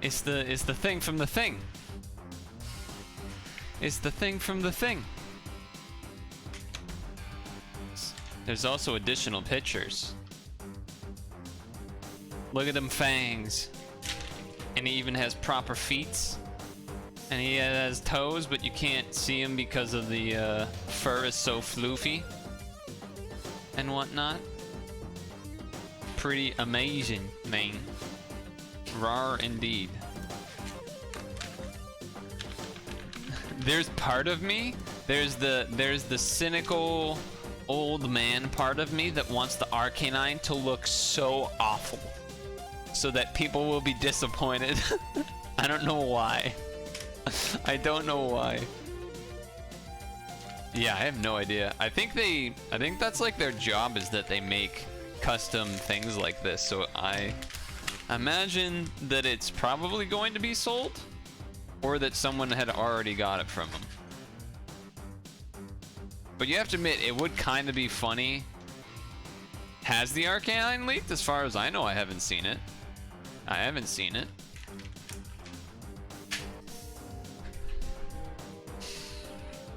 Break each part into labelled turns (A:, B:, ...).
A: It's the thing from the thing. It's the thing from the thing. There's also additional pictures. Look at them fangs. And he even has proper feet. And he has toes, but you can't see him because of the fur is so floofy. And whatnot. Pretty amazing, man. Rar indeed. There's part of me, there's the cynical old man part of me that wants the Arcanine to look so awful so that people will be disappointed. I don't know why. I don't know why. Yeah, I have no idea. I think that's like their job, is that they make custom things like this. So I imagine that it's probably going to be sold, or that someone had already got it from them. But you have to admit, it would kind of be funny. Has the Arcanine leaked? As far as I know, I haven't seen it. I haven't seen it.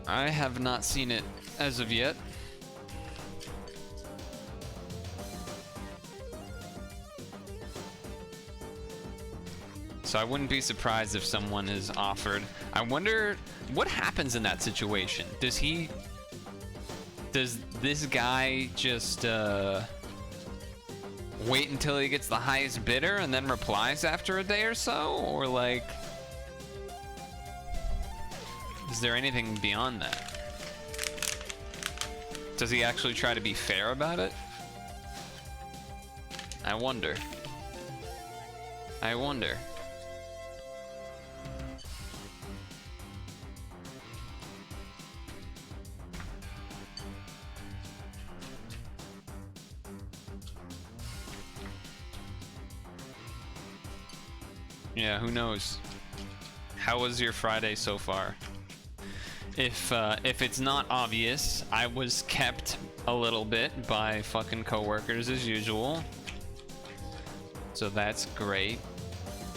A: I have not seen it as of yet. So I wouldn't be surprised if someone is offered. I wonder what happens in that situation. Does this guy just wait until he gets the highest bidder and then replies after a day or so? Or like, is there anything beyond that? Does he actually try to be fair about it? I wonder. I wonder. Yeah, who knows? How was your Friday so far? If it's not obvious, I was kept a little bit by fucking coworkers as usual. So that's great.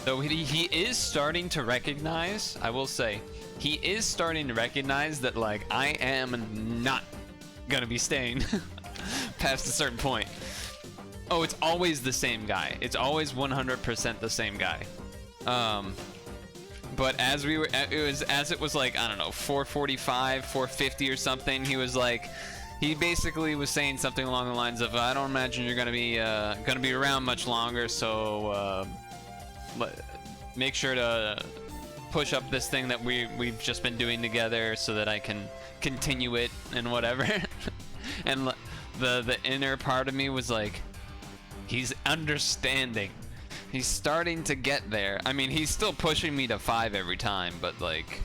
A: Though he is starting to recognize, I will say, he is starting to recognize that, like, I am not gonna be staying past a certain point. Oh, it's always the same guy. It's always 100% the same guy. But as it was like, I don't know, 4:45, 4:50 or something, he was like, he basically was saying something along the lines of, I don't imagine you're gonna be around much longer, so make sure to push up this thing that we've just been doing together so that I can continue it and whatever. And the inner part of me was like, he's understanding. He's starting to get there. I mean, he's still pushing me to 5 every time, but like,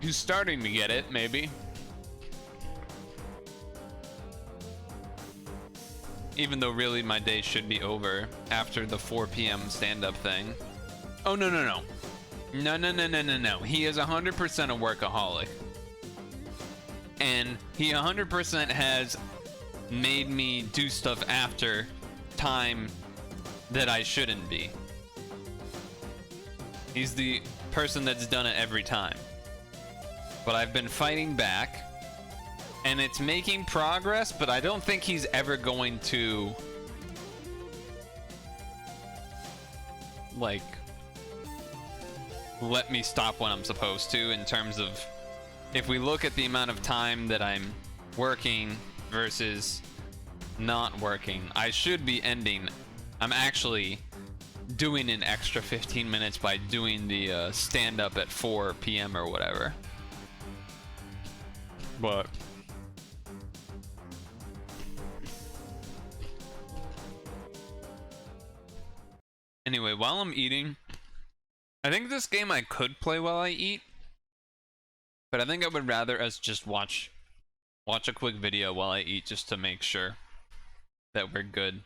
A: he's starting to get it, maybe. Even though really my day should be over after the 4 p.m. stand-up thing. Oh, no, no, no. No, no, no, no, no, no. He is 100% a workaholic. And he 100% has made me do stuff after time that I shouldn't be. He's the person that's done it every time. But I've been fighting back, and it's making progress, but I don't think he's ever going to, like, let me stop when I'm supposed to, in terms of, if we look at the amount of time that I'm working versus not working, I should be ending. I'm actually doing an extra 15 minutes by doing the stand-up at 4 p.m. or whatever. But anyway, while I'm eating, I think this game I could play while I eat, but I think I would rather us just watch a quick video while I eat, just to make sure that we're good.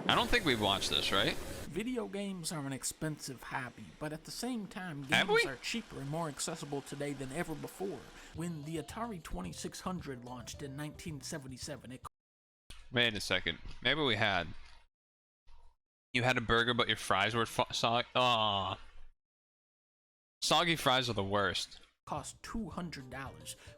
A: I don't think we've watched this, right?
B: Video games are an expensive hobby, but at the same time, games are cheaper and more accessible today than ever before. When the Atari 2600 launched in 1977,
A: Wait a second. Maybe we had. You had a burger, but your fries were soggy. Aw. Soggy fries are the worst.
B: Cost $200,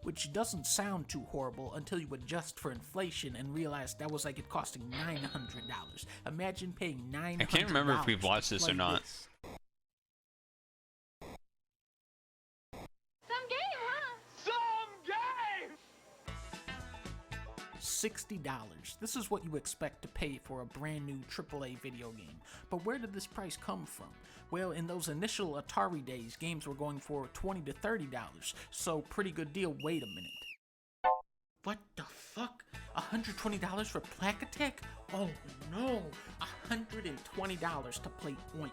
B: which doesn't sound too horrible until you adjust for inflation and realize that was like it costing $900. Imagine paying $900.
A: I can't remember if we've watched this or not.
C: Some game, huh?
B: $60. This is what you expect to pay for a brand new AAA video game. But where did this price come from? Well, in those initial Atari days, games were going for $20 to $30, so pretty good deal. Wait a minute. What the fuck? $120 for Plaque Attack? Oh no! $120 to play Oink.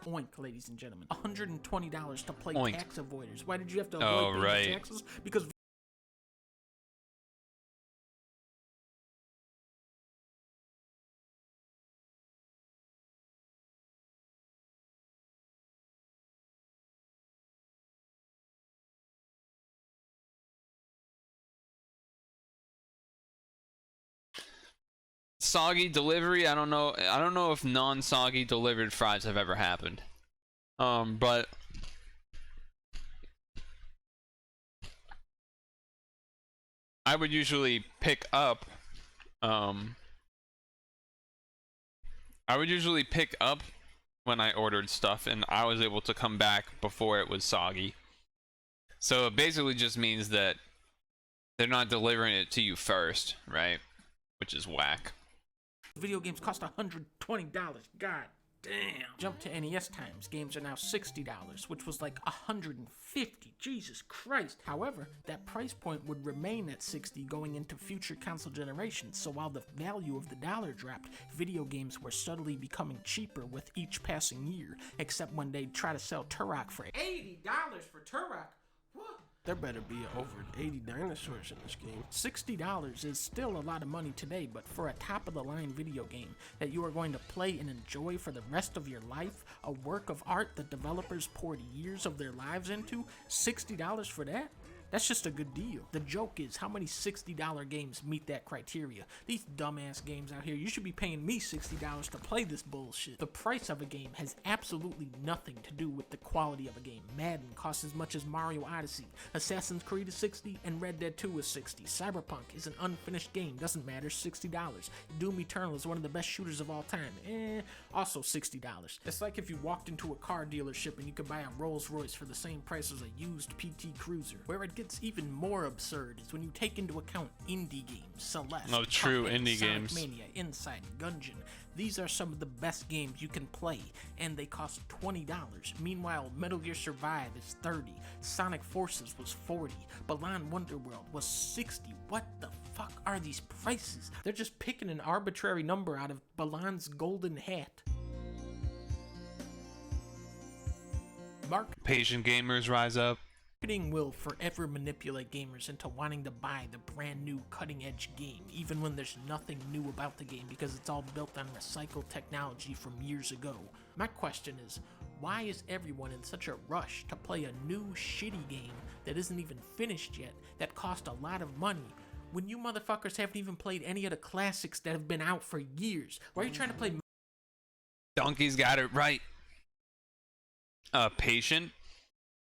B: Oink, ladies and gentlemen. $120 to play
A: Oink.
B: Tax Avoiders. Why did you have to avoid paying taxes? Because
A: Soggy delivery, I don't know if non-soggy delivered fries have ever happened. But I would usually pick up when I ordered stuff, and I was able to come back before it was soggy. So it basically just means that they're not delivering it to you first, right? Which is whack.
B: video games cost $120. God damn. Jump to NES times. Games are now $60, which was like $150. Jesus Christ. However, that price point would remain at $60 going into future console generations, so while the value of the dollar dropped, video games were subtly becoming cheaper with each passing year, except when they'd try to sell Turok for $80 for Turok. What? There better be over 80 dinosaurs in this game. $60 is still a lot of money today, but for a top-of-the-line video game that you are going to play and enjoy for the rest of your life, a work of art that developers poured years of their lives into, $60 for that? That's just a good deal. The joke is, how many $60 games meet that criteria? These dumbass games out here, you should be paying me $60 to play this bullshit. The price of a game has absolutely nothing to do with the quality of a game. Madden costs as much as Mario Odyssey, Assassin's Creed is $60, and Red Dead 2 is $60. Cyberpunk is an unfinished game, doesn't matter, $60. Doom Eternal is one of the best shooters of all time, also $60. It's like if you walked into a car dealership and you could buy a Rolls Royce for the same price as a used PT Cruiser. Where it gets even more absurd is when you take into account indie games, Celeste,
A: Oh, true,
B: Cuphead,
A: indie
B: Sonic
A: games.
B: Mania, Inside, Gungeon. These are some of the best games you can play, and they cost $20. Meanwhile, Metal Gear Survive is $30, Sonic Forces was $40, Balan Wonderworld was $60. What the fuck are these prices? They're just picking an arbitrary number out of Balan's golden hat.
A: Patient gamers rise up.
B: Marketing will forever manipulate gamers into wanting to buy the brand new cutting edge game, even when there's nothing new about the game because it's all built on recycled technology from years ago. My question is, why is everyone in such a rush to play a new shitty game that isn't even finished yet, that cost a lot of money, when you motherfuckers haven't even played any of the classics that have been out for years? Why are you trying to play?
A: Donkey's got it right. Patient.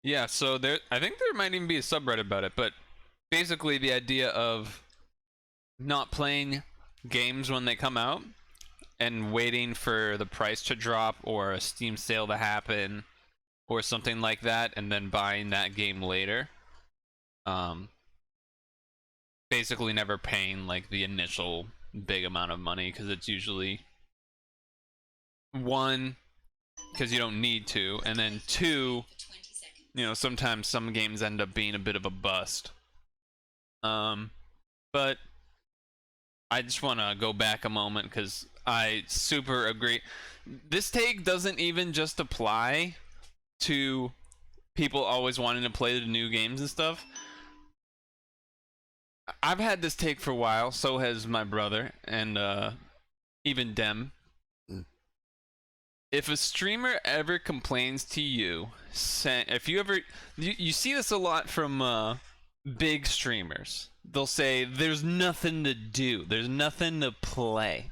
A: Yeah, so I think there might even be a subreddit about it, but basically the idea of not playing games when they come out and waiting for the price to drop or a Steam sale to happen or something like that, and then buying that game later. Basically never paying like the initial big amount of money, because it's usually one, because you don't need to, and then two, you know, sometimes some games end up being a bit of a bust. But I just want to go back a moment because I super agree. This take doesn't even just apply to people always wanting to play the new games and stuff. I've had this take for a while, so has my brother, and even Dem. If a streamer ever complains to you, if you ever, you see this a lot from big streamers. they'll say there's nothing to do, there's nothing to play.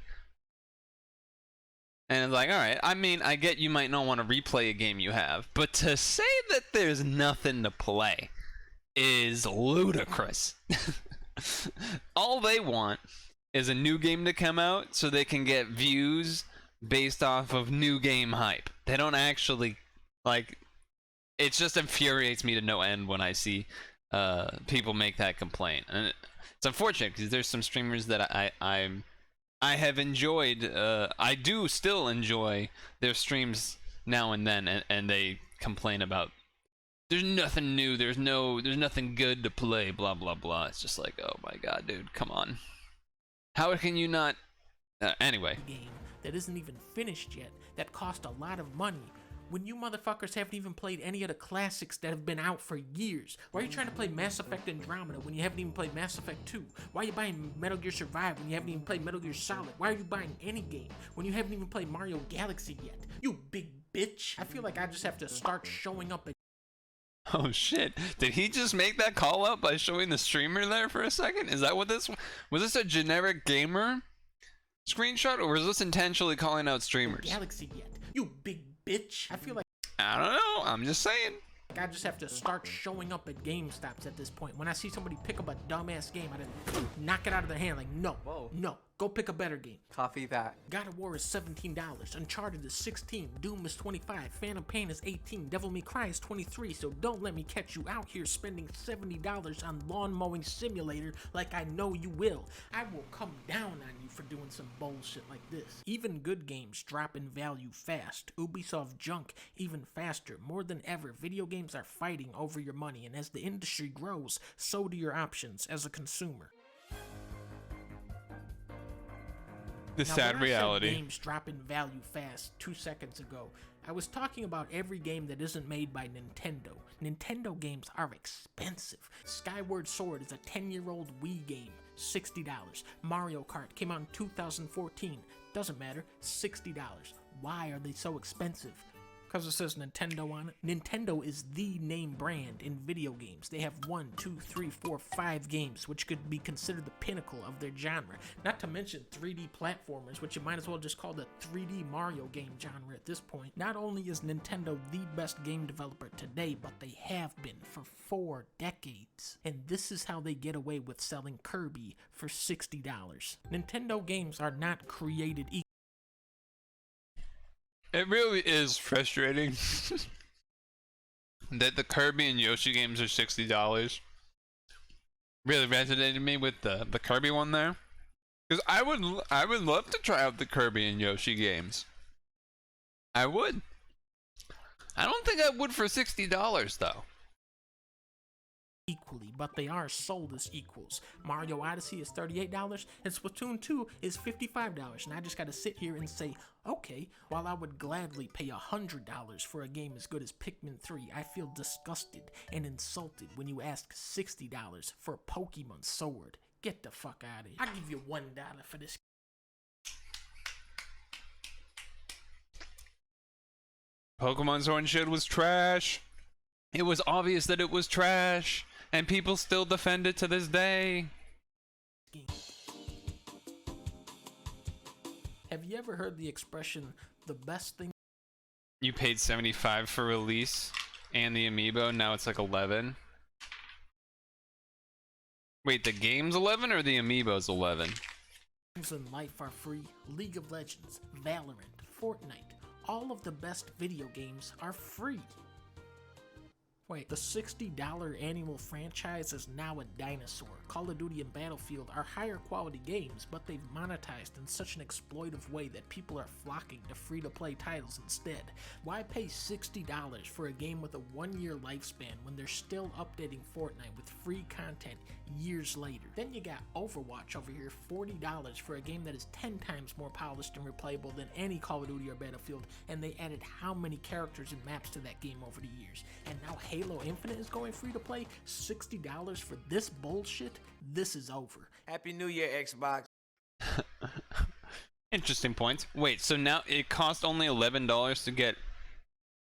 A: And it's like, all right, I mean, I get you might not want to replay a game you have, but to say that there's nothing to play is ludicrous. All they want is a new game to come out so they can get views based off of new game hype. They don't actually, like, it just infuriates me to no end when I see people make that complaint. And it's unfortunate because there's some streamers that I have enjoyed, I do still enjoy their streams now and then, and they complain about there's nothing new, there's nothing good to play, blah blah blah. It's just like, oh my god, dude, come on. How can you not? Anyway.
B: Game that isn't even finished yet, that cost a lot of money. When you motherfuckers haven't even played any of the classics that have been out for years. Why are you trying to play Mass Effect Andromeda when you haven't even played Mass Effect 2? Why are you buying Metal Gear Survive when you haven't even played Metal Gear Solid? Why are you buying any game when you haven't even played Mario Galaxy yet? You big bitch. I feel like I just have to start showing up at...
A: Oh shit, did he just make that call out by showing the streamer there for a second? Is that what this was? This a generic gamer screenshot, or was this intentionally calling out streamers?
B: Galaxy yet? You big bitch. I feel like
A: I don't know, I'm just saying.
B: I just have to start showing up at GameStops at this point. When I see somebody pick up a dumbass game, I just knock it out of their hand like, no, no, go pick a better game.
C: Copy that.
B: God of War is $17, Uncharted is $16, Doom is $25, Phantom Pain is $18, Devil May Cry is $23, so don't let me catch you out here spending $70 on Lawn Mowing Simulator like I know you will. I will come down on you for doing some bullshit like this. Even good games drop in value fast. Ubisoft junk even faster. More than ever, video games are fighting over your money, and as the industry grows, so do your options as a consumer.
A: The sad reality.
B: Games drop in value fast 2 seconds ago. I was talking about every game that isn't made by Nintendo. Nintendo games are expensive. Skyward Sword is a 10-year-old Wii game, $60. Mario Kart came out in 2014. Doesn't matter, $60. Why are they so expensive? Because it says Nintendo on it. Nintendo is the name brand in video games. They have 1, 2, 3, 4, 5 games, which could be considered the pinnacle of their genre. Not to mention 3D platformers, which you might as well just call the 3D Mario game genre at this point. Not only is Nintendo the best game developer today, but they have been for 4 decades. And this is how they get away with selling Kirby for $60. Nintendo games are not created equal.
A: It really is frustrating that the Kirby and Yoshi games are $60. Really resonated me with the Kirby one there, because I would love to try out the Kirby and Yoshi games. I would. I don't think I would for $60 though.
B: Equally, but they are sold as equals. Mario Odyssey is $38 and Splatoon 2 is $55, and I just gotta sit here and say, okay, while I would gladly pay $100 for a game as good as Pikmin 3, I feel disgusted and insulted when you ask $60 for a Pokemon Sword. Get the fuck out of here. I'll give you $1 for this.
A: Pokemon Sword and Shield was trash. It was obvious that it was trash, and people still defend it to this day.
B: Have you ever heard the expression, the best thing?
A: You paid $75 for release and the amiibo, now it's like 11. Wait, the game's 11 or the amiibo's 11?
B: Things in life are free. League of Legends, Valorant, Fortnite, all of the best video games are free. Wait, the $60 annual franchise is now a dinosaur. Call of Duty and Battlefield are higher quality games, but they've monetized in such an exploitive way that people are flocking to free-to-play titles instead. Why pay $60 for a game with a 1-year lifespan when they're still updating Fortnite with free content years later? Then you got Overwatch over here, $40 for a game that is 10 times more polished and replayable than any Call of Duty or Battlefield, and they added how many characters and maps to that game over the years. And now Halo Infinite is going free to play. $60 for this bullshit? This is over.
C: Happy New Year, Xbox.
A: Interesting point. Wait, so now it cost only $11 to get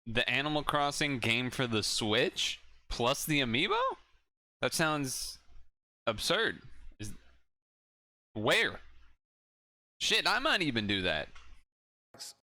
A: the Animal Crossing game for the Switch plus the amiibo? That sounds absurd. Is where? Shit, I might even do that.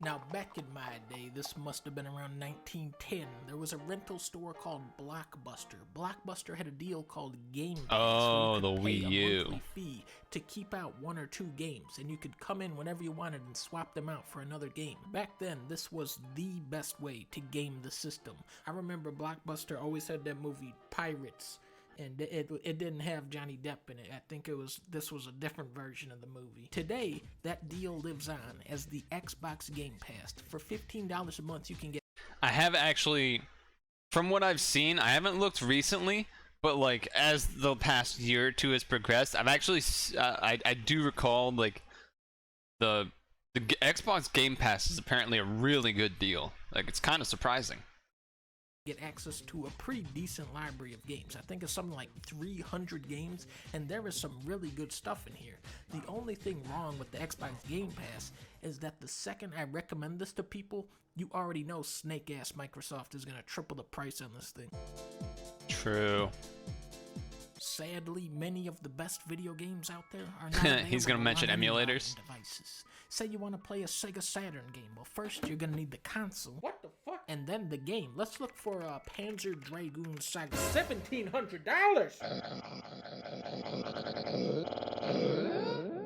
B: Now, back in my day, this must have been around 1910, there was a rental store called Blockbuster. Blockbuster had a deal called Game Pass.
A: Oh,
B: where you
A: the
B: could pay
A: Wii
B: a
A: U.
B: monthly fee to keep out 1 or 2 games, and you could come in whenever you wanted and swap them out for another game. Back then, this was the best way to game the system. I remember Blockbuster always had that movie Pirates, and it didn't have Johnny Depp in it. I think this was a different version of the movie. Today, that deal lives on as the Xbox Game Pass. For $15 a month, you can get...
A: I have actually, from what I've seen, I haven't looked recently, but like as the past year or two has progressed, I've actually, I do recall like the Xbox Game Pass is apparently a really good deal. Like it's kind of surprising.
B: Get access to a pretty decent library of games. I think it's something like 300 games, and there is some really good stuff in here. The only thing wrong with the Xbox Game Pass is that the second I recommend this to people, you already know snake-ass Microsoft is gonna triple the price on this thing.
A: True.
B: Sadly, many of the best video games out there are not
A: He's gonna
B: available
A: mention
B: on any
A: emulators.
B: modern devices. Say you want to play a Sega Saturn game. Well, first you're gonna need the console. What the fuck? And then the game. Let's look for Panzer Dragoon Saga. $1,700.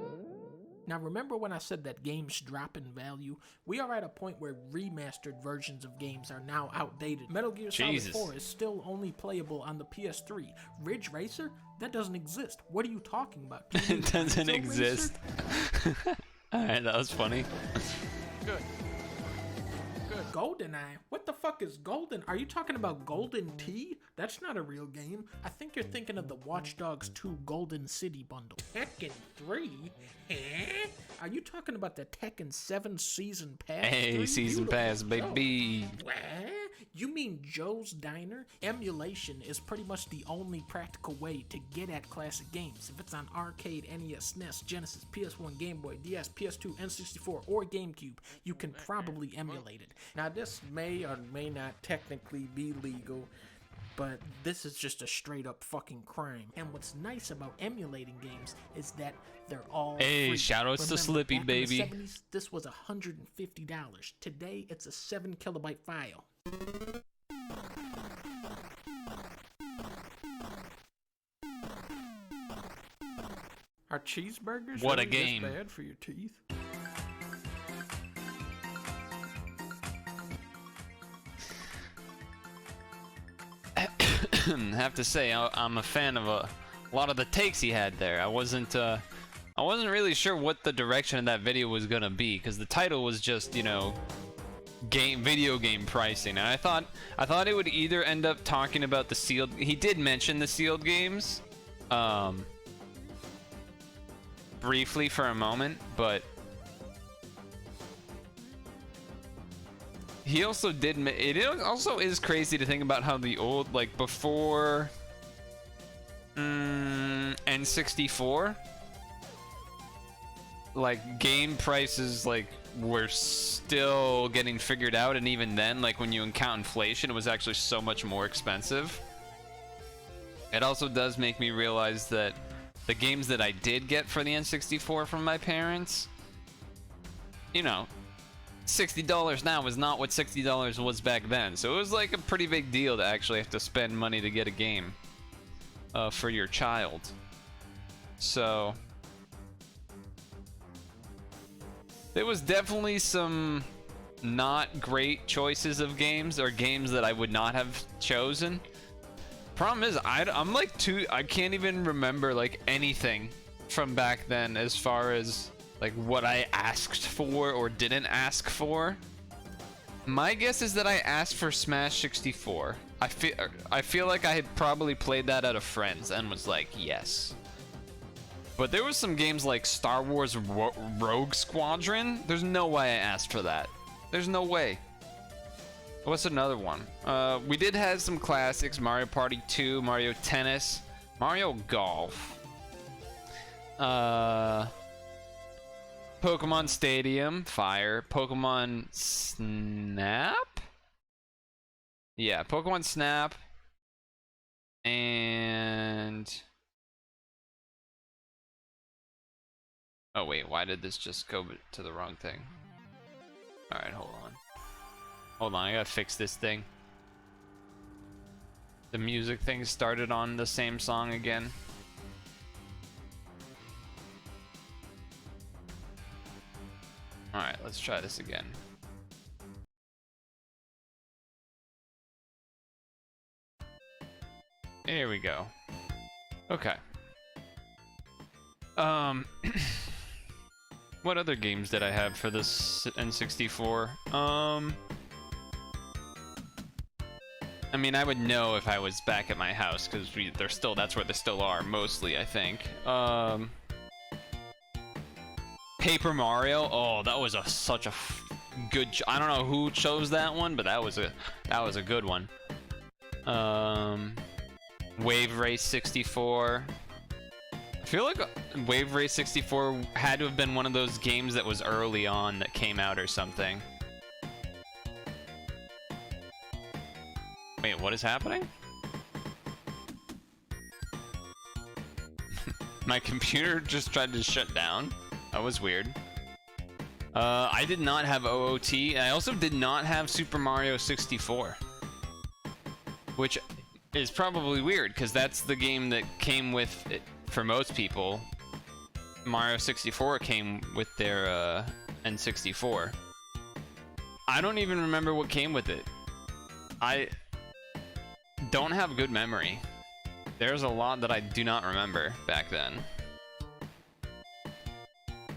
B: Now remember when I said that games drop in value? We are at a point where remastered versions of games are now outdated. Metal Gear
A: Jesus.
B: Solid 4 is still only playable on the PS3. Ridge Racer? That doesn't exist. What are you talking about?
A: It doesn't
B: Rizzo
A: exist.
B: Racer?
A: Alright, that was funny.
B: Good. GoldenEye? What the fuck is Golden? Are you talking about Golden Tee? That's not a real game. I think you're thinking of the Watch Dogs 2 Golden City bundle. Tekken 3? Huh? Are you talking about the Tekken 7 Season Pass?
A: Hey,
B: 3?
A: Season
B: Beautiful
A: Pass,
B: show.
A: baby.
B: What? You mean Joe's Diner? Emulation is pretty much the only practical way to get at classic games. If it's on arcade, NES, SNES, Genesis, PS1, Game Boy, DS, PS2, N64, or GameCube, you can probably emulate it. Now this may or may not technically be legal, but this is just a straight up fucking crime. And what's nice about emulating games is that they're all
A: Hey,
B: free.
A: shoutouts to
B: Remember,
A: Slippy,
B: back
A: baby.
B: in the 70s, this was $150. Today, it's a 7 kilobyte file. Are cheeseburgers
A: What a
B: really this
A: game.
B: bad for your teeth?
A: Have to say, I'm a fan of a lot of the takes he had there. I wasn't really sure what the direction of that video was gonna be, because the title was just, you know, video game pricing, and I thought it would either end up talking about the sealed. He did mention the sealed games, briefly for a moment, but he also did. It also is crazy to think about how the old, like before N64, like game prices like were still getting figured out, and even then, like when you count inflation, it was actually so much more expensive. It also does make me realize that the games that I did get for the N64 from my parents, you know, $60 now is not what $60 was back then. So it was like a pretty big deal to actually have to spend money to get a game for your child. So there was definitely some not great choices of games, or games that I would not have chosen. Problem is, I'm like I can't even remember like anything from back then as far as like what I asked for or didn't ask for. My guess is that I asked for Smash 64. I feel like I had probably played that at a friend's and was like, yes. But there was some games like Star Wars Rogue Squadron. There's no way I asked for that. There's no way. What's another one? We did have some classics: Mario Party 2, Mario Tennis, Mario Golf, Pokemon Stadium, Fire, Pokemon Snap? Yeah, Pokemon Snap, and Oh wait, why did this just go to the wrong thing? Alright, hold on. Hold on, I gotta fix this thing. The music thing started on the same song again. Alright, let's try this again. Here we go. Okay. What other games did I have for this N64? I mean, I would know if I was back at my house because that's where they still are mostly, I think. Paper Mario. Oh, that was such a good. I don't know who chose that one, but that was a good one. Wave Race 64. I feel like Wave Race 64 had to have been one of those games that was early on that came out or something. Wait, what is happening? My computer just tried to shut down. That was weird. I did not have OOT. I also did not have Super Mario 64. Which is probably weird, because that's the game that came with it for most people. Mario 64 came with their N64. I don't even remember what came with it. I don't have good memory. There's a lot that I do not remember back then.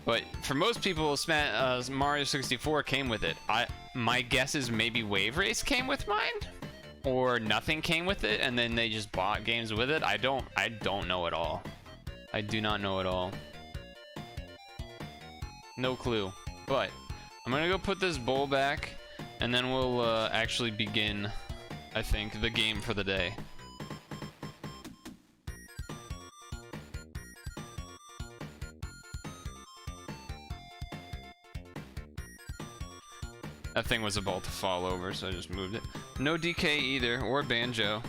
A: But for most people, Mario 64 came with it. My guess is maybe Wave Race came with mine, or nothing came with it, and then they just bought games with it. I don't know at all. I do not know at all. No clue. But I'm gonna go put this bowl back, and then we'll actually begin, I think, the game for the day. That thing was about to fall over, so I just moved it. No DK either, or Banjo.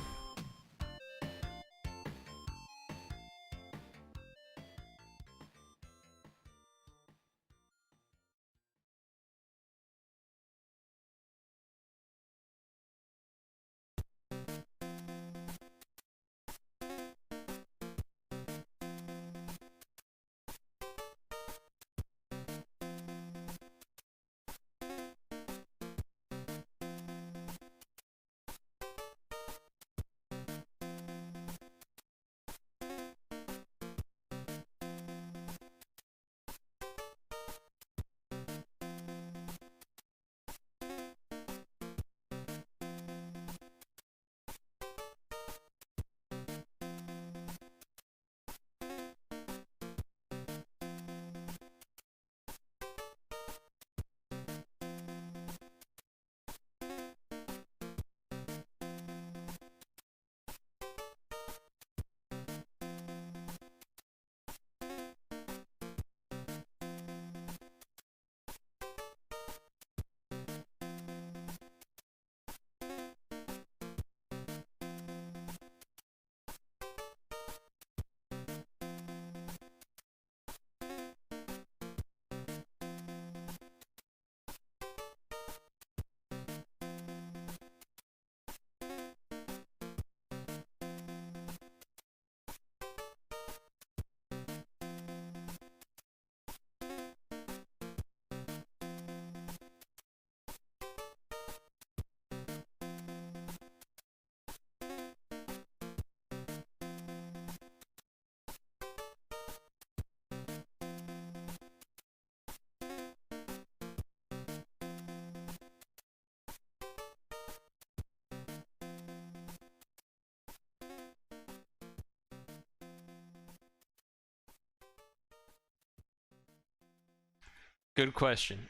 A: Good question.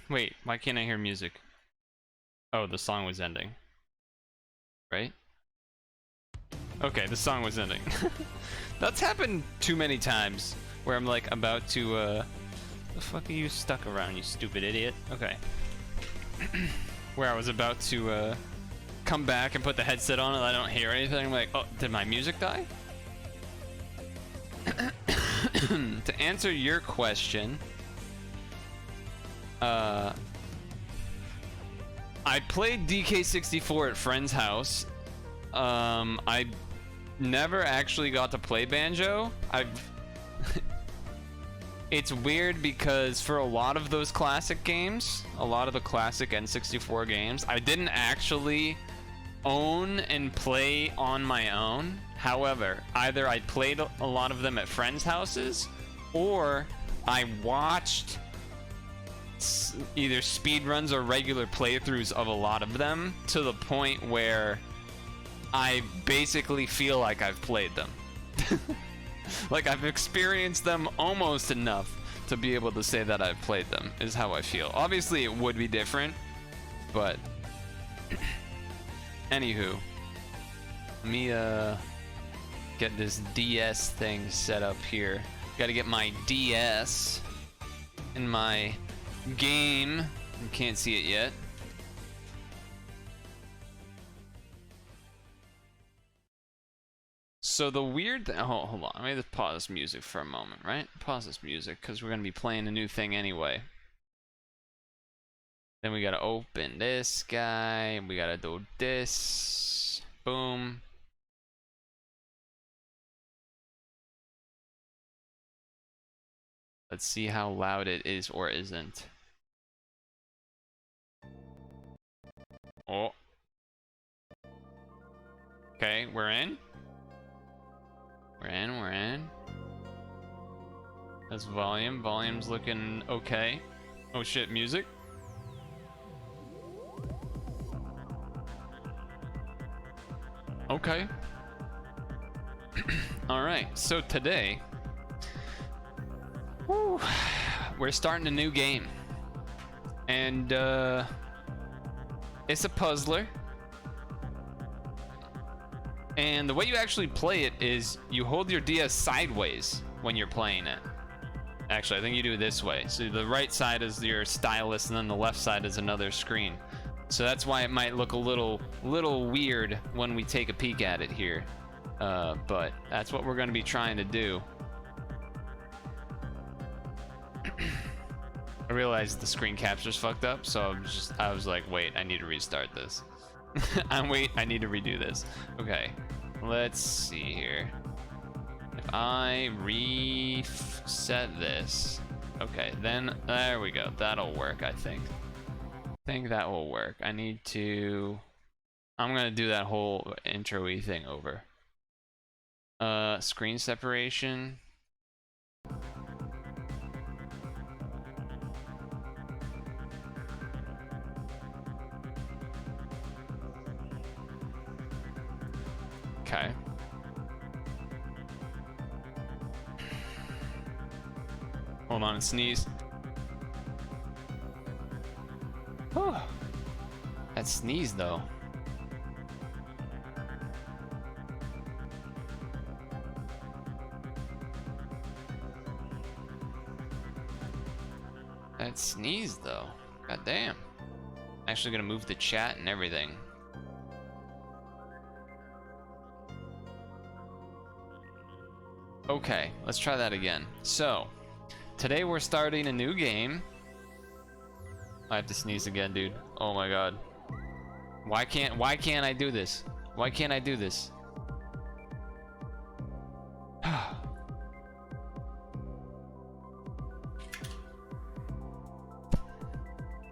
A: Wait, why can't I hear music? Oh, the song was ending. Right? Okay, the song was ending. That's happened too many times where I'm like about to the fuck are you stuck around, you stupid idiot? Okay. Where I was about to come back and put the headset on and I don't hear anything. I'm like, oh, did my music die? to answer your question, I played DK64 at friend's house. I never actually got to play banjo. It's weird because for a lot of those classic games, a lot of the classic N64 games, I didn't actually own and play on my own. However, either I played a lot of them at friends' houses, or I watched either speedruns or regular playthroughs of a lot of them to the point where I basically feel like I've played them. Like I've experienced them almost enough to be able to say that I've played them, is how I feel. Obviously it would be different, but anywho, let me get this DS thing set up here. Gotta get my DS in my game. You can't see it yet. So the weird thing, hold on, let me just pause this music for a moment, right? Pause this music, because we're going to be playing a new thing anyway. Then we got to open this guy, we got to do this, boom. Let's see how loud it is or isn't. Oh. Okay, we're in. We're in. That's volume. Volume's looking okay. Oh shit, music. Okay. Alright, so today, we're starting a new game. And, it's a puzzler. And the way you actually play it is you hold your DS sideways when you're playing it. Actually, I think you do it this way. So the right side is your stylus, and then the left side is another screen. So that's why it might look a little weird when we take a peek at it here. But that's what we're going to be trying to do. I realized the screen capture's fucked up, so I was like, wait, I need to restart this. I need to redo this. Okay, let's see here. If I reset this, okay, then there we go. That'll work, I think. I think that will work. I'm gonna do that whole intro-y thing over. Screen separation. Okay. Hold on and sneeze. Whew. That sneeze though. That sneeze though. God damn. Actually gonna move the chat and everything. Okay, let's try that again. So, today we're starting a new game. I have to sneeze again, dude. Oh my god. Why can't I do this? Why can't I do this?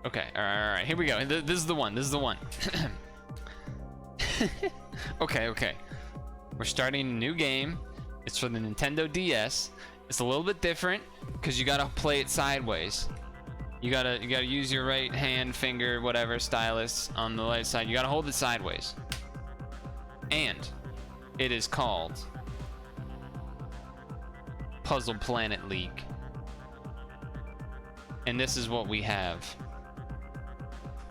A: Okay, alright, here we go. This is the one. Okay. We're starting a new game. It's for the Nintendo DS. It's a little bit different because you gotta play it sideways. You gotta use your right hand, finger, whatever, stylus on the right side. You gotta hold it sideways. And it is called Puzzle Planet League. And this is what we have.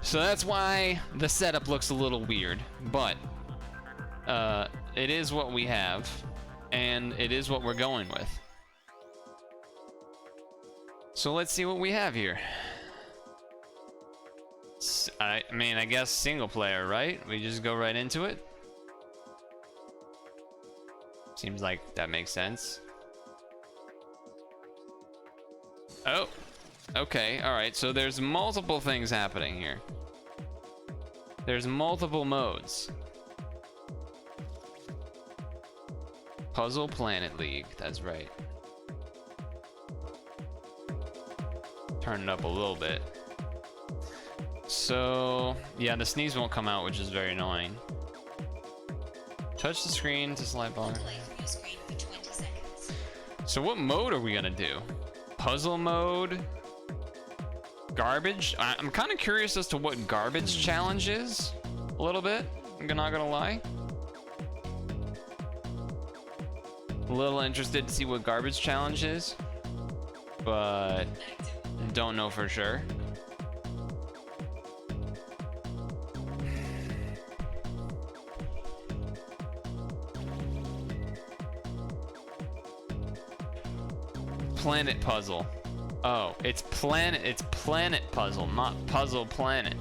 A: So that's why the setup looks a little weird, but it is what we have. And it is what we're going with. So let's see what we have here. I mean, I guess single player, right? We just go right into it. Seems like that makes sense. Oh, okay, all right. So there's multiple things happening here. There's multiple modes. Puzzle Planet League, that's right. Turn it up a little bit. So, yeah, the sneeze won't come out, which is very annoying. Touch the screen to slide bar. So what mode are we gonna do? Puzzle mode? Garbage? I'm kind of curious as to what garbage challenge is. A little bit, I'm not gonna lie. A little interested to see what garbage challenge is, but don't know for sure. Planet puzzle. Oh, it's planet puzzle, not puzzle planet.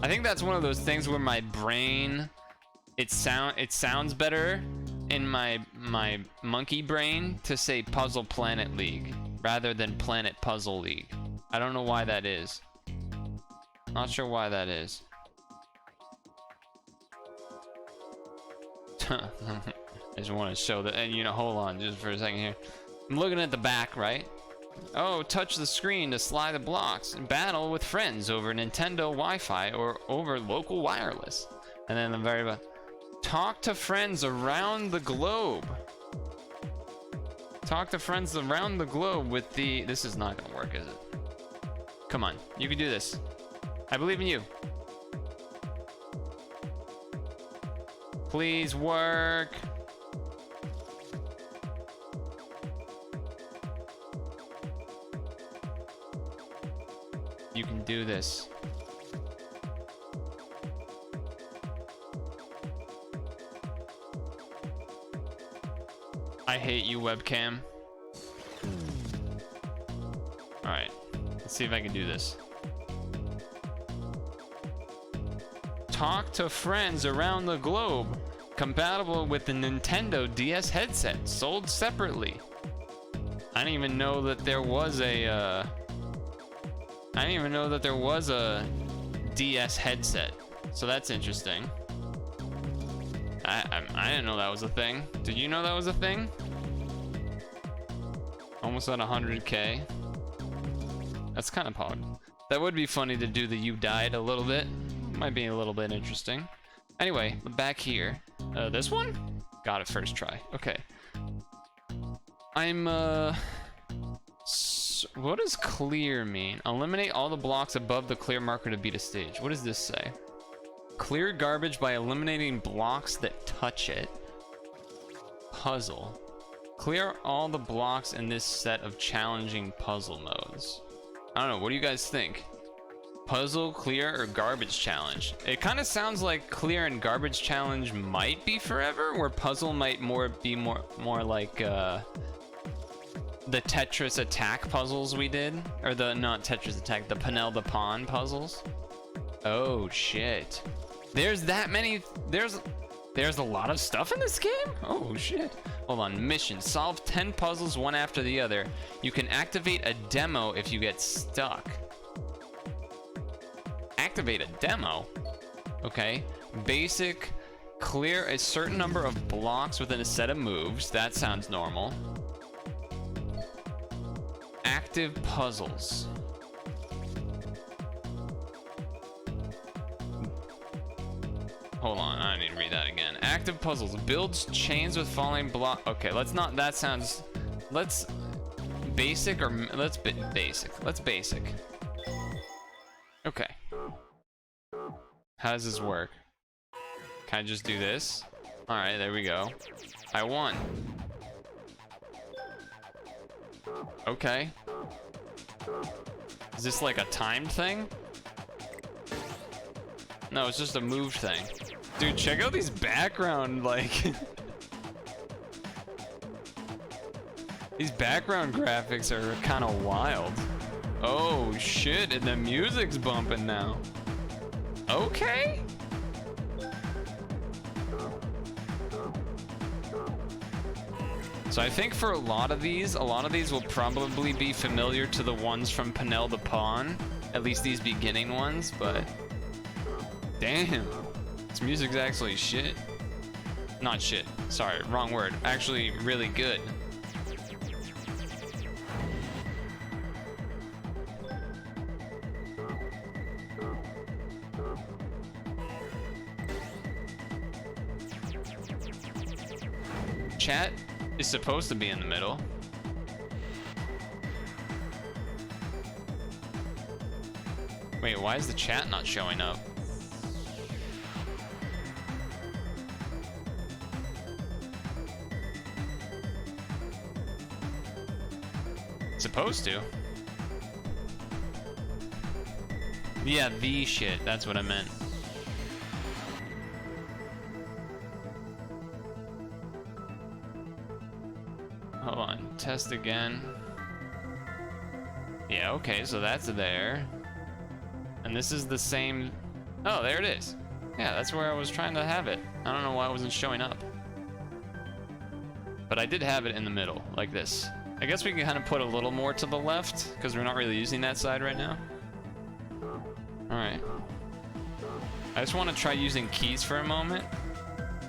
A: I think that's one of those things where my brain, it sounds better in my monkey brain to say Puzzle Planet League rather than Planet Puzzle League. I don't know why that is. Not sure why that is. I just want to show that, and you know, hold on just for a second here. I'm looking at the back, right? Oh, touch the screen to slide the blocks. Battle with friends over Nintendo Wi-Fi or over local wireless. And then the very bottom. Talk to friends around the globe. Talk to friends around the globe with the... This is not gonna work, is it? Come on, you can do this. I believe in you. Please work. You can do this. I hate you, webcam. Alright, let's see if I can do this. Talk to friends around the globe. Compatible with the Nintendo DS headset, sold separately. I didn't even know that there was a I didn't even know that there was a DS headset, so that's interesting. I didn't know that was a thing. Did you know that was a thing? Almost at 100K. That's kind of hard. That would be funny to do the you died a little bit. Might be a little bit interesting. Anyway, back here. This one? Got it first try. Okay. What does clear mean? Eliminate all the blocks above the clear marker to beat a stage. What does this say? Clear garbage by eliminating blocks that touch it. Puzzle. Clear all the blocks in this set of challenging puzzle modes. I don't know, what do you guys think? Puzzle, clear, or garbage challenge? It kind of sounds like clear and garbage challenge might be forever, where puzzle might be more like the Tetris Attack puzzles we did, or the not Tetris Attack, the Panel de Pon puzzles. Oh shit! There's that many. There's a lot of stuff in this game. Oh shit! Hold on. Mission: solve 10 puzzles one after the other. You can activate a demo if you get stuck. Activate a demo? Okay. Basic, clear a certain number of blocks within a set of moves. That sounds normal. Active puzzles. Hold on, I need to read that again. Active puzzles. Builds chains with falling block. Okay, let's not, that sounds, let's basic or let's basic. Let's basic. Okay. How does this work? Can I just do this? Alright, there we go. I won. Okay. Is this like a timed thing? No, it's just a move thing. Dude, check out these background, like... These background graphics are kind of wild. Oh shit, and the music's bumping now. Okay. So I think for a lot of these will probably be familiar to the ones from Purtle the Pawn, at least these beginning ones, but damn, this music's actually shit. Not shit, sorry, wrong word. Actually really good. Chat is supposed to be in the middle. Wait, why is the chat not showing up? It's supposed to. Yeah, the shit, that's what I meant. Hold on, test again. Yeah, okay, so that's there. And this is the same. Oh, there it is. Yeah, that's where I was trying to have it. I don't know why it wasn't showing up. But I did have it in the middle, like this. I guess we can kind of put a little more to the left, because we're not really using that side right now. Alright. I just want to try using keys for a moment.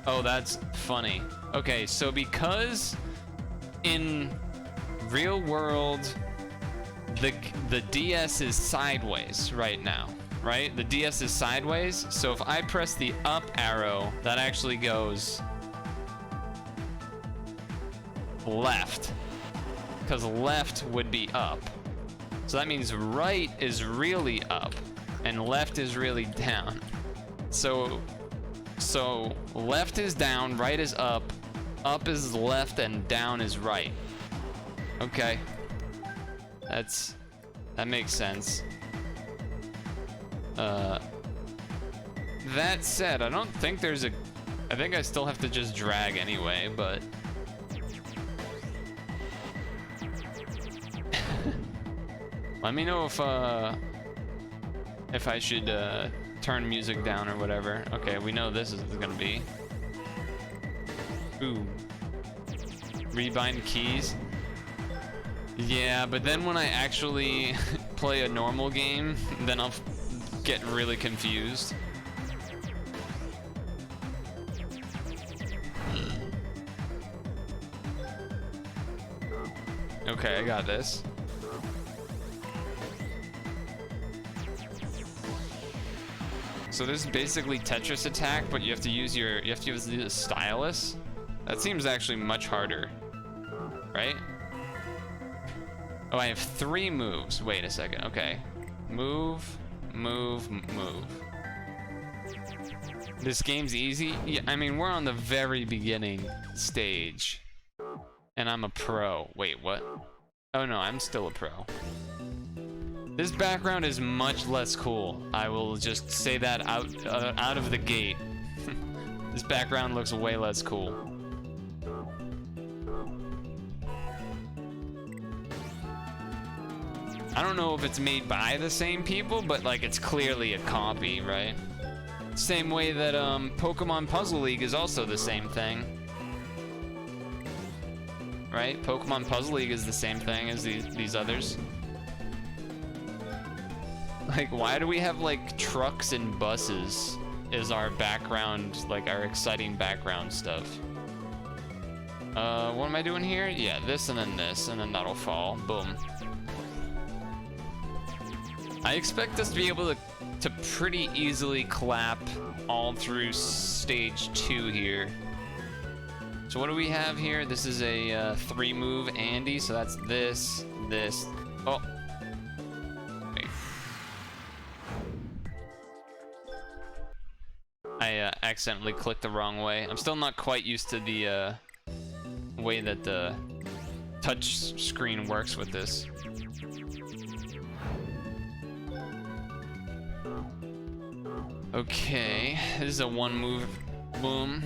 A: Oh, that's funny. Okay, so because in real world the DS is sideways right now, right? The DS is sideways, so if I press the up arrow, that actually goes left, because left would be up. So that means right is really up and left is really down. So left is down, right is up is left, and down is right. Okay. That makes sense. That said, I don't think there's a... I think I still have to just drag anyway, but... Let me know if I should turn music down or whatever. Okay, we know this is gonna be. Ooh. Rebind keys. Yeah, but then when I actually play a normal game, then I'll get really confused. Okay, I got this. So this is basically Tetris Attack, but you have to use the stylus. That seems actually much harder, right? Oh, I have 3 moves. Wait a second. Okay, move, move, move. This game's easy. Yeah, I mean we're on the very beginning stage, and I'm a pro. Wait, what? Oh no, I'm still a pro. This background is much less cool. I will just say that out of the gate. This background looks way less cool. I don't know if it's made by the same people, but like it's clearly a copy, right? Same way that Pokemon Puzzle League is also the same thing. Right? Pokemon Puzzle League is the same thing as these others. Like, why do we have like trucks and buses as our background, like our exciting background stuff? What am I doing here? Yeah, this and then that'll fall. Boom. I expect us to be able to pretty easily clap all through stage 2 here. So what do we have here? This is a 3-move Andy, so that's this. Oh. Wait. I accidentally clicked the wrong way. I'm still not quite used to the way that the touch screen works with this. Okay, this is a 1-move boom.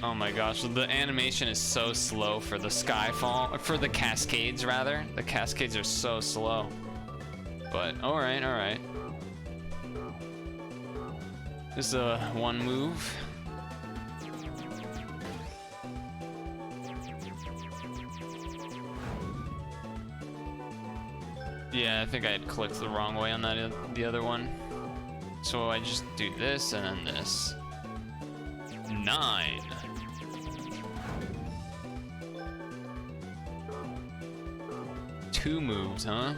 A: Oh my gosh, the animation is so slow for the Skyfall, for the Cascades rather. The Cascades are so slow. But alright, alright. This is a 1 move. Yeah, I think I had clicked the wrong way on that the other one. So I just do this and then this. 9. Two moves, huh?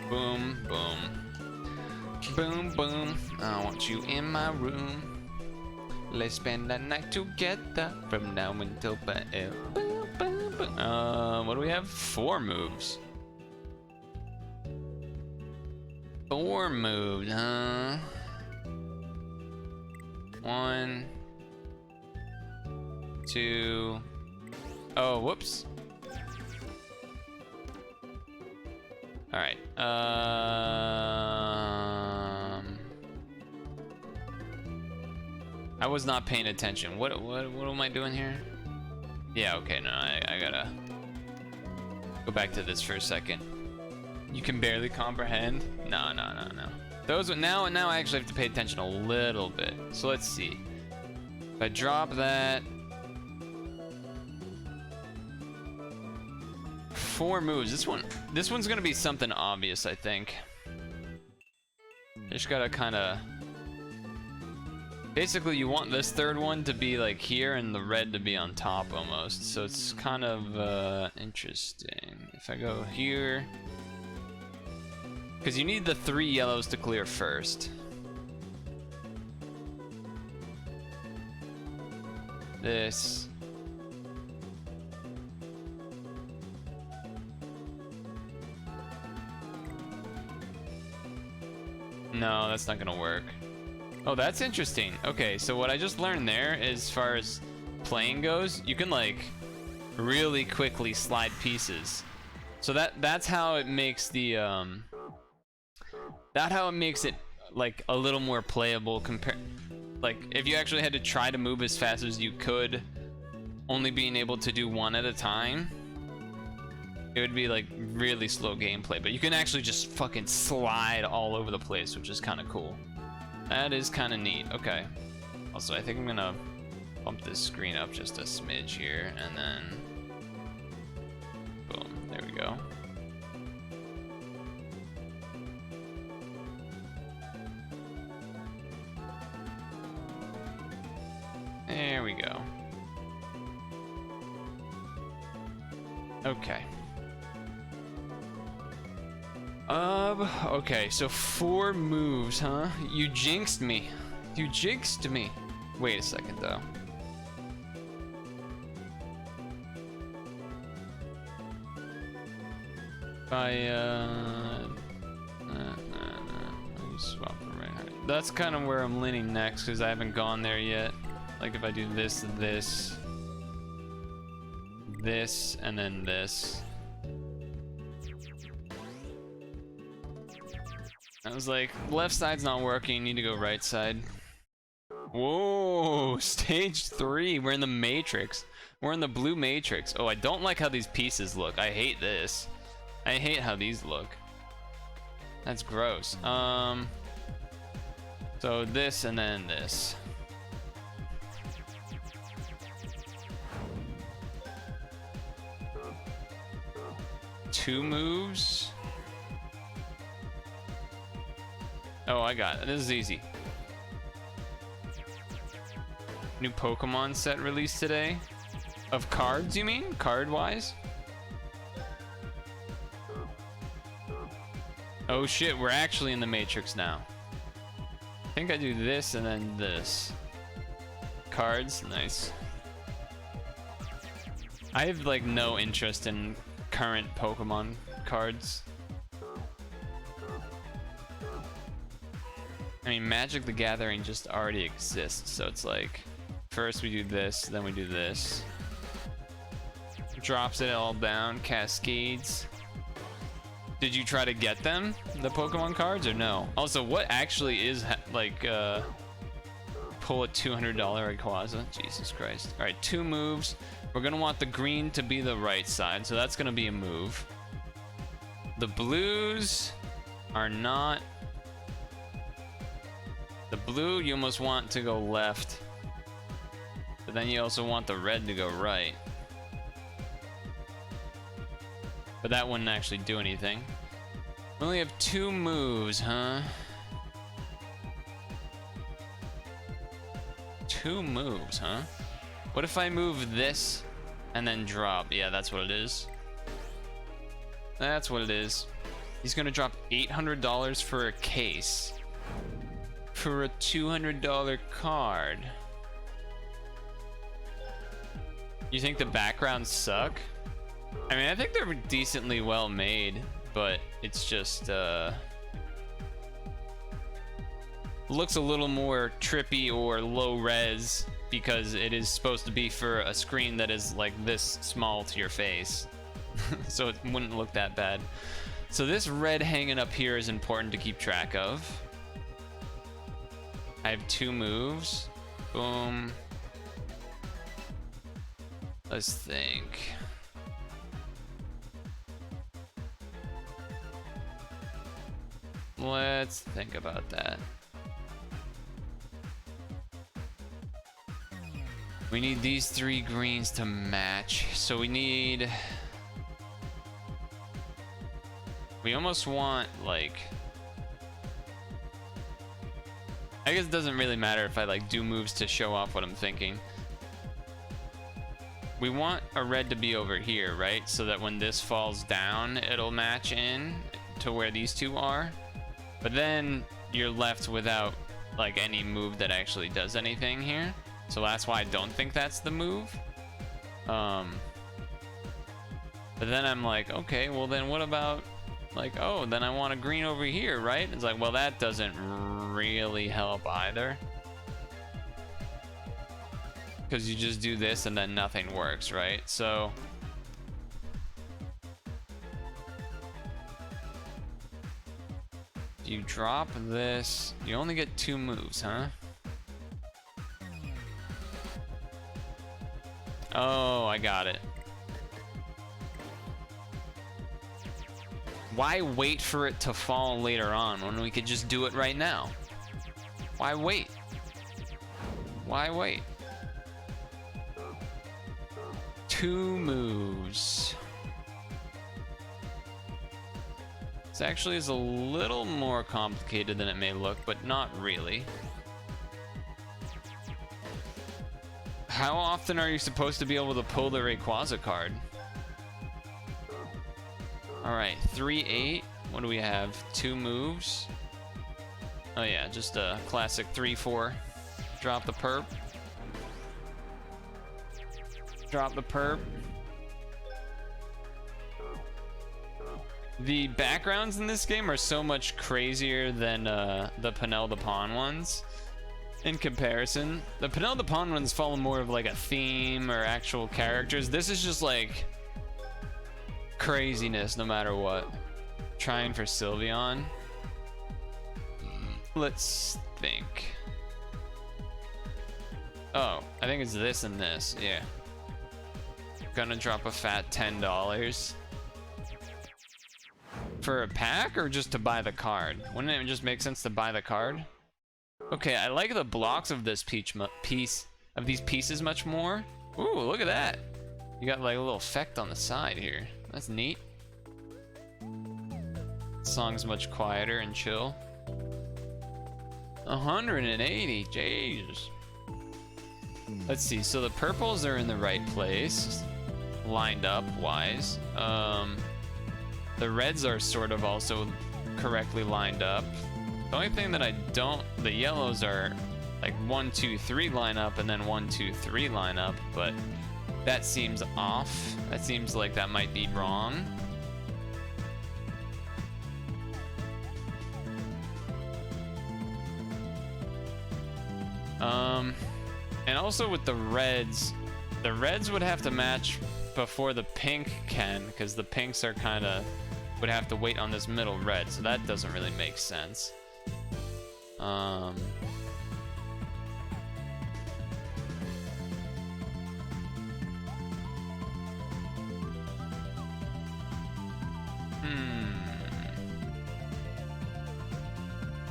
A: Boom, boom. Boom, boom. I want you in my room. Let's spend the night together from now until forever. Boom, boom, boom. What do we have? 4 moves. 4 moves, huh? 1, 2. Oh, whoops. All right. I was not paying attention. What am I doing here? Yeah. Okay. No, I gotta go back to this for a second. You can barely comprehend. No. Those now I actually have to pay attention a little bit. So let's see. If I drop that. 4 moves. This one's gonna be something obvious, I think. Just gotta kind of. Basically, you want this third one to be like here and the red to be on top almost. So it's kind of interesting. If I go here, because you need the 3 yellows to clear first. This. No, that's not gonna work. Oh, that's interesting. Okay, so what I just learned there, as far as playing goes, you can like really quickly slide pieces. So that's how it makes the like a little more playable compared. Like if you actually had to try to move as fast as you could, only being able to do 1 at a time, it would be like really slow gameplay, but you can actually just fucking slide all over the place, which is kind of cool. That is kind of neat. Okay. Also, I think I'm gonna bump this screen up just a smidge here, and then boom, there we go. There we go. Okay. Okay, so 4 moves, huh? You jinxed me. You jinxed me. Wait a second, though. Swap the right. That's kind of where I'm leaning next, because I haven't gone there yet. Like if I do this, and then this. I was like, left side's not working, need to go right side. Whoa, stage 3, we're in the Matrix. We're in the blue Matrix. Oh, I don't like how these pieces look. I hate this. I hate how these look. That's gross. So this and then this. Two moves. Oh, I got it. This is easy. New Pokemon set released today. Of cards, you mean? Card-wise? Oh shit, we're actually in the Matrix now. I think I do this and then this. Cards, nice. I have like no interest in current Pokemon cards. I mean, Magic the Gathering just already exists, so it's like, first we do this, then we do this. Drops it all down, cascades. Did you try to get them, the Pokemon cards, or no? Also, what actually is, like, pull a $200 Rayquaza? Jesus Christ. Alright, 2 moves. We're gonna want the green to be the right side, so that's gonna be a move. The blues are not... The blue, you almost want to go left. But then you also want the red to go right. But that wouldn't actually do anything. We only have 2 moves, huh? 2 moves, huh? What if I move this and then drop? Yeah, that's what it is. That's what it is. He's gonna drop $800 for a case. For a $200 card. You think the backgrounds suck? I mean, I think they're decently well made, but it's just, looks a little more trippy or low res because it is supposed to be for a screen that is like this small to your face. So it wouldn't look that bad. So this red hanging up here is important to keep track of. I have 2 moves. Boom. Let's think. Let's think about that. We need these 3 greens to match. So we need... We almost want, like... I guess it doesn't really matter if I, like, do moves to show off what I'm thinking. We want a red to be over here, right? So that when this falls down, it'll match in to where these 2 are. But then you're left without, like, any move that actually does anything here. So that's why I don't think that's the move. But then I'm like, okay, well then what about... Like, oh, then I want a green over here, right? It's like, well, that doesn't really help either. Because you just do this and then nothing works, right? So... You drop this... You only get 2 moves, huh? Oh, I got it. Why wait for it to fall later on when we could just do it right now? Why wait? Why wait? 2 moves. This actually is a little more complicated than it may look, but not really. How often are you supposed to be able to pull the Rayquaza card? Alright, 3-8. What do we have? 2 moves. Oh yeah, just a classic 3-4. Drop the perp. Drop the perp. The backgrounds in this game are so much crazier than the Purtle the Pawn ones. In comparison, the Purtle the Pawn ones follow more of like a theme or actual characters. This is just like craziness no matter what. Trying for Sylveon. Let's think. Oh, I think it's this and this. Yeah. Gonna drop a fat $10 for a pack or just to buy the card? Wouldn't it just make sense to buy the card? Okay, I like the blocks of this these pieces much more. Ooh, look at that. You got like a little effect on the side here. That's neat. Song's much quieter and chill. 180, Jesus. Let's see, so the purples are in the right place, lined up wise. The reds are sort of also correctly lined up. The only thing that I don't, the yellows are like 1, 2, 3 line up and then 1, 2, 3 line up, but that seems off. That seems like that might be wrong. And also with the reds would have to match before the pink can, because the pinks are kind of would have to wait on this middle red, so that doesn't really make sense.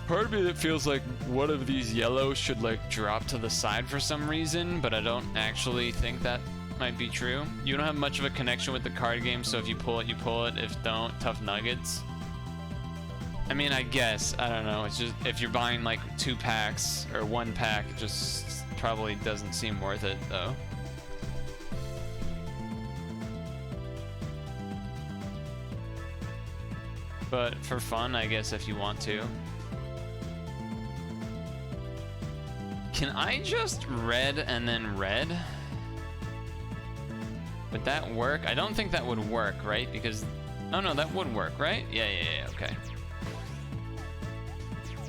A: Part of me that feels like one of these yellows should like drop to the side for some reason, but I don't actually think that might be true. You don't have much of a connection with the card game, so if you pull it, you pull it. If don't, tough nuggets. I mean, I guess, I don't know, it's just, if you're buying like 2 packs or 1 pack, it just probably doesn't seem worth it though. But for fun, I guess, if you want to. Can I just red and then red? Would that work? I don't think that would work, right? Because, oh no, that would work, right? Yeah, okay.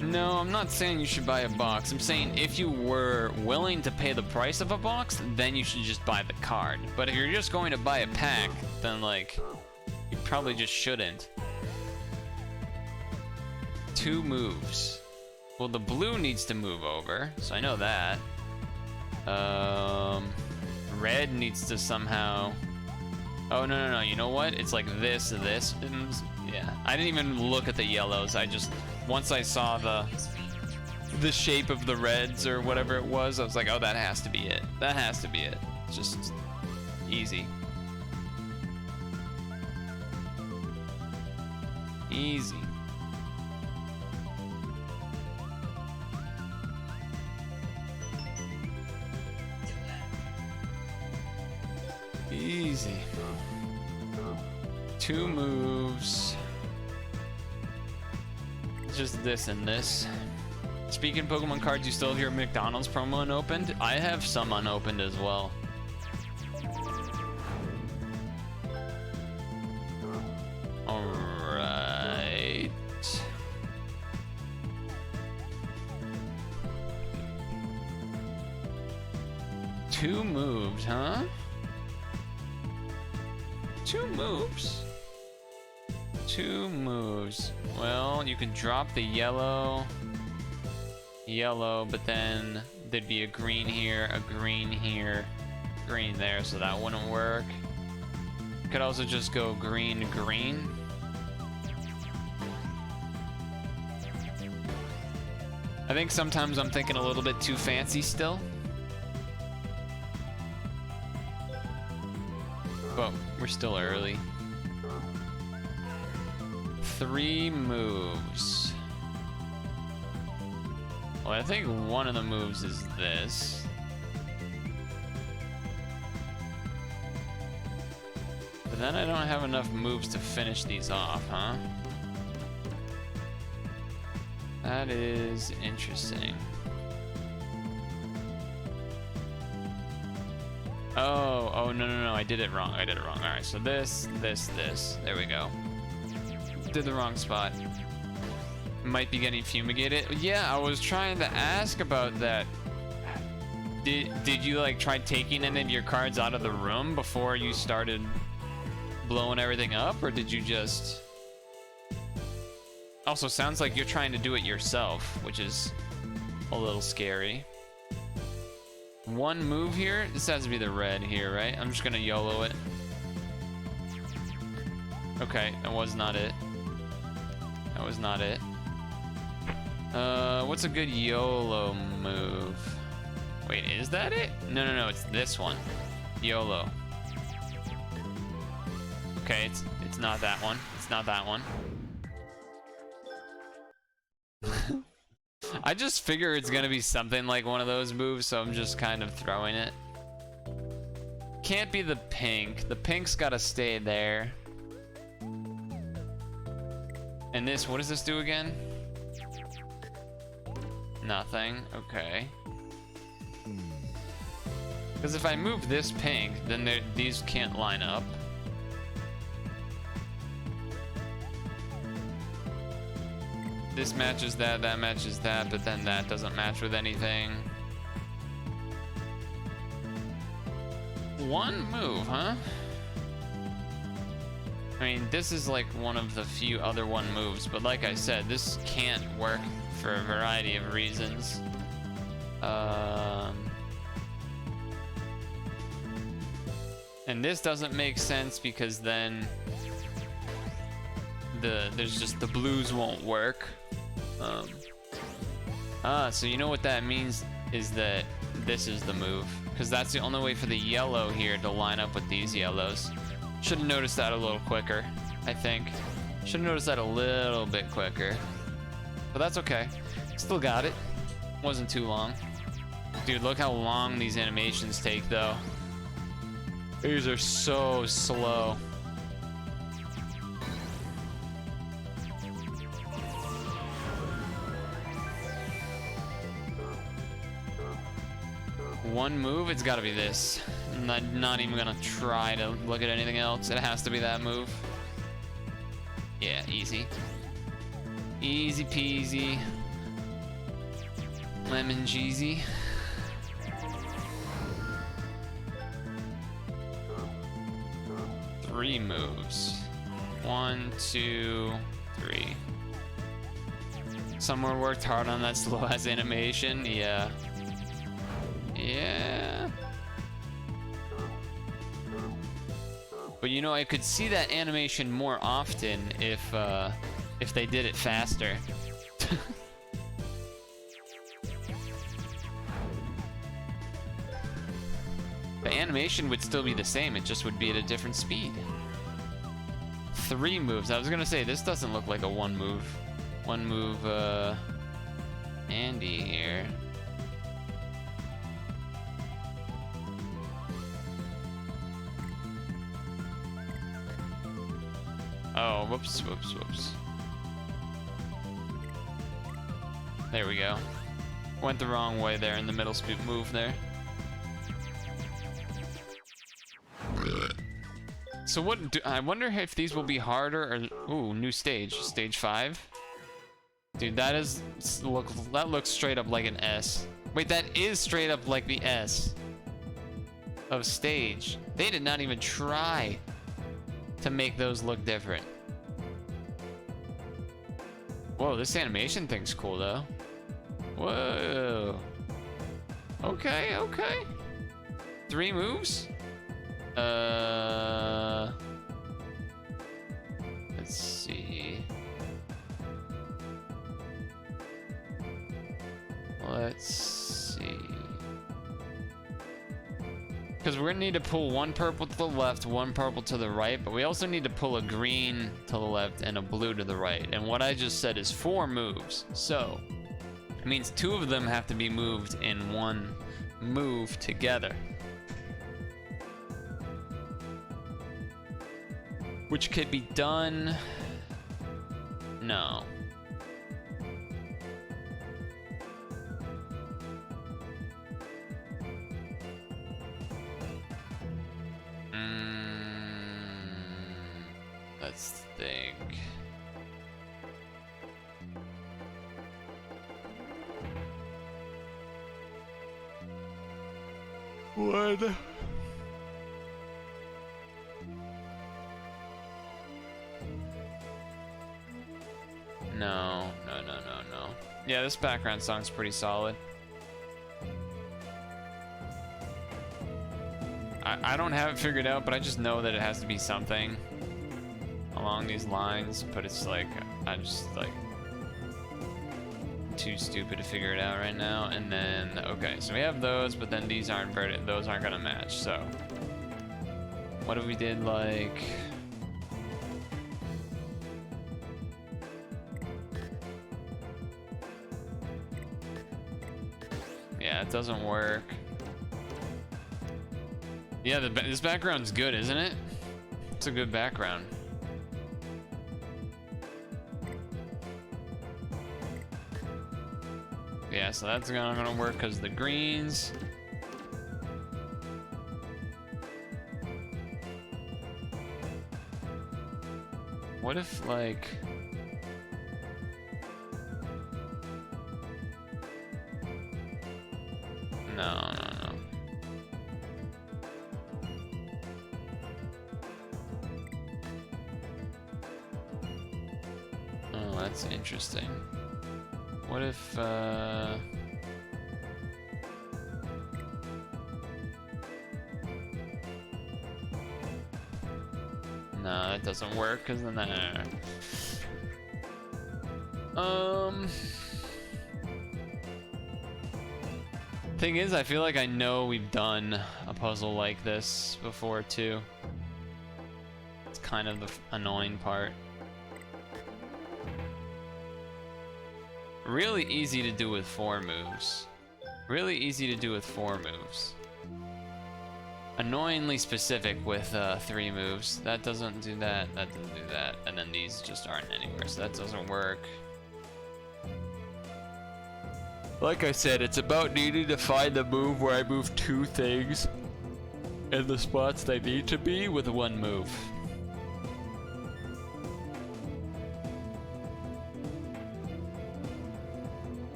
A: No, I'm not saying you should buy a box. I'm saying if you were willing to pay the price of a box, then you should just buy the card. But if you're just going to buy a pack, then like, you probably just shouldn't. 2 moves. Well, the blue needs to move over, so I know that. Red needs to somehow... Oh, no, you know what? It's like this. Yeah, I didn't even look at the yellows. I just... Once I saw the shape of the reds or whatever it was, I was like, oh, that has to be it. That has to be it. It's just easy. Easy. Easy. 2 moves. Just this and this. Speaking of Pokemon cards, you still have your McDonald's promo unopened? I have some unopened as well. Alright. Two moves, huh? 2 moves. 2 moves. Well, you could drop the yellow, but then there'd be a green here, a green here, green there, so that wouldn't work. Could also just go green, green. I think sometimes I'm thinking a little bit too fancy still. But we're still early. 3 moves. Well, I think one of the moves is this. But then I don't have enough moves to finish these off, huh? That is interesting. Oh, no, I did it wrong. Alright, so this. There we go. Did the wrong spot. Might be getting fumigated. Yeah, I was trying to ask about that. Did you like try taking any of your cards out of the room before you started blowing everything up, or did you just... Also, sounds like you're trying to do it yourself, which is a little scary. 1 move here. This has to be the red here, right? I'm just gonna YOLO it. Okay, that was not it. That was not it. What's a good YOLO move? Wait, is that it? No, it's this one. YOLO. Okay, it's not that one. It's not that one. I just figure it's gonna be something like one of those moves, so I'm just kind of throwing it. Can't be the pink. The pink's gotta stay there. And this, what does this do again? Nothing, okay. Because if I move this pink, then these can't line up. This matches that, that matches that, but then that doesn't match with anything. 1 move, huh? I mean, this is like one of the few other 1 moves, but like I said, this can't work for a variety of reasons. And this doesn't make sense because then there's just the blues won't work. So you know what that means is that this is the move, because that's the only way for the yellow here to line up with these yellows. Should have noticed that a little quicker, I think. Should have noticed that a little bit quicker. But that's okay. Still got it. Wasn't too long. Dude, look how long these animations take, though. These are so slow. One move, it's gotta be this. I'm not even gonna try to look at anything else. It has to be that move. Yeah, easy. Easy peasy. Lemon cheesy. Three moves. 1, 2, 3. Someone worked hard on that slow ass animation. Yeah. Yeah. But you know, I could see that animation more often if they did it faster. The animation would still be the same, it just would be at a different speed. 3 moves. I was gonna say, this doesn't look like a one move Andy here. Oh, whoops. There we go. Went the wrong way there in the middle move there. So I wonder if these will be harder or... Ooh, new stage. Stage 5? Dude, that looks straight up like an S. Wait, that is straight up like the S of stage. They did not even try to make those look different. Whoa, this animation thing's cool though. Whoa. Okay. 3 moves? Let's see. Because we're gonna need to pull one purple to the left, one purple to the right, but we also need to pull a green to the left and a blue to the right. And what I just said is 4 moves. So it means 2 of them have to be moved in one move together. Which could be done... No. Let's think. What? No. Yeah, this background song's pretty solid. I don't have it figured out, but I just know that it has to be something along these lines, but it's like, I'm just like too stupid to figure it out right now. And then, okay, so we have those, but then these aren't those aren't gonna match, so what if we did like... Yeah, it doesn't work. Yeah, this background's good, isn't it? It's a good background. Yeah, so that's not gonna work because the greens. What if, like... No. Oh, that's interesting. What if, no, that doesn't work, because then that... Thing is, I feel like I know we've done a puzzle like this before, too. It's kind of the annoying part. really easy to do with 4 moves. Really easy to do with 4 moves. Annoyingly specific with 3 moves. That doesn't do that, that doesn't do that, and then these just aren't anywhere, so that doesn't work. Like I said, it's about needing to find the move where I move 2 things in the spots they need to be with 1 move.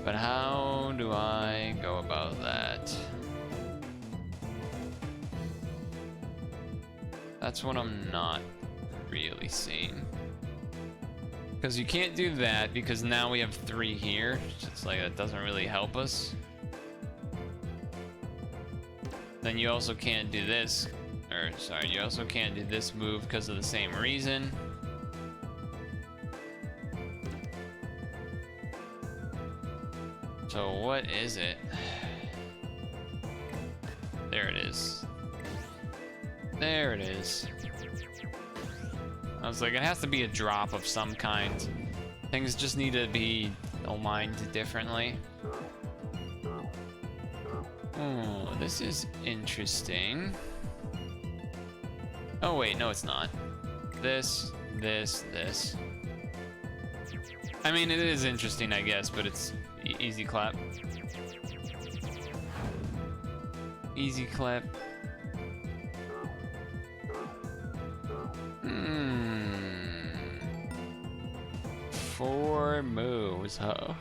A: But how do I go about that? That's what I'm not really seeing. Because you can't do that because now we have 3 here. It's like that doesn't really help us. Then you also can't do this. Or sorry, you also can't do this move because of the same reason. So what is it? There it is. There it is. I was like, it has to be a drop of some kind. Things just need to be aligned differently. Oh, this is interesting. Oh wait, no it's not. This. I mean, it is interesting, I guess, but it's easy clap. Easy clap. 4 moves, huh?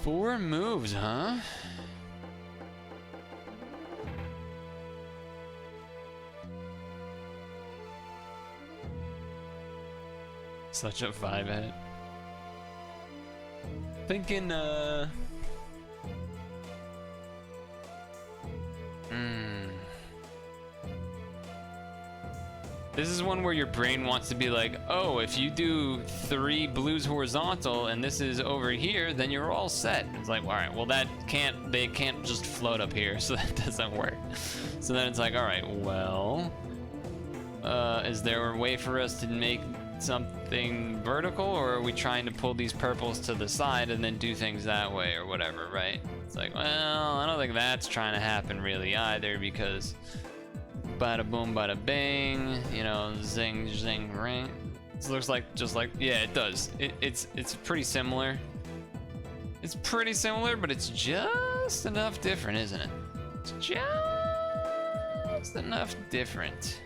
A: 4 moves, huh? Such a vibe head. Thinking, This is one where your brain wants to be like, oh, if you do 3 blues horizontal and this is over here, then you're all set. It's like, all right, well they can't just float up here, so that doesn't work. So then it's like, all right, well, is there a way for us to make something vertical, or are we trying to pull these purples to the side and then do things that way or whatever, right? It's like, well, I don't think that's trying to happen really either, because bada boom, bada bang, you know, zing, zing, ring. This looks like just like, yeah, it does. It's pretty similar. It's pretty similar, but it's just enough different, isn't it? It's just enough different.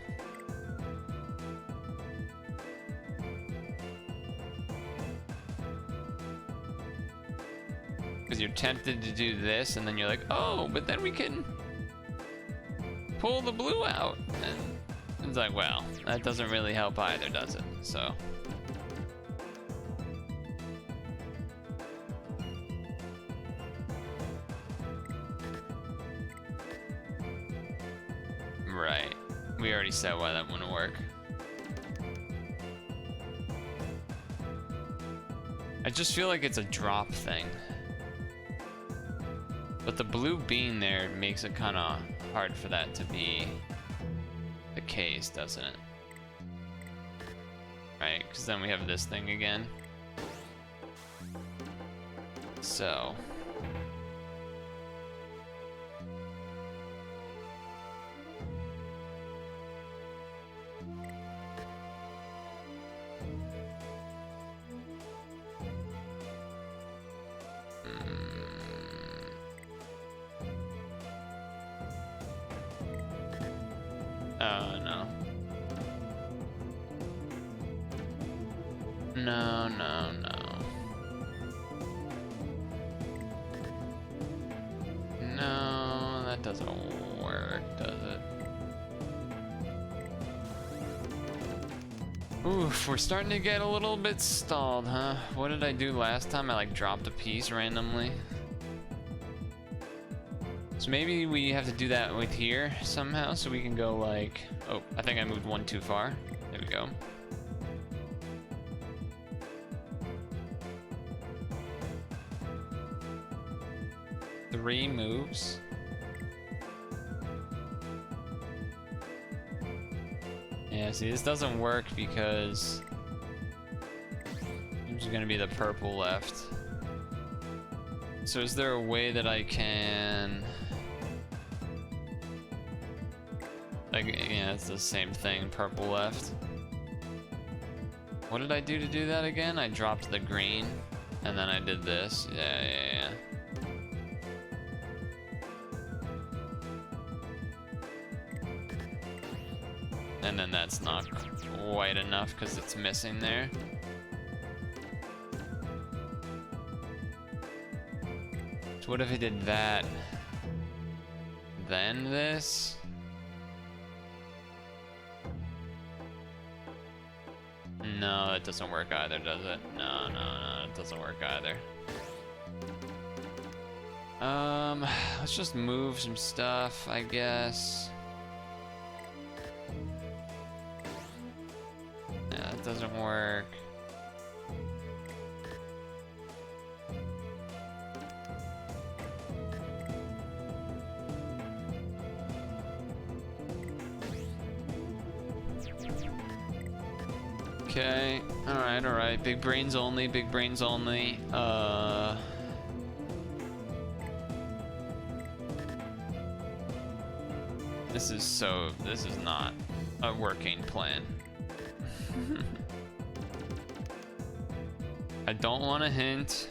A: Because you're tempted to do this, and then you're like, oh, but then we can pull the blue out. And it's like, well, that doesn't really help either, does it? So. Right. We already said why that wouldn't work. I just feel like it's a drop thing. But the blue being there makes it kind of hard for that to be the case, doesn't it? Right, because then we have this thing again. So. No. No, no, no. No, that doesn't work, does it? Oof, we're starting to get a little bit stalled, huh? What did I do last time? I like dropped a piece randomly. So maybe we have to do that with here somehow, so we can go like, oh, I think I moved 1 too far. There we go. Three moves. Yeah, see, this doesn't work because There's gonna be the purple left. So is there a way that I can... Like, yeah, it's the same thing, purple left. What did I do to do that again? I dropped the green, and then I did this. Yeah. And then that's not quite enough because it's missing there. So what if I did that, then this? No, that doesn't work either, does it? No, it doesn't work either. Let's just move some stuff, I guess. Yeah, that doesn't work. Okay, alright. Big brains only, big brains only. This is not a working plan. I don't want a hint.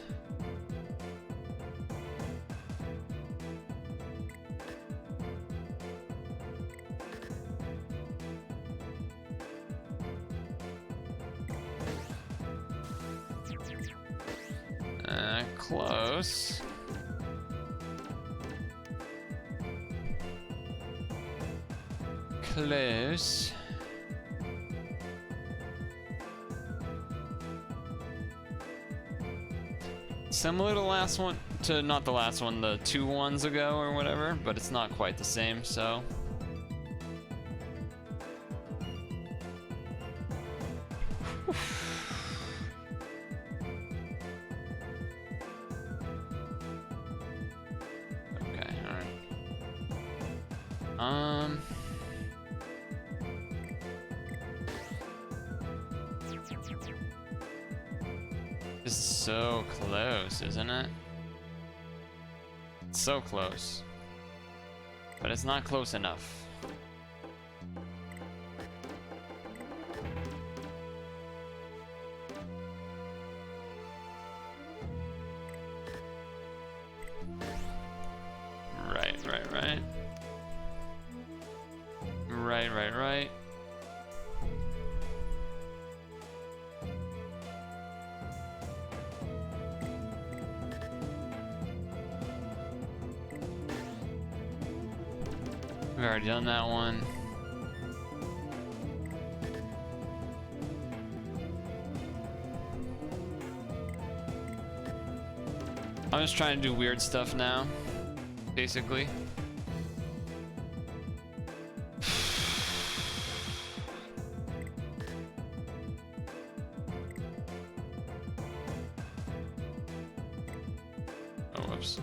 A: Close. Close. Similar to the last one, not the last one, the 2 ones ago or whatever, but it's not quite the same, so. This is so close, isn't it? It's so close. But it's not close enough. Right. We've already done that one. I'm just trying to do weird stuff now, basically. Oh, whoops.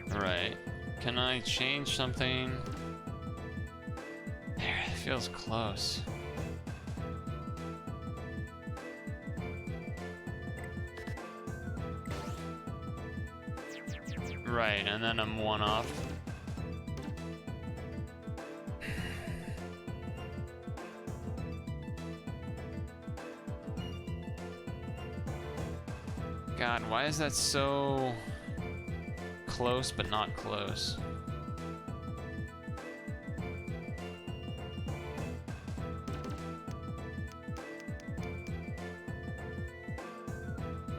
A: Right. Can I change something? There, it feels close. Right, and then I'm 1 off. God, why is that so close but not close?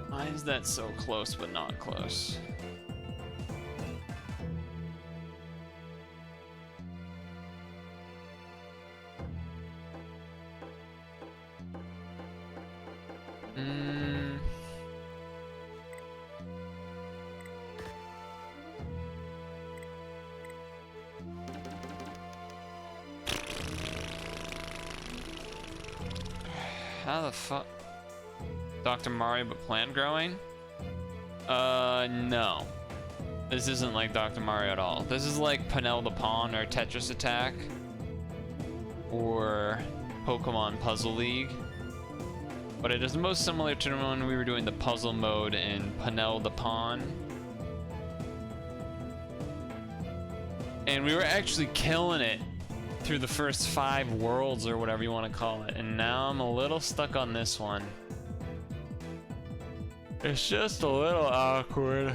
A: Why is that so close but not close? How the fuck? Dr. Mario but plant growing? No. This isn't like Dr. Mario at all. This is like Purtle the Pawn or Tetris Attack or Pokemon Puzzle League. But it is most similar to when we were doing the puzzle mode in Purtle the Pawn. And we were actually killing it through the first 5 worlds or whatever you want to call it. And now I'm a little stuck on this one. It's just a little awkward.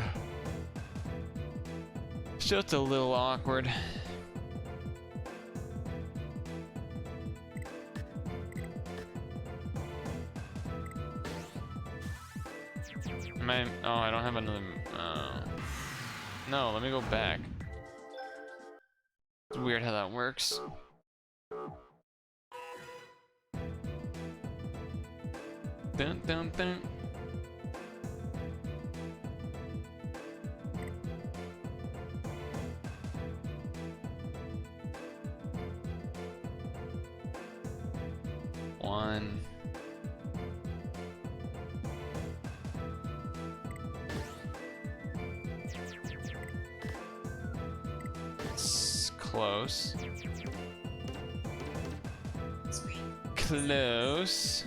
A: It's just a little awkward. Oh, I don't have another. No, let me go back. It's weird how that works. Dun dun dun. One. It's close. Close.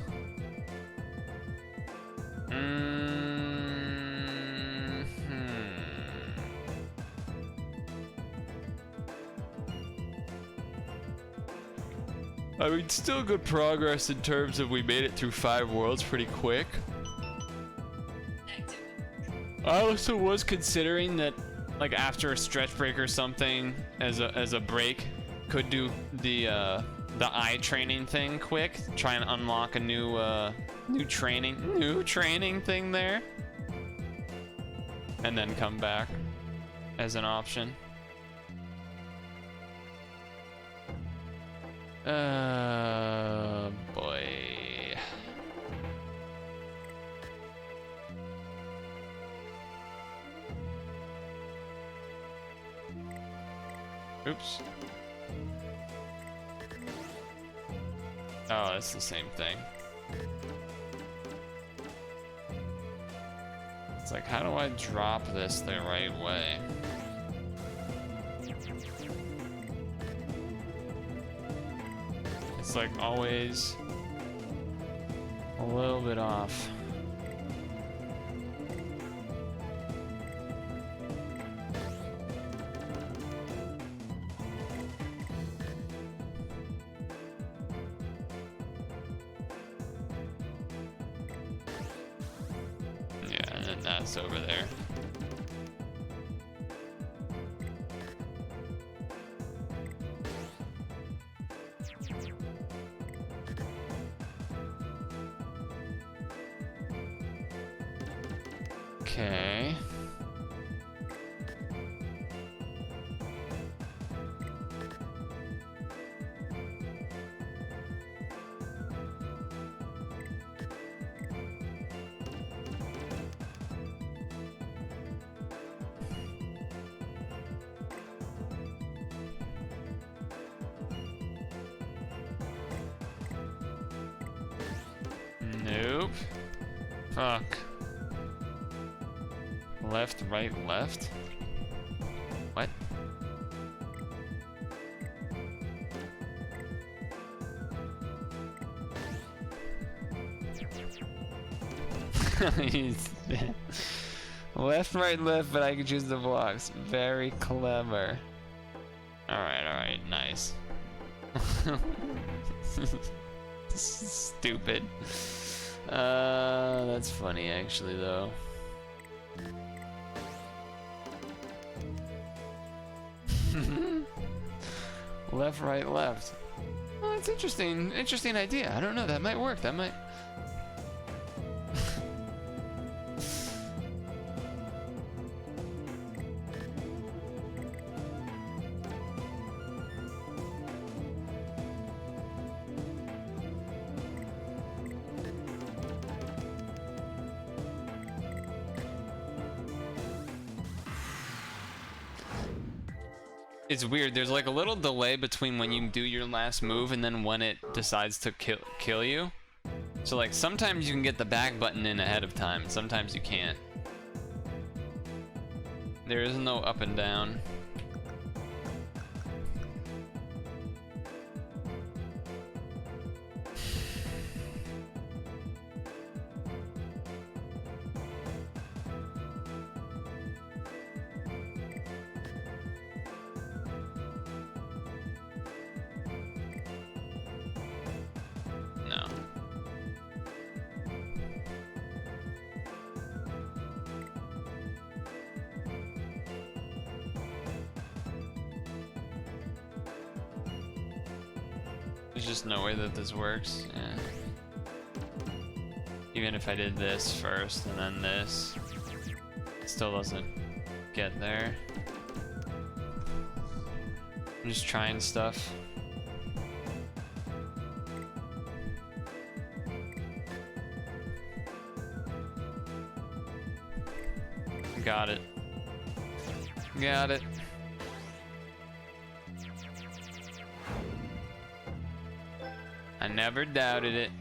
A: I mean, still good progress in terms of we made it through 5 worlds pretty quick. I also was considering that, like, after a stretch break or something, as a break, could do the eye training thing quick. Try and unlock a new training thing there, and then come back as an option. Boy. Oops. Oh, it's the same thing. It's like, how do I drop this the right way? It's like always a little bit off. Yeah, and then that's over there. Okay. Nope. Fuck. Left, right, left? What? Left, right, left, but I can choose the blocks. Very clever. Alright, nice. Stupid. That's funny actually though. Left, right, left. Oh, it's interesting. Interesting idea. I don't know. That might work. That might. It's weird. There's like a little delay between when you do your last move and then when it decides to kill you. So like sometimes you can get the back button in ahead of time, sometimes you can't. There is no up and down. No. There's just no way that this works. Yeah. Even if I did this first and then this, it still doesn't get there. I'm just trying stuff. Got it. Got it. I never doubted it.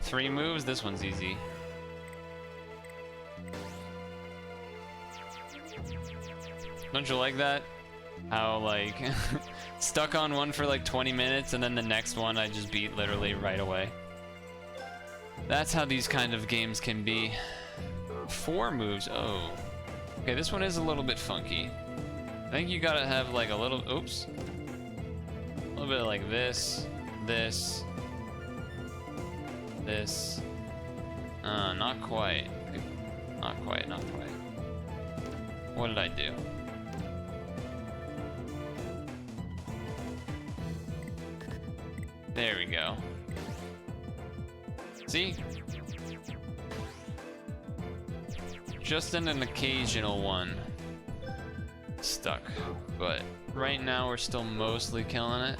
A: 3 moves, this one's easy. Don't you like that? How, like, stuck on one for like 20 minutes and then the next one I just beat literally right away. That's how these kind of games can be. 4 moves, oh. Okay, this one is a little bit funky. I think you gotta have like a little, oops. A little bit of like this. This. Not quite. Not quite, not quite. What did I do? There we go. See? Just an occasional one stuck, but right now we're still mostly killing it.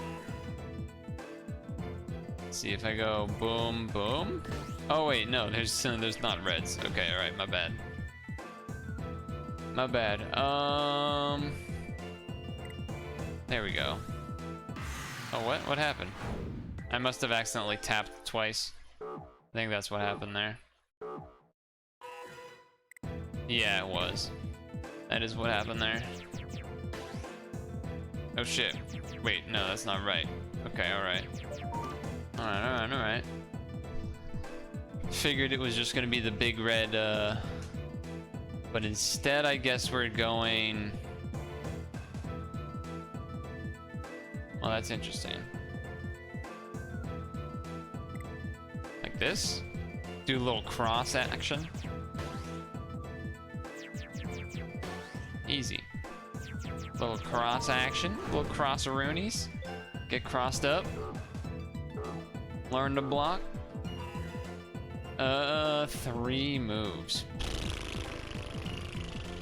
A: See if I go boom, boom. Oh wait, no, there's not reds. Okay, all right, my bad. My bad. There we go. Oh, what happened? I must have accidentally tapped twice. I think that's what happened there. Yeah, it was. That is what happened there. Oh shit. Wait, no, that's not right. Okay, alright. Alright. Figured it was just gonna be the big red, but instead I guess we're going... Well, that's interesting. Like this? Do a little cross action. Easy. Little cross action, little cross-a-roonies. Get crossed up. Learn to block. 3 moves.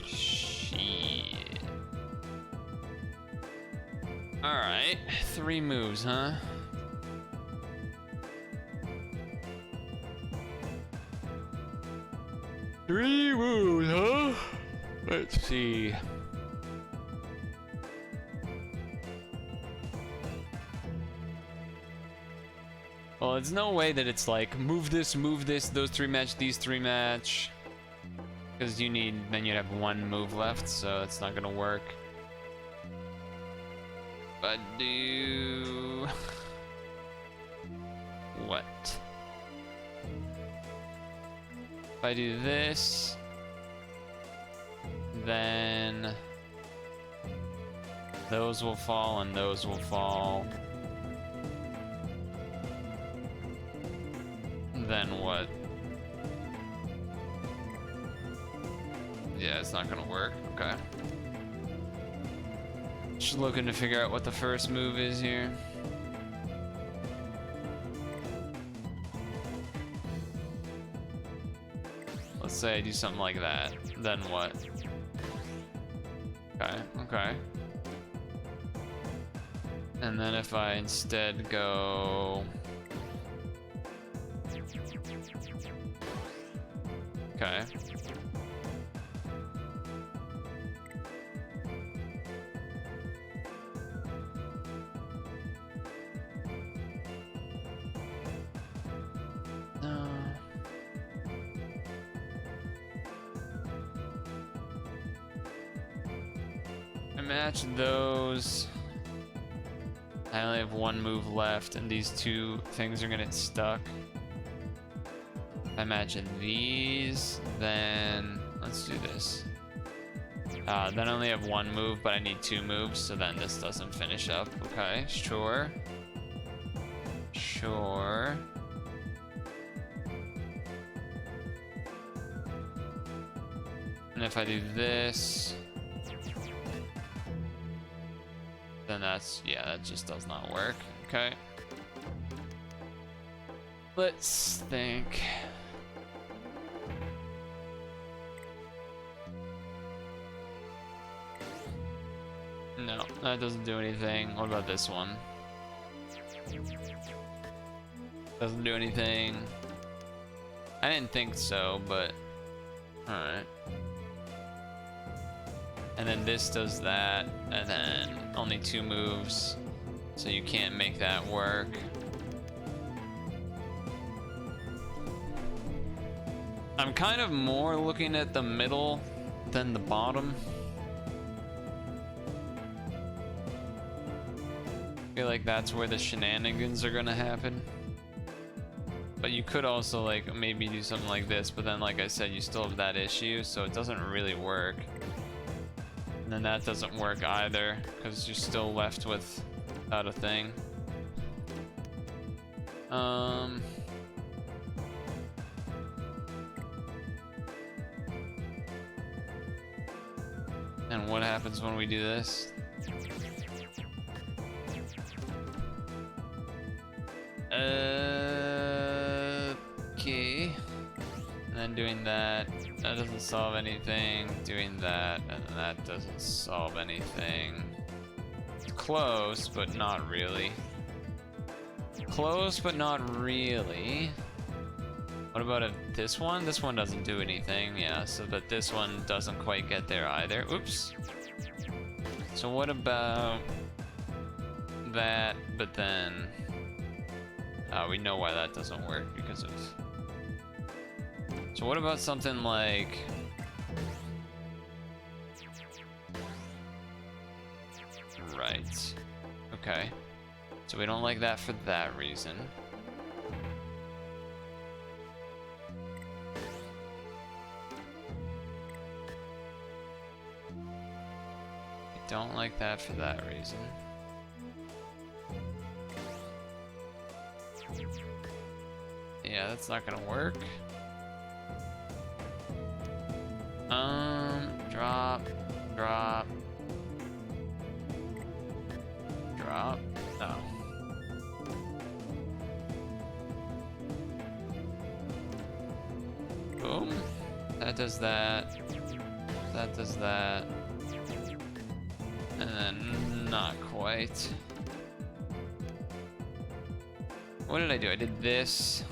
A: Shit. Alright, 3 moves, huh? Three moves, huh? Let's see. Well, it's no way that it's like move this, those 3 match, these 3 match. Because then you'd have 1 move left, so it's not gonna work. But do... What? If I do this, then those will fall and those will fall. Then what? Yeah, it's not gonna work. Okay. Just looking to figure out what the first move is here. Let's say I do something like that. Then what? Okay. And then if I instead go... Okay. No. I match those. I only have one move left, and these two things are gonna get stuck. If I match these, then let's do this. Then I only have one move, but I need two moves, so then this doesn't finish up. Okay, sure. Sure. And if I do this, then that's, yeah, that just does not work. Okay. Let's think. No, that doesn't do anything. What about this one? Doesn't do anything. I didn't think so, but alright. And then this does that, and then only two moves, so you can't make that work. I'm kind of more looking at the middle than the bottom. I feel like that's where the shenanigans are gonna happen. But you could also like maybe do something like this, but then like I said, you still have that issue, so it doesn't really work. And then that doesn't work either, because you're still left without a thing. And what happens when we do this? Okay. And then doing that doesn't solve anything. Doing that, and that doesn't solve anything. It's close, but not really. Close, but not really. What about this one? This one doesn't do anything, yeah, so but this one doesn't quite get there either. Oops. So what about that, but then we know why that doesn't work because of... So what about something like... Right. Okay. So we don't like that for that reason. We don't like that for that reason. Yeah, that's not gonna work. Drop, drop, drop. No. Boom. That does that. That does that. And then not quite. What did I do? I did this.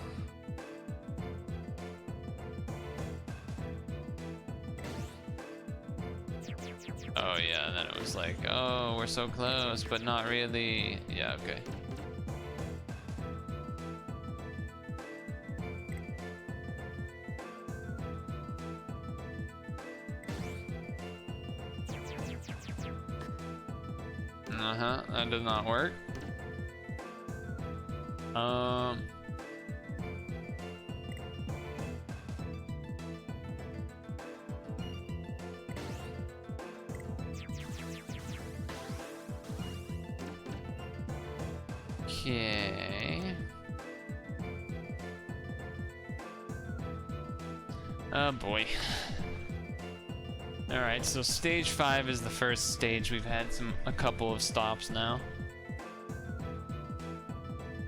A: Oh yeah, and then it was like, oh, we're so close, but not really. Yeah, okay. Uh-huh, that does not work. Okay. Oh boy. Alright, so stage 5 is the first stage. We've had a couple of stops now.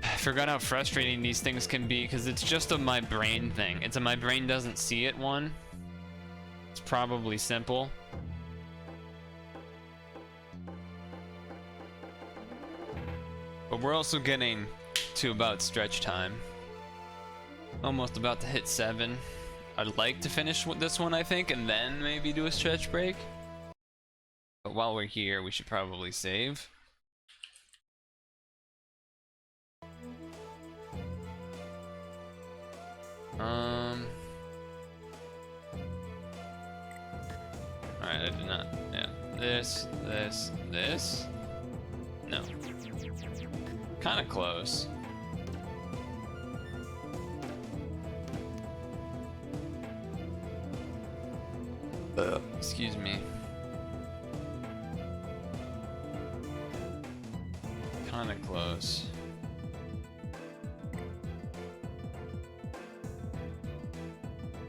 A: I forgot how frustrating these things can be because it's just a my brain thing. It's a my brain doesn't see it one. It's probably simple. But we're also getting to about stretch time. Almost about to hit 7. I'd like to finish with this one, I think, and then maybe do a stretch break. But while we're here, we should probably save. Alright, I did not. Yeah, this, this, this. No. Kind of close. Excuse me. Kind of close.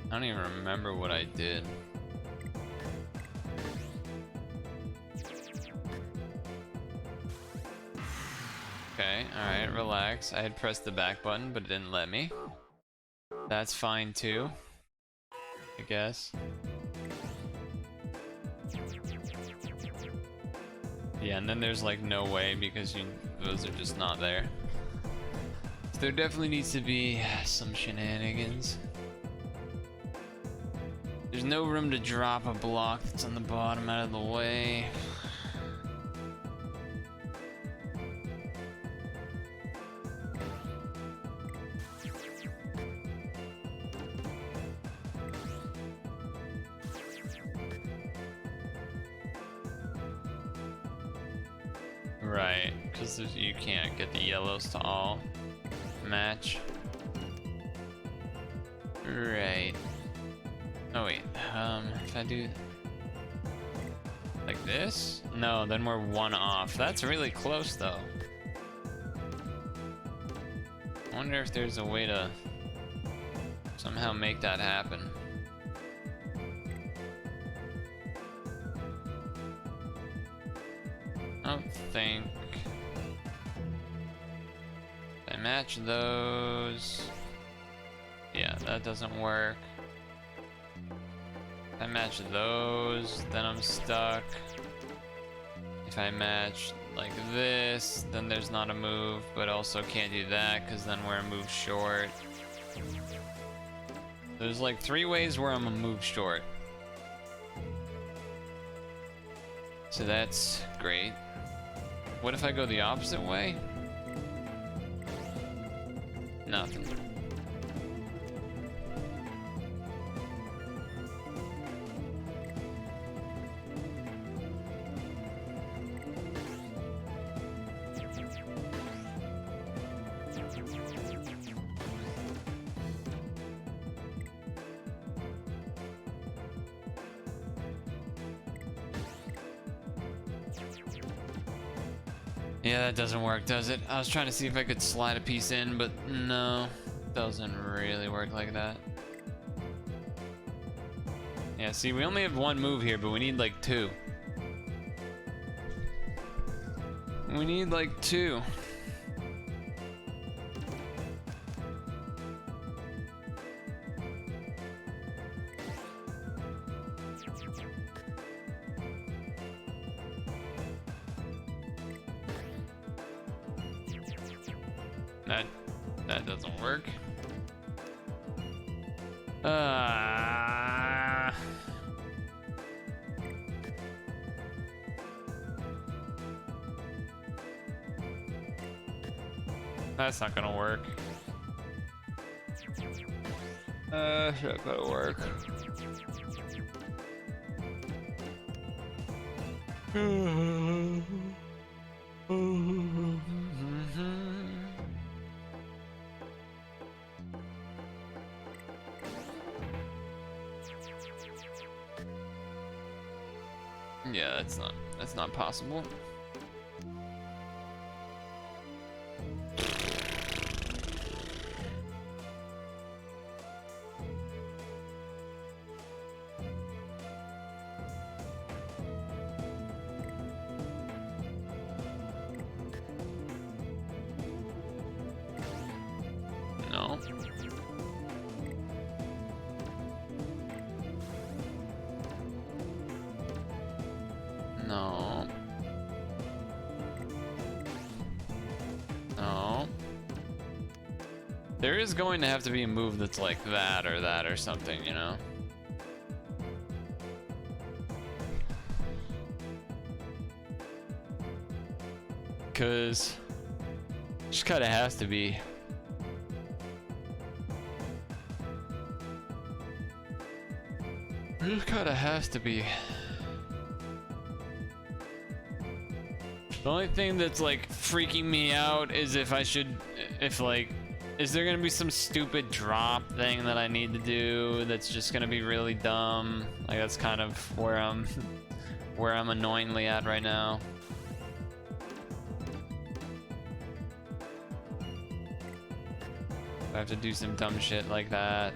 A: I don't even remember what I did. Okay, alright, relax. I had pressed the back button, but it didn't let me. That's fine too, I guess. Yeah, and then there's like no way because those are just not there. So there definitely needs to be some shenanigans. There's no room to drop a block that's on the bottom out of the way. Right, because you can't get the yellows to all match. Right. Oh wait, if I do like this? No, then we're one off. That's really close though. I wonder if there's a way to somehow make that happen. I don't think. I match those. Yeah, that doesn't work. If I match those, then I'm stuck. If I match like this, then there's not a move, but also can't do that because then we're a move short. There's like 3 ways where I'm a move short. So that's great. What if I go the opposite way? Nothing. Yeah, that doesn't work, does it? I was trying to see if I could slide a piece in, but no, doesn't really work like that. Yeah, see, we only have 1 move here, but we need like 2. We need like 2. That doesn't work. That's not gonna work. It's not gonna work. Yeah, that's not possible. No. No. No. There is going to have to be a move that's like that or something, you know? Cause just kinda has to be. It just kinda has to be. The only thing that's like freaking me out is if is there gonna be some stupid drop thing that I need to do that's just gonna be really dumb? Like that's kind of where I'm annoyingly at right now. I have to do some dumb shit like that.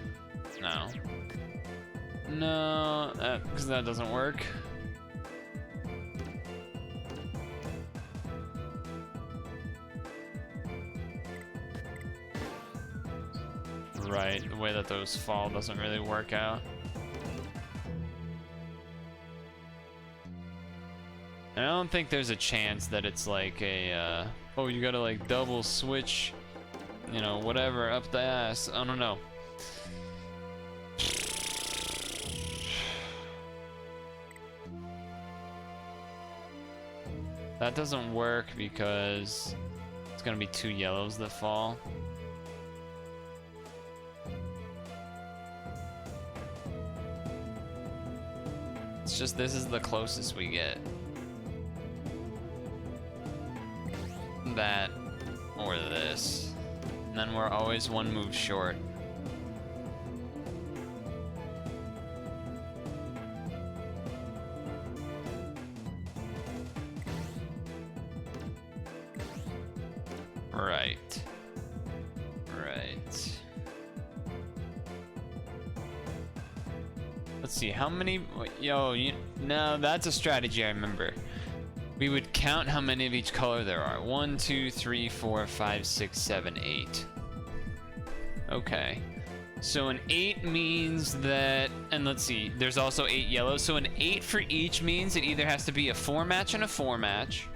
A: No. No, because that doesn't work. Right, the way that those fall doesn't really work out. And I don't think there's a chance that it's like a, oh, you gotta like double switch, you know, whatever, up the ass. I don't know. That doesn't work because it's gonna be 2 yellows that fall. It's just this is the closest we get. That or this. And then we're always 1 move short. Right. Right. Let's see, how many... Yo, no, that's a strategy I remember. We would count how many of each color there are. 1, 2, 3, 4, 5, 6, 7, 8. Okay. So an 8 means that... And let's see, there's also 8 yellows. So an 8 for each means it either has to be a 4 match and a 4 match,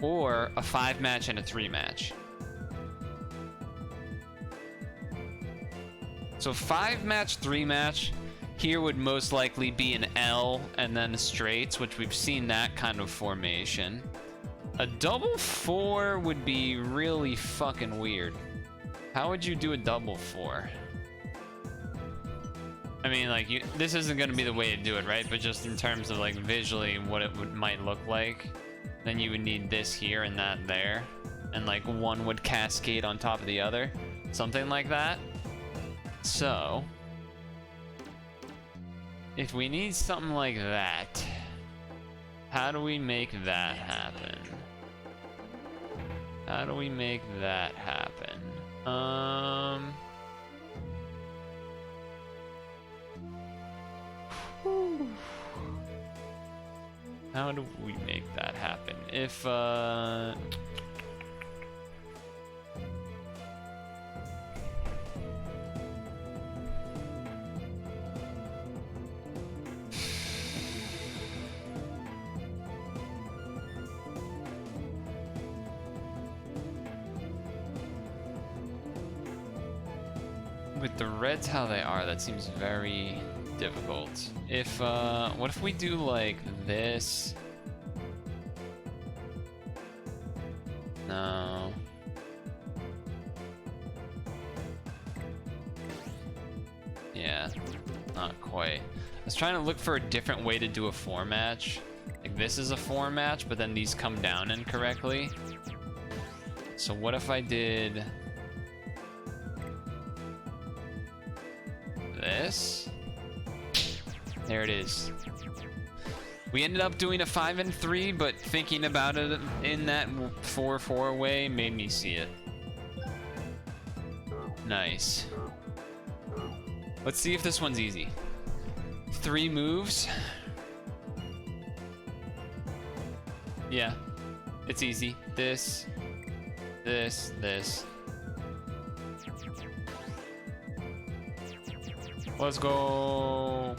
A: or a 5 match and a 3 match. So 5 match, 3 match, here would most likely be an L and then a straights, which we've seen that kind of formation. A double 4 would be really fucking weird. How would you do a double 4? I mean, like, this isn't gonna be the way to do it, right? But just in terms of like visually what it might look like, then you would need this here and that there, and like one would cascade on top of the other, something like that. So, if we need something like that, how do we make that happen? How do we make that happen? How do we make that happen? If, with the reds how they are, that seems very difficult. If, what if we do like this? No. Yeah, not quite. I was trying to look for a different way to do a 4 match. Like this is a 4 match, but then these come down incorrectly. So what if I did this? There it is. We ended up doing a 5 and 3, but thinking about it in that 4-4 way made me see it. Nice. Let's see if this one's easy. 3 moves. Yeah, it's easy. This, this, this. Let's go.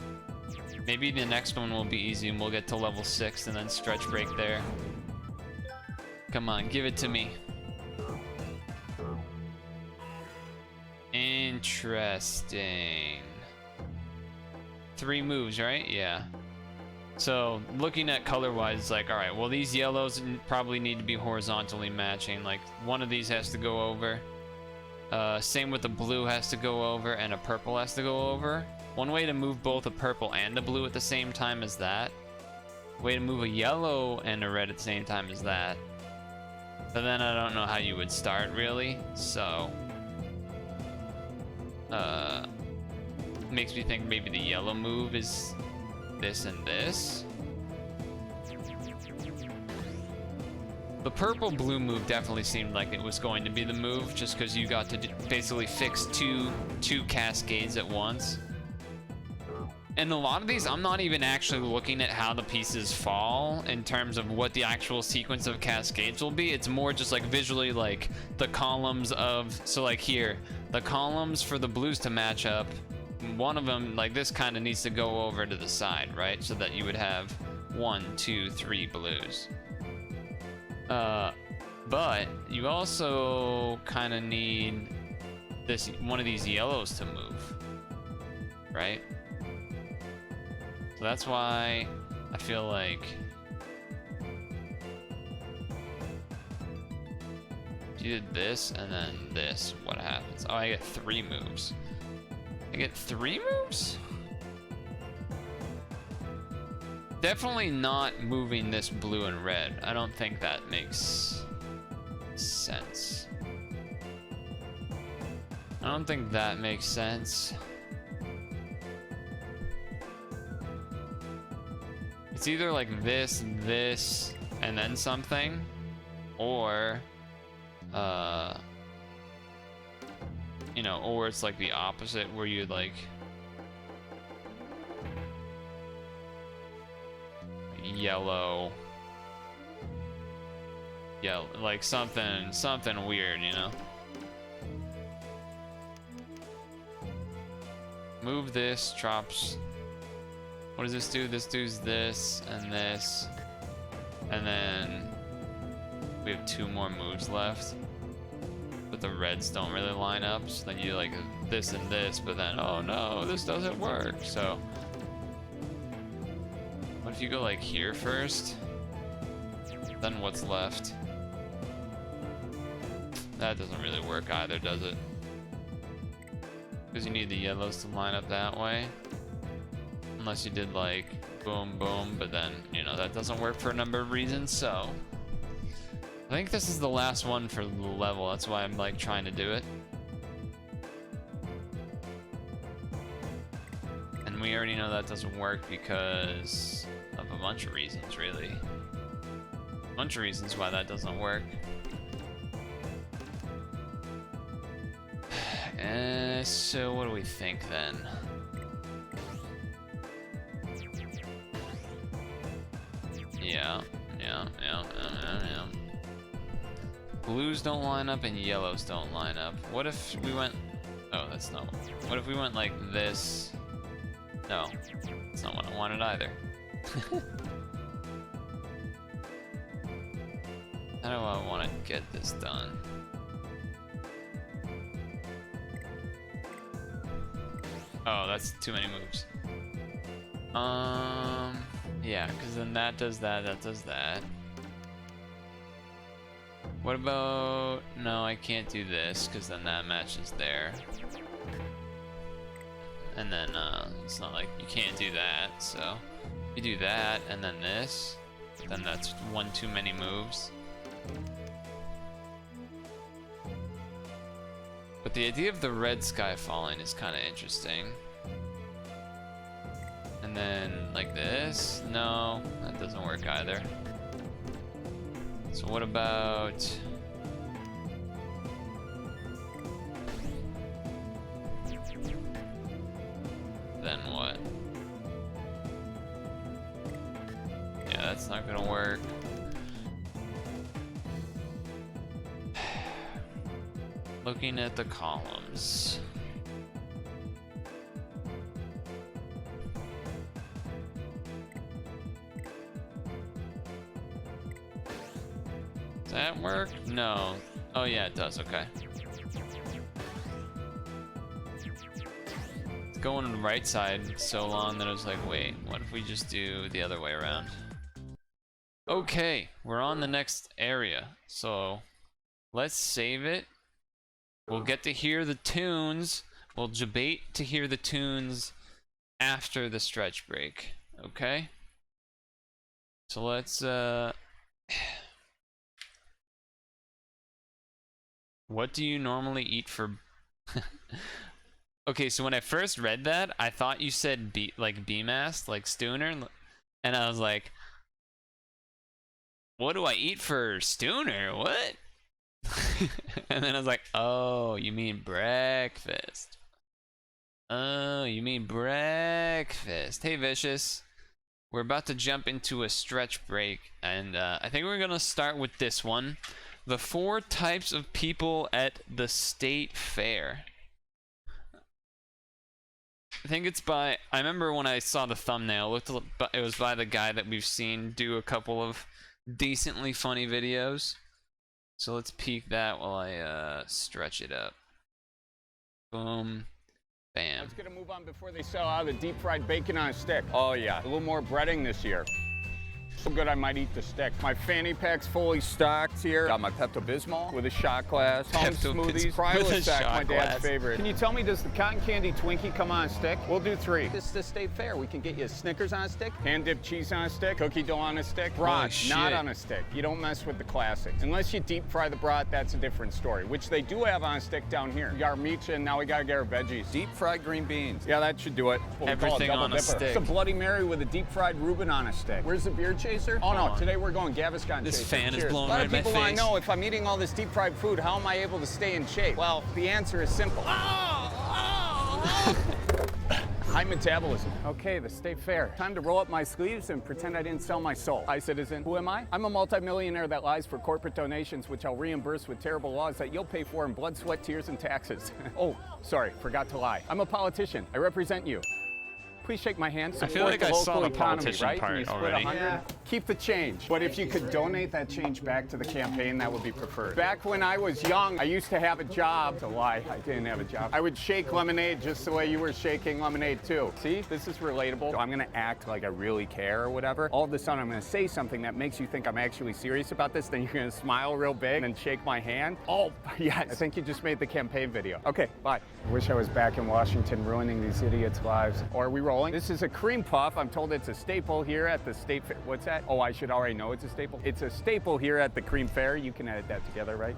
A: Maybe the next one will be easy and we'll get to level 6 and then stretch break there. Come on, give it to me. Interesting. 3 moves, right? Yeah. So looking at color wise, it's like, all right, well, these yellows probably need to be horizontally matching. Like one of these has to go over. Same with the blue has to go over and a purple has to go over. One way to move both a purple and a blue at the same time is that. Way to move a yellow and a red at the same time is that. But then I don't know how you would start, really. So, makes me think maybe the yellow move is this and this. The purple-blue move definitely seemed like it was going to be the move, just because you got to basically fix two cascades at once. And a lot of these, I'm not even actually looking at how the pieces fall in terms of what the actual sequence of cascades will be. It's more just like visually, like the columns of, so like here, the columns for the blues to match up. One of them, like this, kind of needs to go over to the side, right? So that you would have 1, 2, 3 blues. But you also kind of need one of these yellows to move, right? So that's why I feel like if you did this and then this, what happens? Oh, I get 3 moves. I get 3 moves? Definitely not moving this blue and red. I don't think that makes sense. I don't think that makes sense. It's either like this, and then something, or, you know, or it's like the opposite where you like yellow, like something weird, you know. Move this, drops. What does this do? This does this, and then we have 2 more moves left. But the reds don't really line up, so then you like this and this, but then, oh no, this doesn't work, so. What if you go like here first? Then what's left? That doesn't really work either, does it? Because you need the yellows to line up that way. Unless you did like boom, boom, but then, you know, that doesn't work for a number of reasons, so. I think this is the last one for the level, that's why I'm like trying to do it. And we already know that doesn't work because of a bunch of reasons, really. A bunch of reasons why that doesn't work. So what do we think then? Yeah. Blues don't line up and yellows don't line up. What if we went... Oh, that's not... What if we went like this? No, that's not what I wanted either. How do I want to get this done? Oh, that's too many moves. Yeah, because then that does that, that does that. What about... No, I can't do this, because then that matches there. And then, it's not like you can't do that, so... If you do that, and then this, then that's 1 too many moves. But the idea of the red sky falling is kind of interesting. And then, like this? No, that doesn't work either. So what about... Then what? Yeah, that's not gonna work. Looking at the columns. Does that work? No. Oh yeah, it does, okay. It's going on the right side so long that I was like, wait, what if we just do the other way around? Okay, we're on the next area, so let's save it. We'll get to hear the tunes. We'll debate to hear the tunes after the stretch break, okay? So let's What do you normally eat for? Okay, so when I first read that, I thought you said like BMAS, like Stooner, and I was like, what do I eat for Stooner? What? And then I was like, oh, you mean breakfast. Oh, you mean breakfast. Hey, Vicious. We're about to jump into a stretch break, and I think we're gonna start with this one. The 4 types of people at the state fair. I think it's by, I remember when I saw the thumbnail, it was by the guy that we've seen do a couple of decently funny videos. So let's peek that while I stretch it up. Boom. Bam.
D: Let's get a move on before they sell out of the deep fried bacon on a stick. Oh yeah, a little more breading this year. So good I might eat the stick. My fanny pack's fully stocked here. Got my Pepto-Bismol with a shot glass. Home smoothies. Prilosec, my dad's favorite. Can you tell me, does the cotton candy Twinkie come on a stick? We'll do 3. This is the state fair. We can get you Snickers on a stick, hand-dipped cheese on a stick, cookie dough on a stick, brat not on a stick. You don't mess with the classics. Unless you deep fry the brat, that's a different story, which they do have on a stick down here. We got our meat and now we gotta get our veggies. Deep fried green beans. Yeah, that should do it.
A: Everything on a stick.
D: It's a Bloody Mary with a deep fried Reuben on a stick. Where's the beer chaser? Oh no, today we're going Gaviscon
A: This
D: chaser.
A: fan is
D: Cheers.
A: blowing
D: A lot
A: right
D: of
A: in my
D: people want
A: face.
D: to know, if I'm eating all this deep fried food, how am I able to stay in shape? Well, the answer is simple. High metabolism. Okay, the state fair. Time to roll up my sleeves and pretend I didn't sell my soul. Hi, citizen. Who am I? I'm a multimillionaire that lies for corporate donations, which I'll reimburse with terrible laws that you'll pay for in blood, sweat, tears, and taxes. Oh, sorry, forgot to lie. I'm a politician. I represent you. Please shake my hand.
A: I feel like I saw the
D: economy,
A: politician
D: right?
A: part
D: You split
A: already.
D: 100. Yeah. Keep the change. But if you could donate that change back to the campaign, that would be preferred. Back when I was young, I used to have a job. It's a lie, I didn't have a job. I would shake lemonade just the way you were shaking lemonade too. See, this is relatable. So I'm gonna act like I really care or whatever. All of a sudden, I'm gonna say something that makes you think I'm actually serious about this. Then you're gonna smile real big and shake my hand. Oh, yes. I think you just made the campaign video. Okay, bye. I wish I was back in Washington ruining these idiots' lives. Or are we rolling? This is a cream puff. I'm told it's a staple here at the state fair. What's that? Oh, I should already know it's a staple. It's a staple here at the cream fair. You can edit that together, right?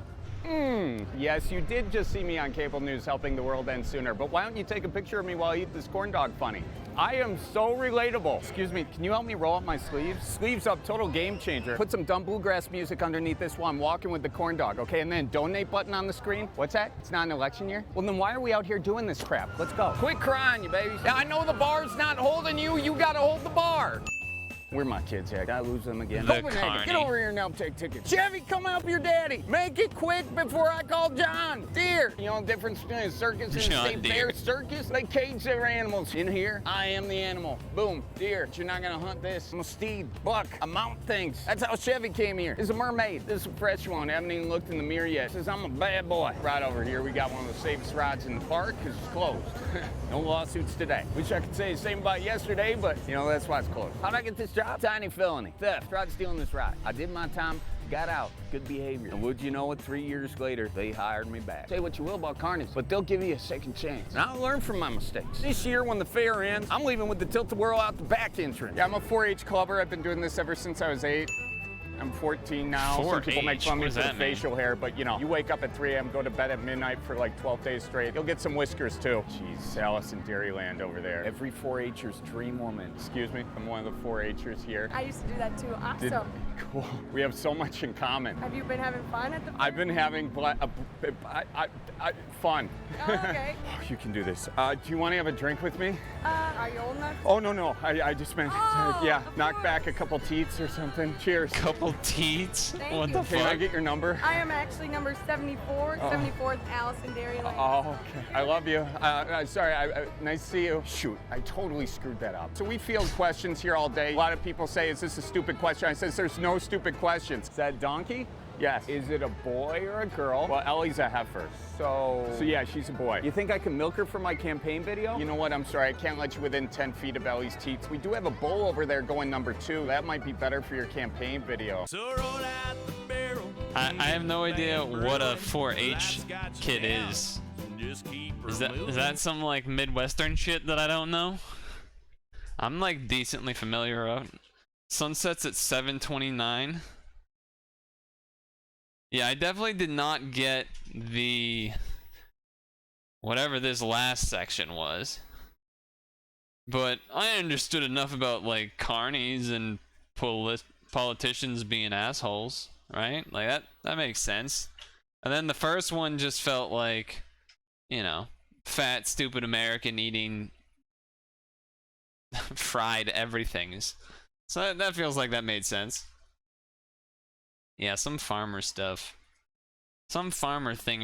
D: Yes, you did just see me on cable news helping the world end sooner, but why don't you take a picture of me while I eat this corn dog funny? I am so relatable. Excuse me, can you help me roll up my sleeves? Sleeves up, total game changer. Put some dumb bluegrass music underneath this while I'm walking with the corn dog, okay? And then donate button on the screen. What's that? It's not an election year? Well, then why are we out here doing this crap? Let's go. Quit crying, you babies. Now, I know the bar's not holding you. You gotta hold the bar. Where my kids at? Did I lose them again?
A: The
D: Copenhagen,
A: carny.
D: get over here now and take tickets. Chevy, come help your daddy. Make it quick before I call John Deere. You know the difference between a circus and a
A: John
D: state
A: Deere.
D: fair? Circus, they cage their animals. In here, I am the animal. Boom, deer. But you're not gonna hunt this. I'm a steed, buck. I mount things. That's how Chevy came here. This is a mermaid. This is a fresh one. I haven't even looked in the mirror yet. Says I'm a bad boy. Right over here, we got one of the safest rides in the park because it's closed. No lawsuits today. Wish I could say the same about yesterday, but you know, that's why it's closed. How'd I get this job? Tiny felony. Theft. Tried stealing this ride. I did my time, got out. Good behavior. And would you know it, 3 years later, they hired me back. Say what you will about carnies, but they'll give you a second chance. And I'll learn from my mistakes. This year, when the fair ends, I'm leaving with the tilt-a-whirl out the back entrance. Yeah, I'm a 4-H clubber. I've been doing this ever since I was 8. I'm 14 now. Some people make
A: 4-H?
D: fun of
A: What
D: me
A: does
D: for the
A: that mean?
D: facial hair, but you know, you wake up at 3 a.m., go to bed at midnight for like 12 days straight. You'll get some whiskers too. Jeez, Alice in Dairyland over there. Every 4-H'er's dream woman. Excuse me, I'm one of the 4-H'ers here.
E: I used to do that too. Awesome.
D: Cool. We have so much in common.
E: Have you been having fun at the fair?
D: I've been having fun.
E: Oh, okay.
D: You can do this. Do you want to have a drink with me?
E: Are you old enough?
D: Oh, no. I just meant,
E: Oh,
D: yeah,
E: of
D: knock
E: course.
D: back a couple teats or something. Cheers.
A: Couple teats.
E: Thank
A: What
E: you.
A: the
D: Can I
A: fuck?
D: get your number?
E: I am actually number 74, 74th Alice in Dairyland.
D: Oh, okay. I love you. Sorry, nice to see you. Shoot, I totally screwed that up. So we field questions here all day. A lot of people say, is this a stupid question? I says, there's no stupid questions. Is that donkey? Yes. Is it a boy or a girl? Well, Ellie's a heifer. So yeah, she's a boy. You think I can milk her for my campaign video? You know what? I'm sorry. I can't let you within 10 feet of Ellie's teats. We do have a bull over there going number 2. That might be better for your campaign video.
A: I have no idea what a 4-H kid is. Is that some like Midwestern shit that I don't know? I'm like decently familiar with. Sunset's at 7:29. Yeah, I definitely did not get the whatever this last section was. But I understood enough about like carnies and politicians being assholes, right? Like that makes sense. And then the first one just felt like, you know, fat, stupid American eating fried everythings. So that feels like that made sense. Yeah, some farmer stuff. Some farmer thing.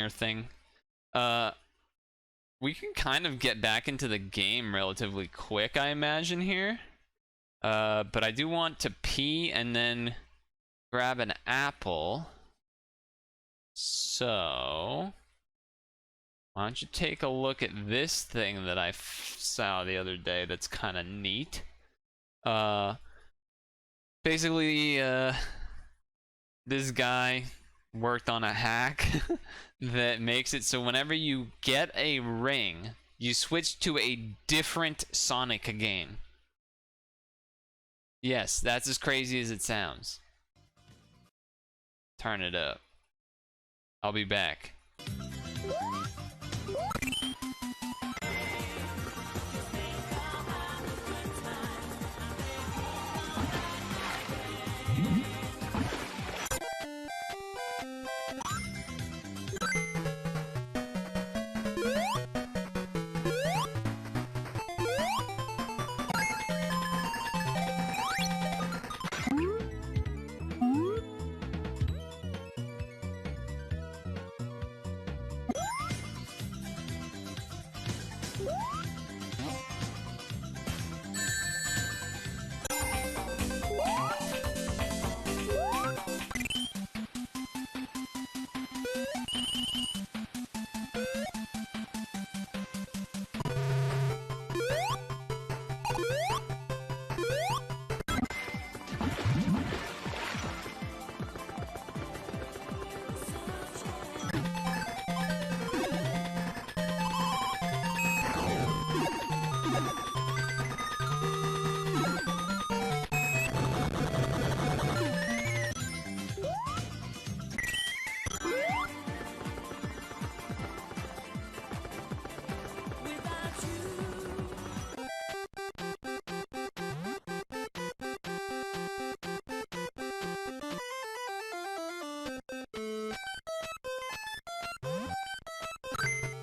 A: We can kind of get back into the game relatively quick, I imagine, here. But I do want to pee and then grab an apple. So, why don't you take a look at this thing that I saw the other day that's kind of neat. Basically, this guy worked on a hack that makes it so whenever you get a ring, you switch to a different Sonic game. Yes, that's as crazy as it sounds. Turn it up. I'll be back.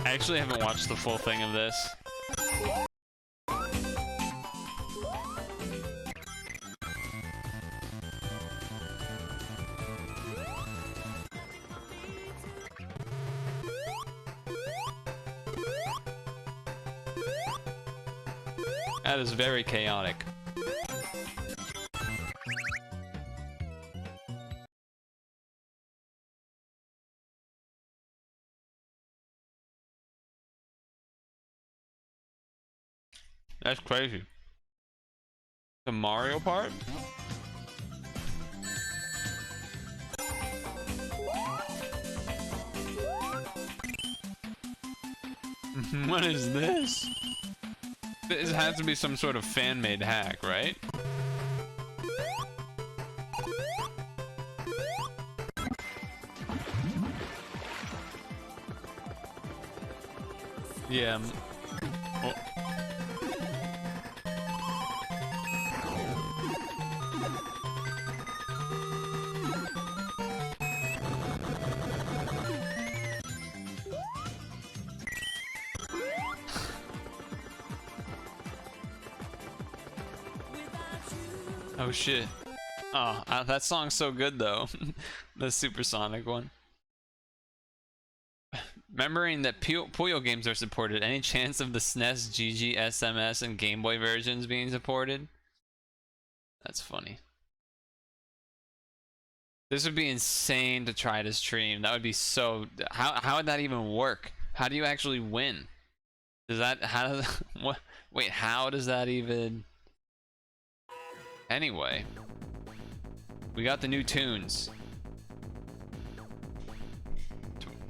A: I actually haven't watched the full thing of this. That is very chaotic. That's crazy. The Mario part? What is this? This has to be some sort of fan-made hack, right? Yeah. Oh. Oh shit. Oh, that song's so good though. The Supersonic one. Remembering that Puyo games are supported, any chance of the SNES, GG, SMS, and Game Boy versions being supported? That's funny. This would be insane to try to stream. That would be so... How would that even work? How do you actually win? Does that... How does... What? Wait, how does that even... Anyway. We got the new tunes.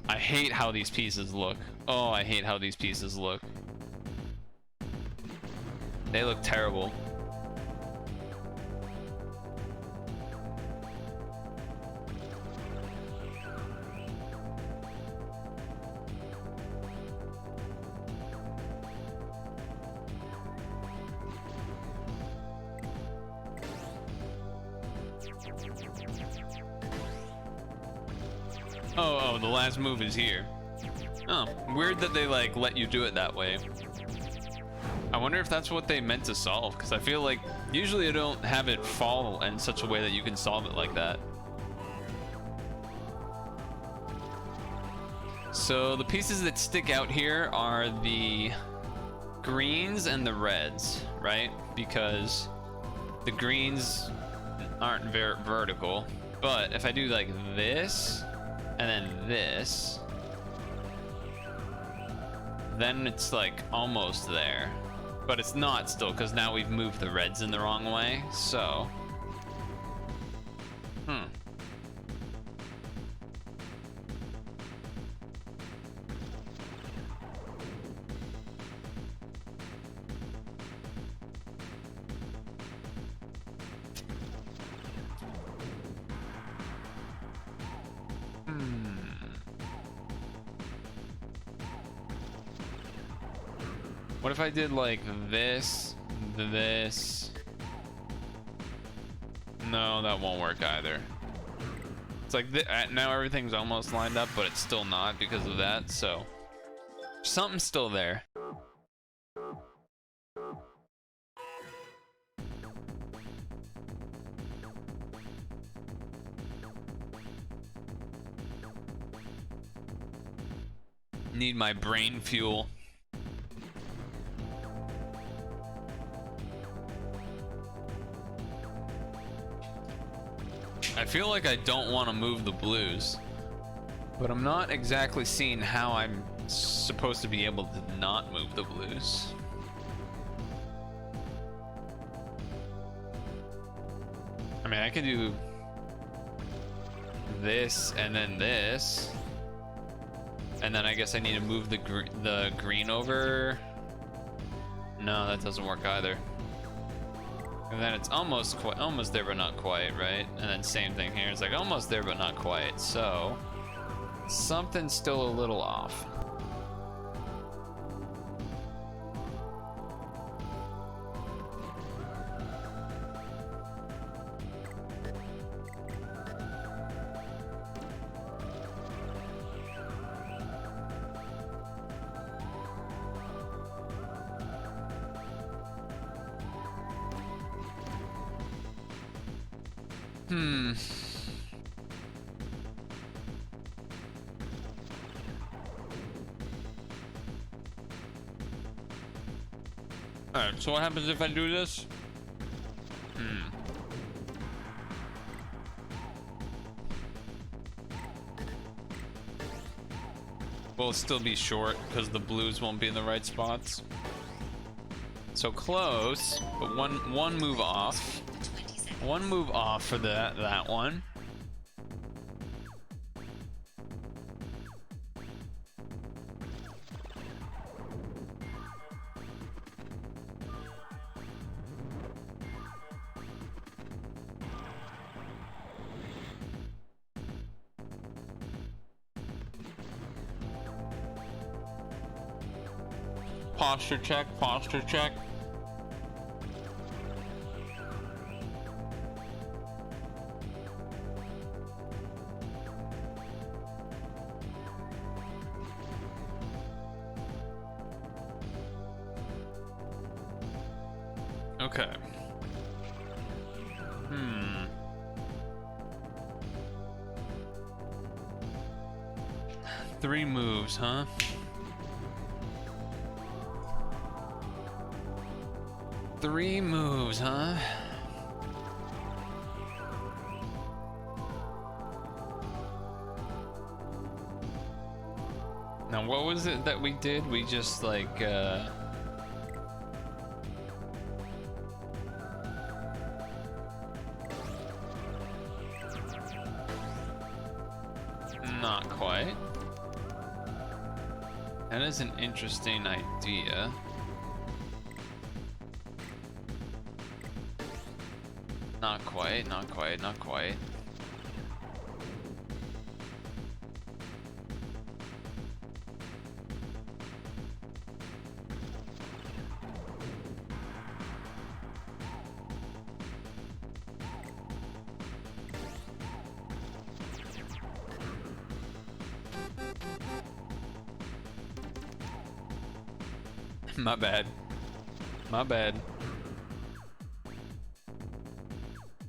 A: I hate how these pieces look. Oh, I hate how these pieces look. They look terrible. Oh, the last move is here. Oh, weird that they like let you do it that way. I wonder if that's what they meant to solve, because I feel like usually I don't have it fall in such a way that you can solve it like that. So the pieces that stick out here are the greens and the reds, right? Because the greens aren't very vertical, but if I do like this and then this, then it's like almost there, but it's not still, because now we've moved the reds in the wrong way. So what if I did like this? No, that won't work either. It's like now everything's almost lined up, but it's still not because of that, so something's still there. Need my brain fuel. I feel like I don't want to move the blues, but I'm not exactly seeing how I'm supposed to be able to not move the blues. I mean, I could do this and then this, and then I guess I need to move the green over. No, that doesn't work either. And then it's almost there, but not quite, right? And then same thing here. It's like almost there, but not quite. So something's still a little off. Alright, so what happens if I do this? Will it still be short because the blues won't be in the right spots? So close, but one move off. One move off for that one. Posture check, posture check. Okay. 3 moves, huh? Three moves, huh? Now, what was it that we did? We just like, not quite. That is an interesting idea. Not quite, not quite, not quite. My bad. My bad.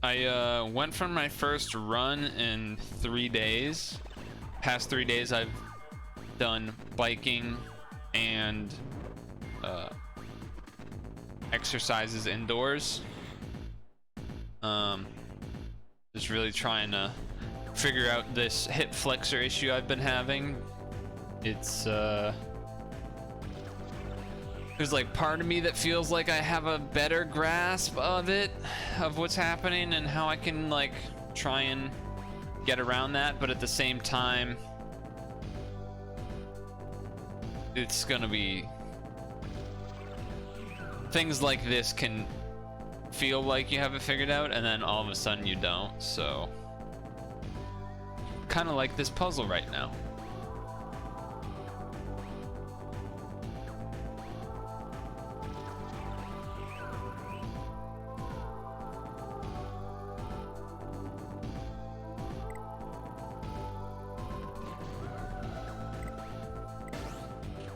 A: I went from my first run in 3 days. Past 3 days I've done biking and exercises indoors. Just really trying to figure out this hip flexor issue I've been having. It's there's like part of me that feels like I have a better grasp of it, of what's happening and how I can like try and get around that, but at the same time it's gonna be, things like this can feel like you have it figured out and then all of a sudden you don't. So kind of like this puzzle right now.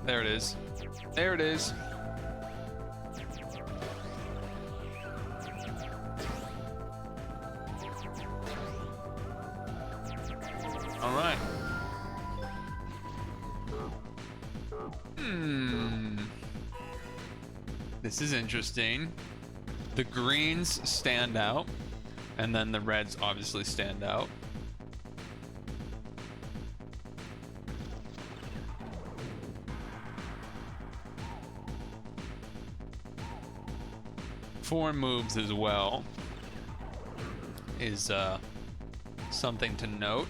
A: There it is. There it is. All right. This is interesting. The greens stand out, and then the reds obviously stand out. Four moves as well is something to note.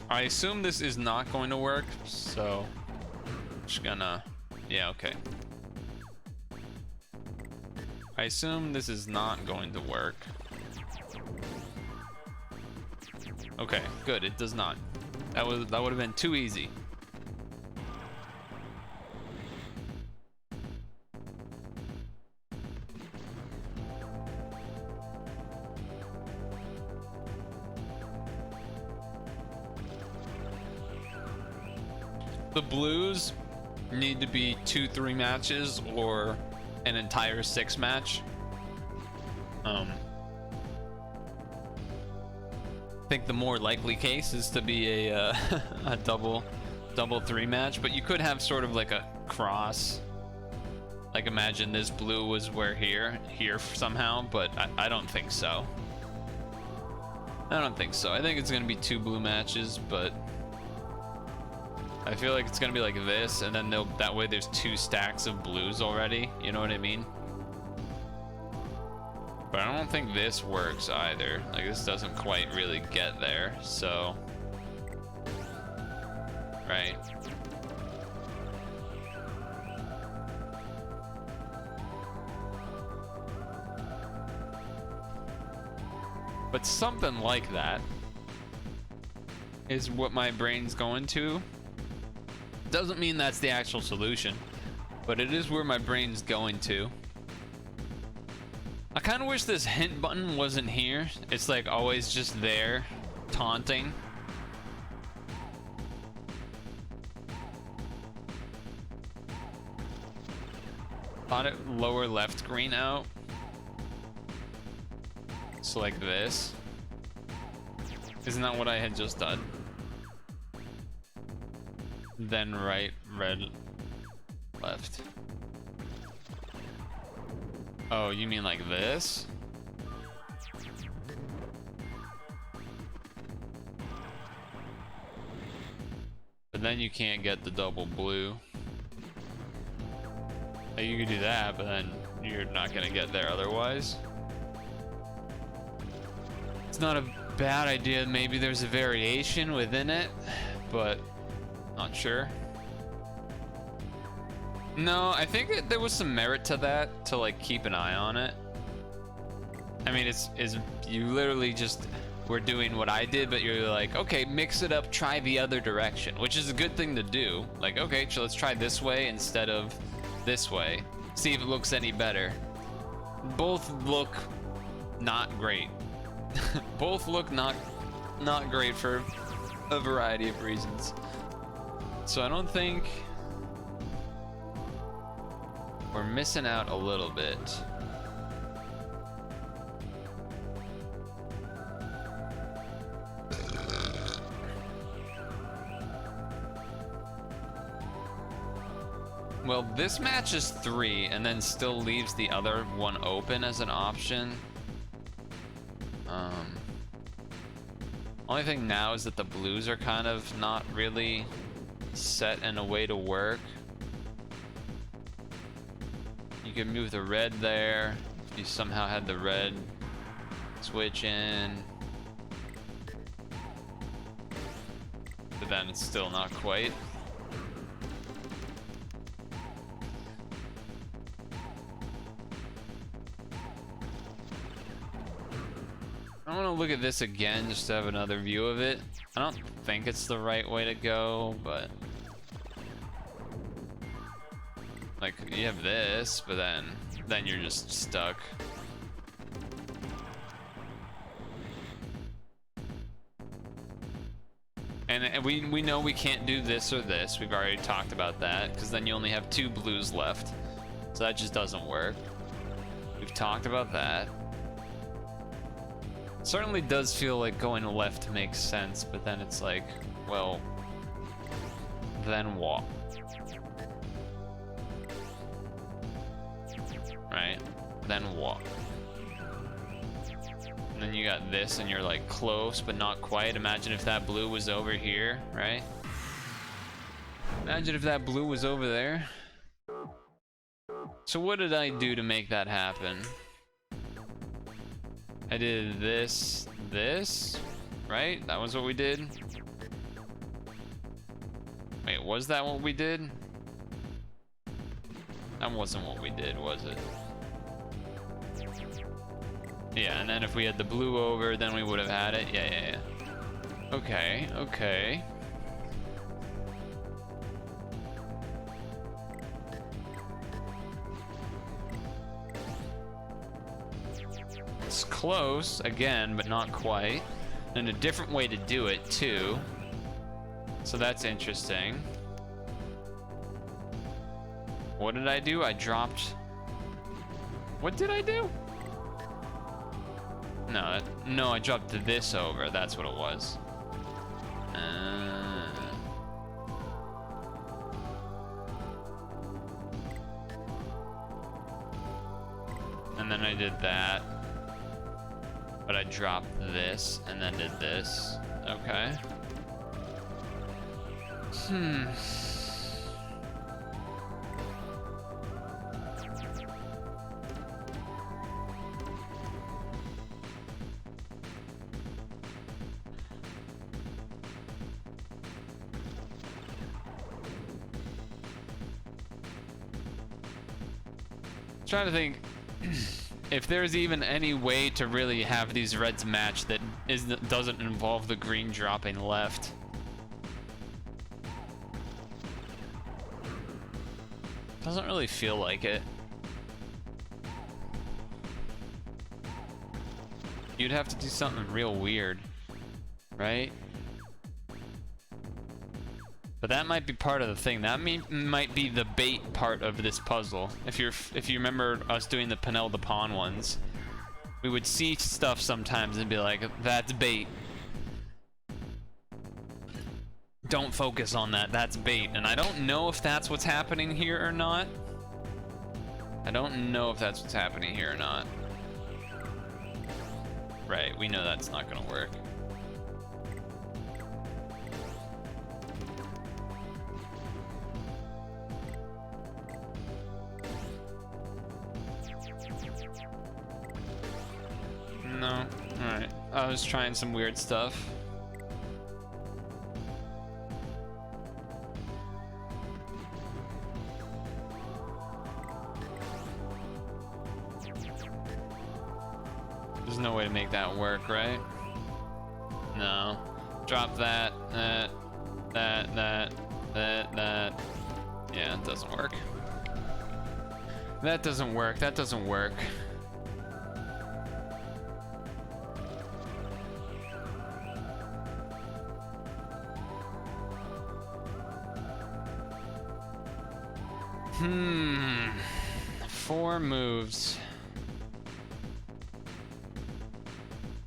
A: I assume this is not going to work, so I'm just gonna, yeah, okay. I assume this is not going to work. Okay, good, it does not. That would have been too easy. The blues need to be 2-3 matches or an entire 6 match. I think the more likely case is to be a a double 3 match, but you could have sort of like a cross. Like imagine this blue was where here somehow, but I don't think so. I don't think so. I think it's gonna be 2 blue matches, but I feel like it's gonna be like this, and then that way there's 2 stacks of blues already. You know what I mean? But I don't think this works either. Like this doesn't quite really get there, so. Right. But something like that is what my brain's going to. Doesn't mean that's the actual solution, but it is where my brain's going to. I kind of wish this hint button wasn't here. It's like always just there, taunting. Thought it lower left green out. So like this. Isn't that what I had just done? Then right, red, left. Oh, you mean like this? But then you can't get the double blue. Like you could do that, but then you're not gonna get there otherwise. It's not a bad idea. Maybe there's a variation within it, but not sure. No, I think there was some merit to that, to like keep an eye on it. I mean, it's you literally just were doing what I did, but you're like, okay, mix it up, try the other direction, which is a good thing to do. Like, okay, so let's try this way instead of this way. See if it looks any better. Both look not great. Both look not great for a variety of reasons. So I don't think we're missing out a little bit. Well, this match is 3 and then still leaves the other one open as an option. Only thing now is that the blues are kind of not really set in a way to work. You could move the red there if you somehow had the red switch in. But then it's still not quite. I want to look at this again just to have another view of it. I don't think it's the right way to go, but like you have this, but then you're just stuck. And we know we can't do this or this. We've already talked about that, because then you only have 2 blues left. So that just doesn't work. We've talked about that. Certainly does feel like going left makes sense, but then it's like, well, then what? Right? Then what? And then you got this and you're like close, but not quite. Imagine if that blue was over here, right? Imagine if that blue was over there. So what did I do to make that happen? I did this, right? That was what we did? Wait, was that what we did? That wasn't what we did, was it? Yeah, and then if we had the blue over, then we would have had it. Yeah. Okay, okay. It's close, again, but not quite. And a different way to do it, too. So that's interesting. What did I do? I dropped... What did I do? No, I dropped this over. That's what it was. And then I did that. But I dropped this and then did this. Okay. Trying to think if there's even any way to really have these reds match that doesn't involve the green dropping left. Doesn't really feel like it. You'd have to do something real weird, right? But that might be part of the thing. That might be the bait part of this puzzle. If you remember us doing the Purtle the pawn ones, we would see stuff sometimes and be like, "That's bait. Don't focus on that. That's bait." And I don't know if that's what's happening here or not. I don't know if that's what's happening here or not. Right, we know that's not gonna work. No. Alright. I was trying some weird stuff. There's no way to make that work, right? No. Drop that, that. Yeah, it doesn't work. That doesn't work. That doesn't work. 4 moves.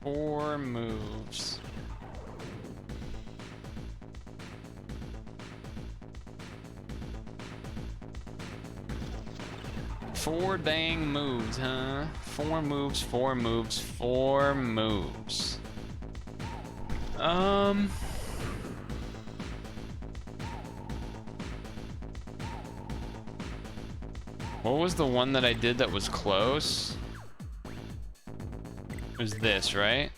A: 4 moves. Four dang moves, huh? 4 moves, 4 moves, 4 moves. What was the one that I did that was close? It was this, right?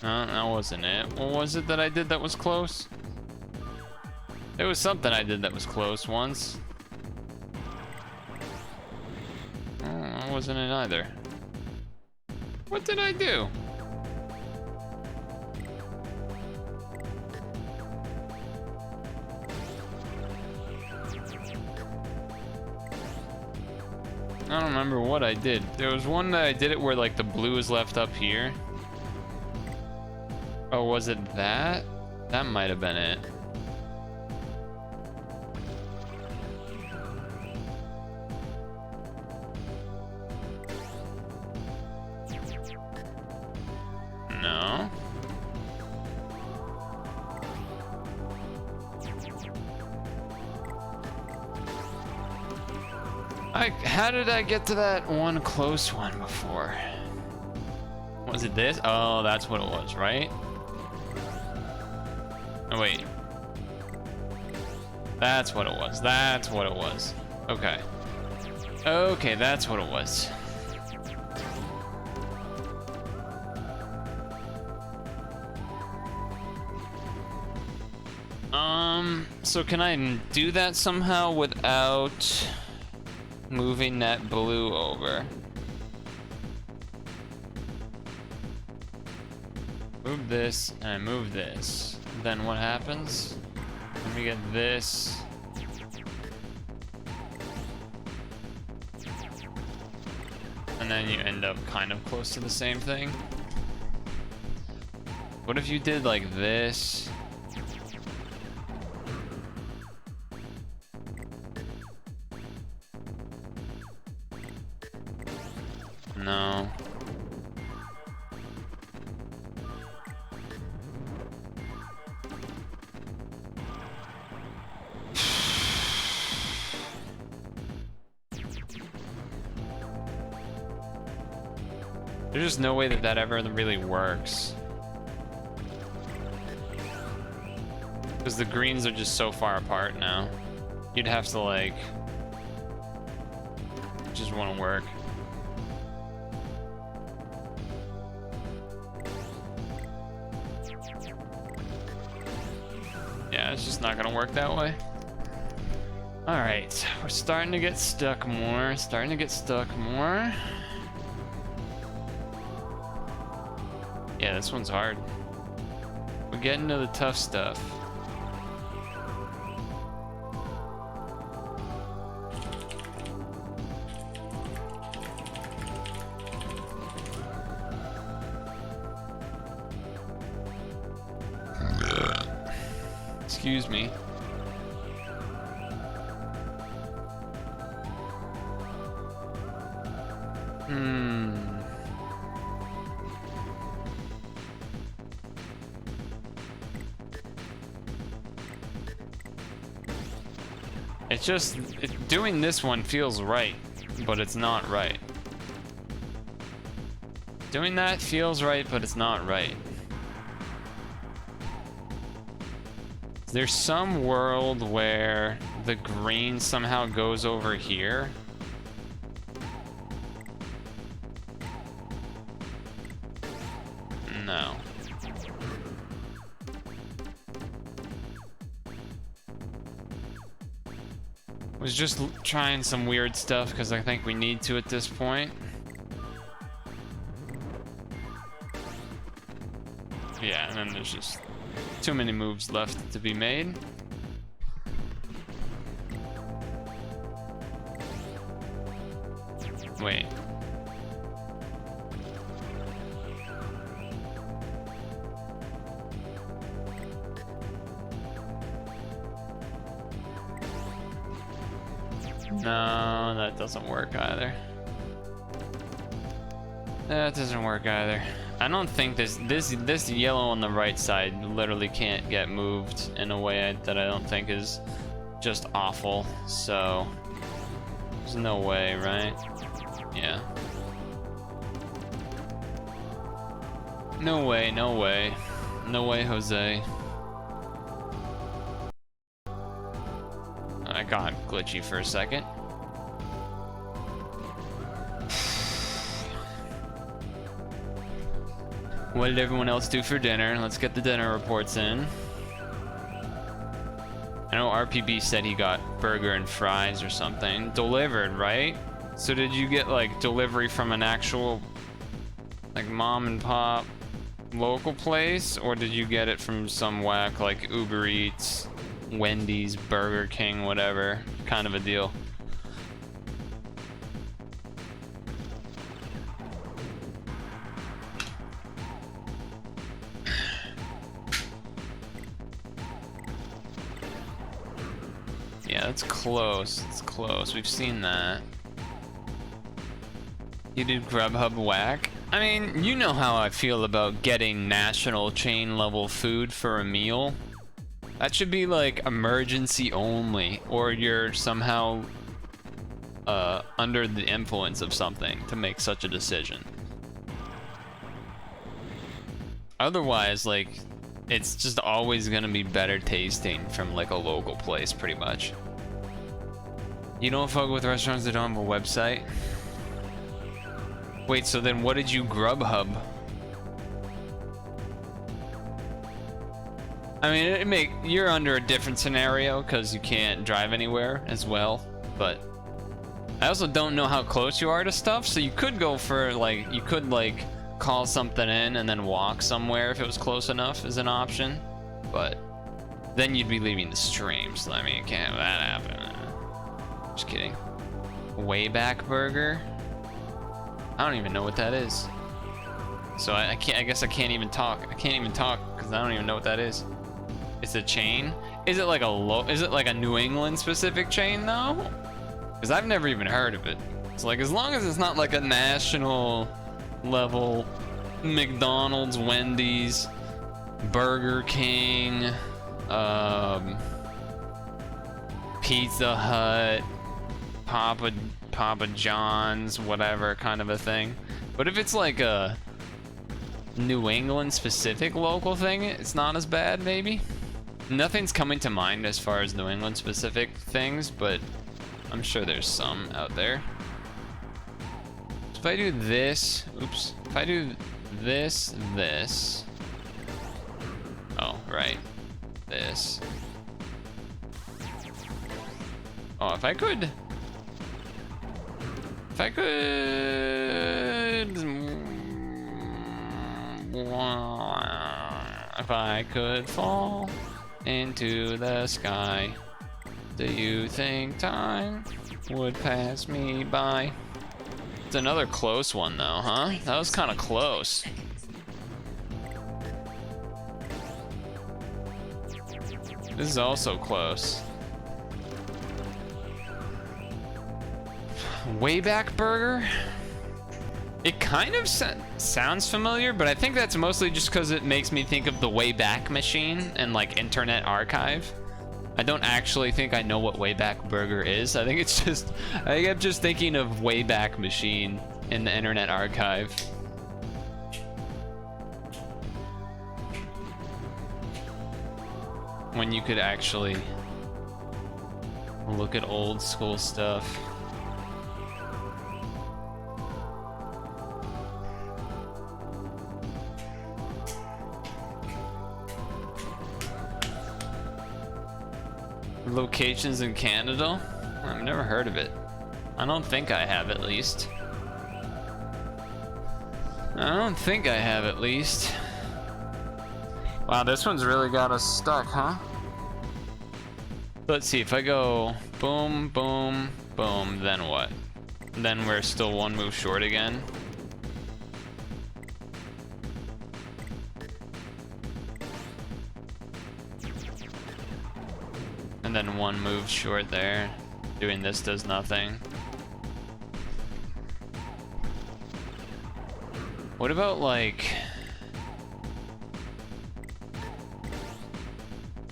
A: No, that wasn't it. What was it that I did that was close? There was something I did that was close once. Oh, that wasn't it either. What did I do? I don't remember what I did. There was one that I did it where like the blue is left up here. Oh, was it that? That might have been it. No. How did I get to that one close one before? Was it this? Oh, that's what it was, right? Oh, wait. That's what it was. That's what it was. Okay. Okay, that's what it was. So can I do that somehow without moving that blue over? Move this, and I move this. Then what happens? Let me get this. And then you end up kind of close to the same thing. What if you did like this? No. There's just no way that that ever really works. Because the greens are just so far apart now. You'd have to like... just want to work. Yeah, it's just not gonna work that way. Alright, we're starting to get stuck more. Yeah, this one's hard. We're getting to the tough stuff. Excuse me. It's just, doing this one feels right, but it's not right. Doing that feels right, but it's not right. There's some world where the green somehow goes over here. No. Was just trying some weird stuff because I think we need to at this point. Yeah, and then there's just too many moves left to be made. Wait. No, that doesn't work either. That doesn't work either. I don't think this yellow on the right side literally can't get moved in a way that I don't think is just awful. So there's no way, right? Yeah. No way, no way. No way, Jose. I got glitchy for a second. What did everyone else do for dinner? Let's get the dinner reports in. I know RPB said he got burger and fries or something. Delivered, right? So did you get like delivery from an actual like mom and pop local place, or did you get it from some whack like Uber Eats, Wendy's, Burger King, whatever kind of a deal? Yeah, that's close. It's close. We've seen that. You did Grubhub whack? I mean, you know how I feel about getting national chain level food for a meal. That should be like emergency only, or you're somehow under the influence of something to make such a decision. Otherwise, like, it's just always gonna be better tasting from like a local place, pretty much. You don't fuck with restaurants that don't have a website? Wait, so then what did you Grubhub? I mean, you're under a different scenario because you can't drive anywhere as well, but I also don't know how close you are to stuff, so you could go for like, you could like call something in and then walk somewhere if it was close enough as an option, but then you'd be leaving the stream, so I mean, you can't have that happen. Just kidding. Wayback Burger? I don't even know what that is. So I can't, I guess I can't even talk. I can't even talk because I don't even know what that is. It's a chain? Is it like a New England specific chain though? Because I've never even heard of it. So like, as long as it's not like a national level McDonald's, Wendy's, Burger King, Pizza Hut, Papa John's, whatever kind of a thing. But if it's like a New England specific local thing, it's not as bad, maybe. Nothing's coming to mind as far as New England specific things, but I'm sure there's some out there. So if I do this, oops, if I do this, oh, right, this. Oh, if I could, if I could fall into the sky, do you think time would pass me by? It's another close one though, huh? That was kind of close. This is also close. Wayback Burger? It kind of sounds familiar, but I think that's mostly just because it makes me think of the Wayback Machine and like Internet Archive. I don't actually think I know what Wayback Burger is. I think it's just, I think I'm just thinking of Wayback Machine in the Internet Archive. When you could actually look at old school stuff. Locations in Canada? I've never heard of it. I don't think I have, at least. I don't think I have, at least. Wow, this one's really got us stuck, huh? Let's see, if I go boom, boom, boom, then what? Then we're still one move short again. And then one move short there. Doing this does nothing. What about like...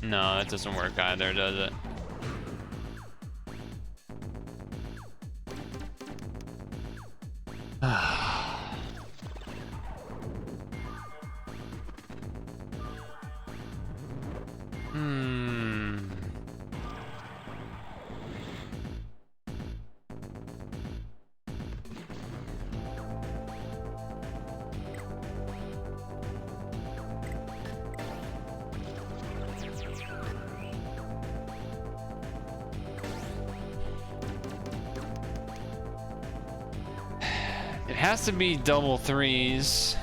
A: No, that doesn't work either, does it? It has to be double threes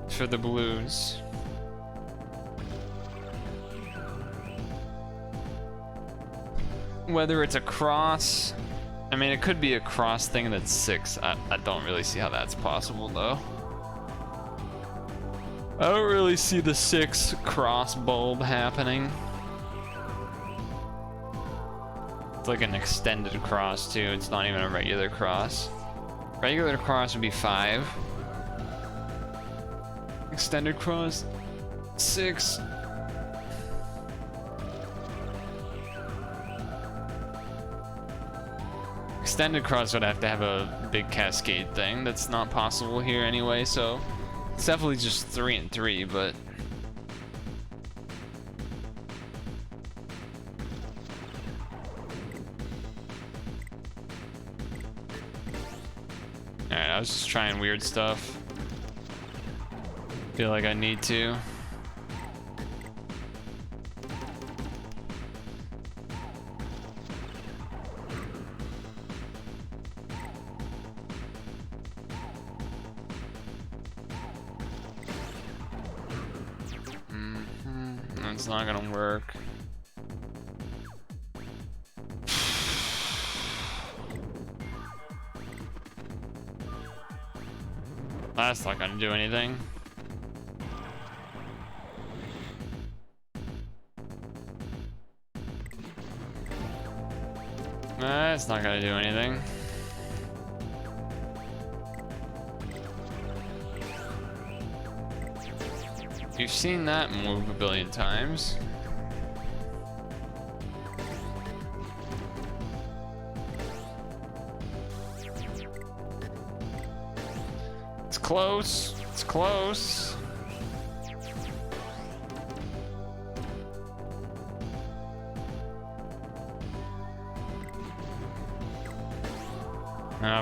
A: for the blues. Whether it's a cross, I mean, it could be a cross thing that's 6. I don't really see how that's possible though. I don't really see the 6 cross bulb happening. It's like an extended cross too. It's not even a regular cross. Regular cross would be 5. Extended cross, 6. Extended cross would have to have a big cascade thing. That's not possible here anyway, so it's definitely just 3 and 3, but alright, I was just trying weird stuff. Feel like I need to. It's not gonna work. That's not gonna do anything. That's not gonna do anything. You've seen that move a billion times. It's close. It's close.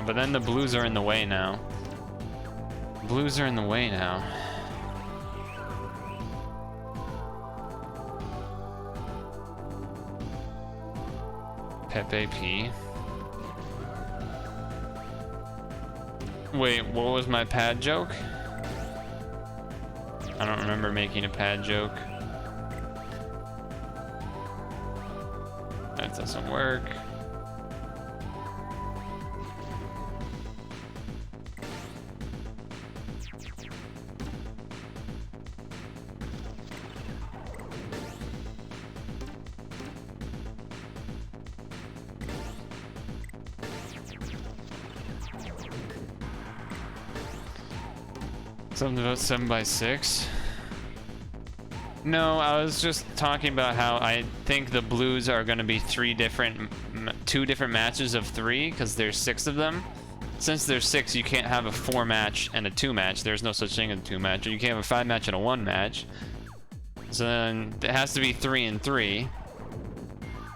A: But then the blues are in the way now. Blues are in the way now. Pepe P. Wait, what was my pad joke? I don't remember making a pad joke. That doesn't work. Something about 7x6. No, I was just talking about how I think the blues are going to be two different matches of 3 because there's 6 of them. Since there's 6, you can't have a 4 match and a 2 match. There's no such thing as a 2 match. You can't have a 5 match and a 1 match. So then it has to be 3 and 3.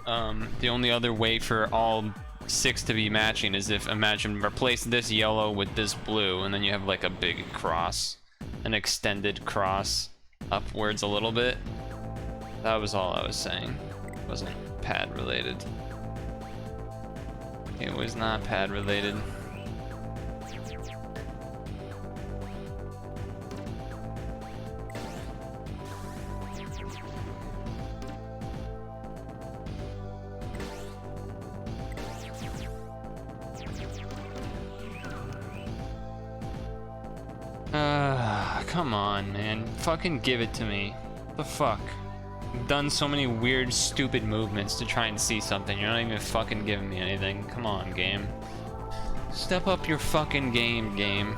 A: The only other way for all 6 to be matching is if, imagine, replace this yellow with this blue, and then you have like a big cross, an extended cross upwards a little bit. That was all I was saying. It wasn't pad related. It was not pad related. Come on, man. Fucking give it to me. What the fuck? I've done so many weird, stupid movements to try and see something. You're not even fucking giving me anything. Come on, game. Step up your fucking game.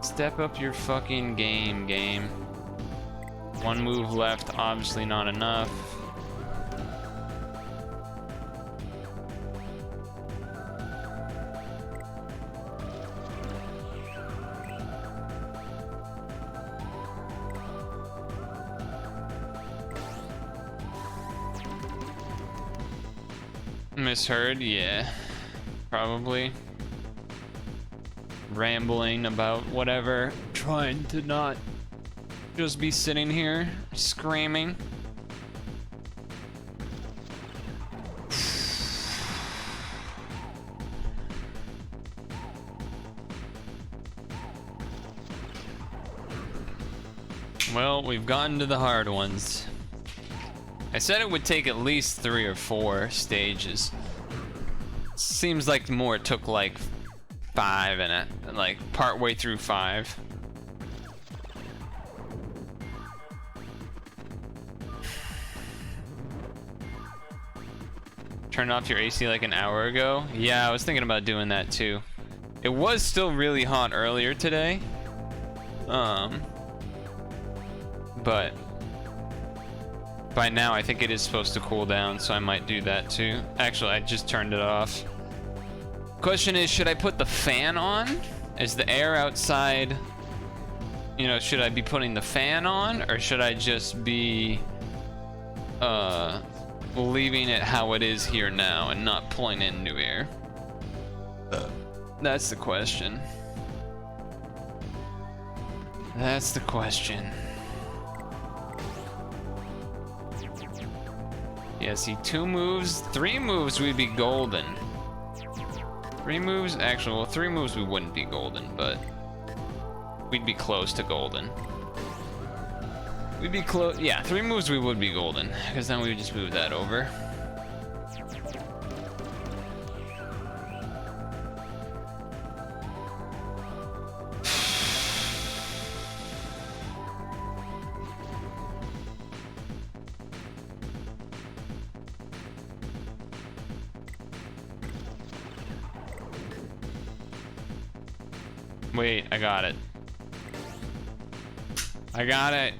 A: Step up your fucking game. One move left, obviously not enough. Misheard, yeah. Probably. Rambling about whatever. Trying to not just be sitting here screaming. Well, we've gotten to the hard ones. I said it would take at least 3 or 4 stages. Seems like more took like 5 in it, like part way through 5. Turned off your AC like an hour ago? Yeah, I was thinking about doing that too. It was still really hot earlier today. But by now I think it is supposed to cool down, so I might do that too. Actually, I just turned it off. Question is, should I put the fan on? Is the air outside, you know, should I be putting the fan on, or should I just be leaving it how it is here now and not pulling in new air? That's the question. That's the question. Yeah, see, 2 moves, 3 moves, we'd be golden. 3 moves, actually, well, 3 moves we wouldn't be golden, but we'd be close to golden. We'd be close, yeah, 3 moves we would be golden, because then we would just move that over. Wait, I got it. I got it.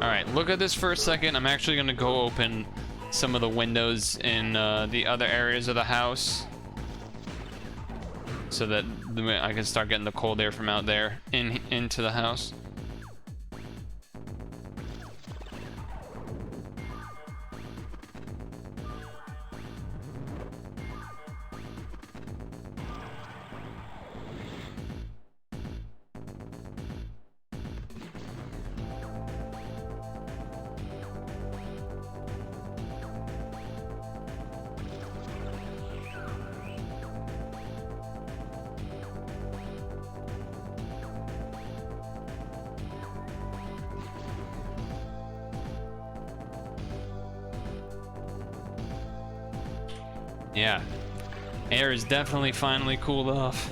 A: Alright, look at this for a second. I'm actually gonna go open some of the windows in the other areas of the house so that I can start getting the cold air from out there into the house. Yeah, air is definitely finally cooled off.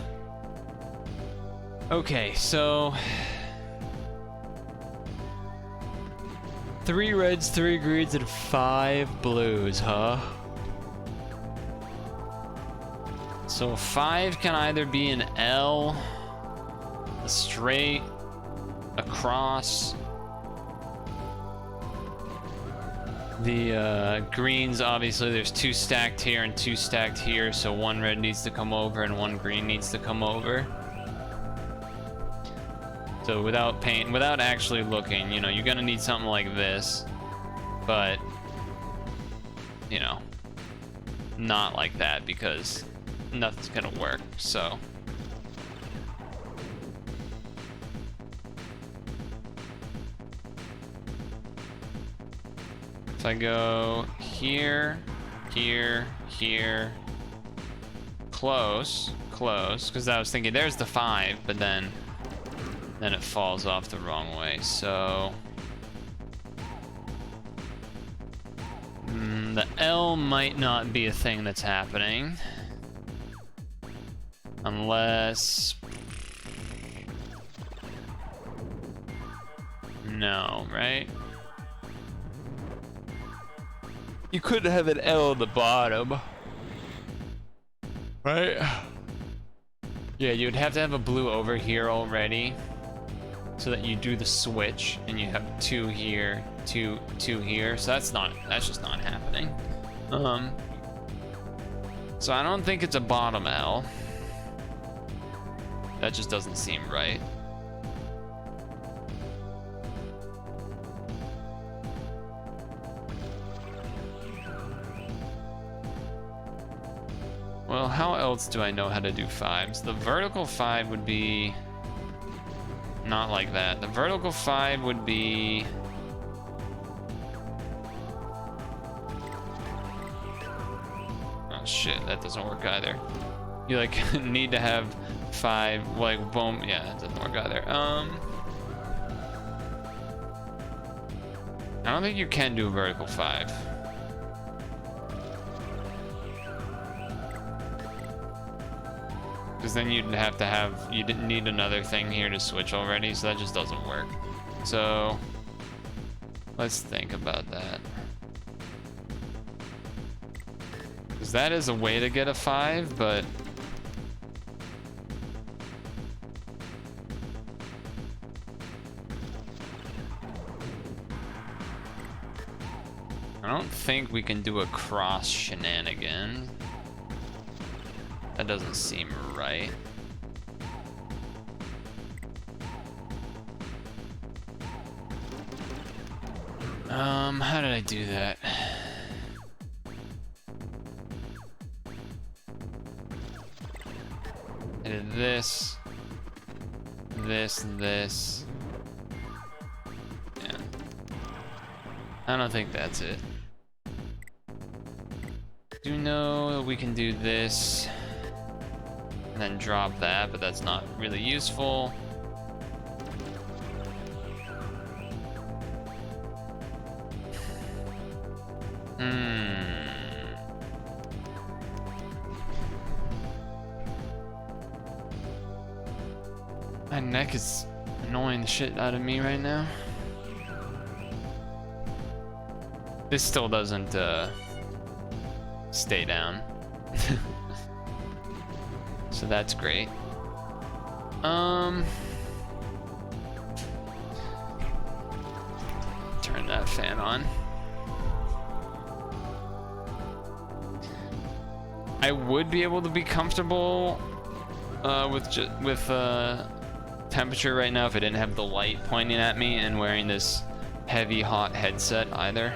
A: Okay, so 3 reds, 3 greens, and 5 blues, huh? So 5 can either be an L, a straight, a cross. The greens, obviously there's 2 stacked here and 2 stacked here, so 1 red needs to come over and 1 green needs to come over. So without actually looking, you know, you're gonna need something like this, but, you know, not like that because nothing's gonna work, so. If I go here, here, here, close, because I was thinking there's the 5, but then it falls off the wrong way, so the L might not be a thing that's happening unless No, right? You could have an L at the bottom. Right? Yeah, you'd have to have a blue over here already, so that you do the switch and you have 2 here, 2 here. So that's just not happening. So I don't think it's a bottom L. That just doesn't seem right. Well, how else do I know how to do 5s? The vertical 5 would be not like that. The vertical 5 would be oh shit, that doesn't work either. You like need to have 5 like boom. Yeah, that doesn't work either. I don't think you can do a vertical 5. Because then you'd have to have, you didn't need another thing here to switch already, so that just doesn't work. So let's think about that. Because that is a way to get a 5, but I don't think we can do a cross shenanigan. That doesn't seem right. How did I do that? I did this, this. Yeah. I don't think that's it. Do know that we can do this and then drop that, but that's not really useful. My neck is annoying the shit out of me right now. This still doesn't stay down. So that's great. Turn that fan on. I would be able to be comfortable with temperature right now if I didn't have the light pointing at me and wearing this heavy hot headset either.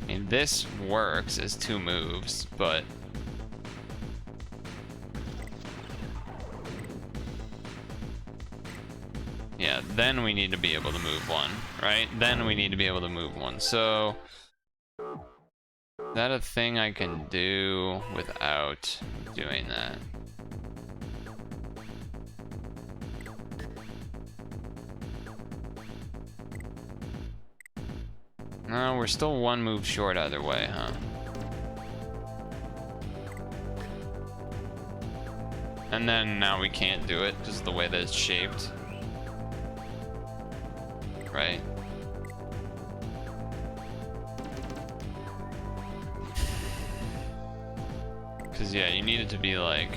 A: I mean, this works as 2 moves, but yeah, then we need to be able to move 1, right? Then we need to be able to move 1. So is that a thing I can do without doing that? No, we're still 1 move short either way, huh? And then now we can't do it because of the way that it's shaped. Right? Because yeah, you need it to be like,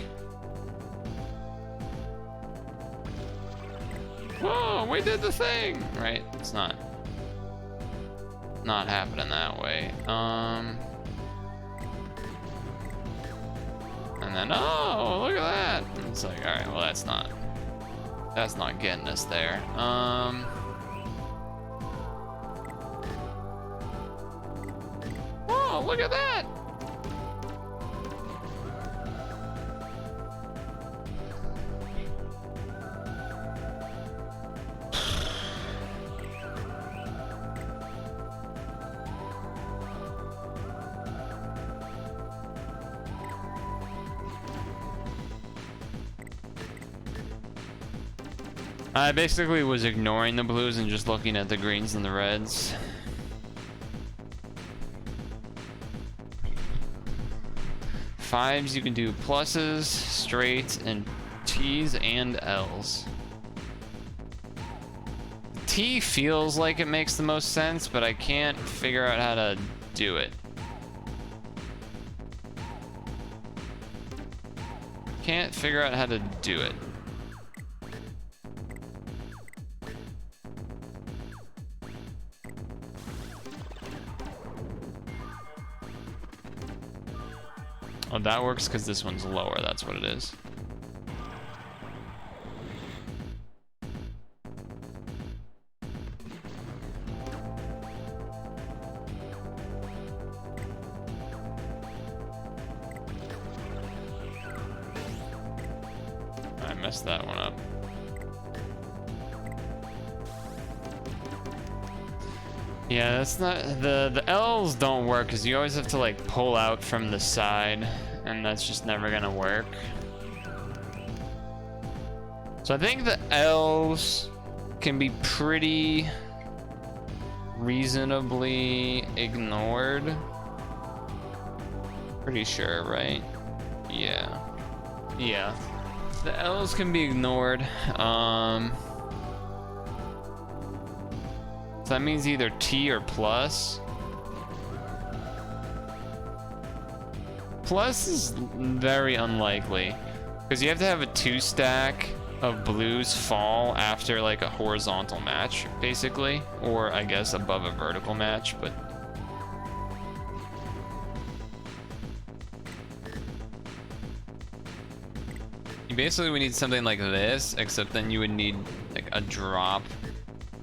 A: whoa, we did the thing, right? It's not happening that way. And then, oh, look at that. It's like, all right, well, that's not getting us there. Oh, look at that. I basically was ignoring the blues and just looking at the greens and the reds. 5s you can do pluses, straights, and T's and L's. T feels like it makes the most sense, but I can't figure out how to do it. Can't figure out how to do it. Oh, that works because this one's lower, that's what it is. I messed that one up. Yeah, that's not the L's don't work because you always have to like pull out from the side, and that's just never gonna work. So I think the L's can be pretty reasonably ignored. Pretty sure, right? Yeah. Yeah. The L's can be ignored. So that means either T or plus. Plus is very unlikely because you have to have a 2 stack of blues fall after like a horizontal match, basically, or I guess above a vertical match, but you basically would need something like this, except then you would need like a drop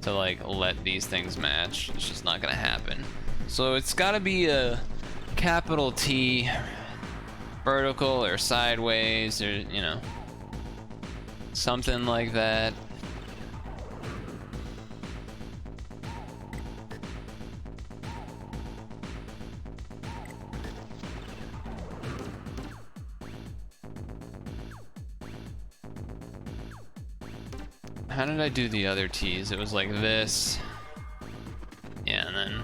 A: to like let these things match. It's just not gonna happen. So it's gotta be a capital T, vertical or sideways, or you know, something like that. How did I do the other T's? It was like this. Yeah, and then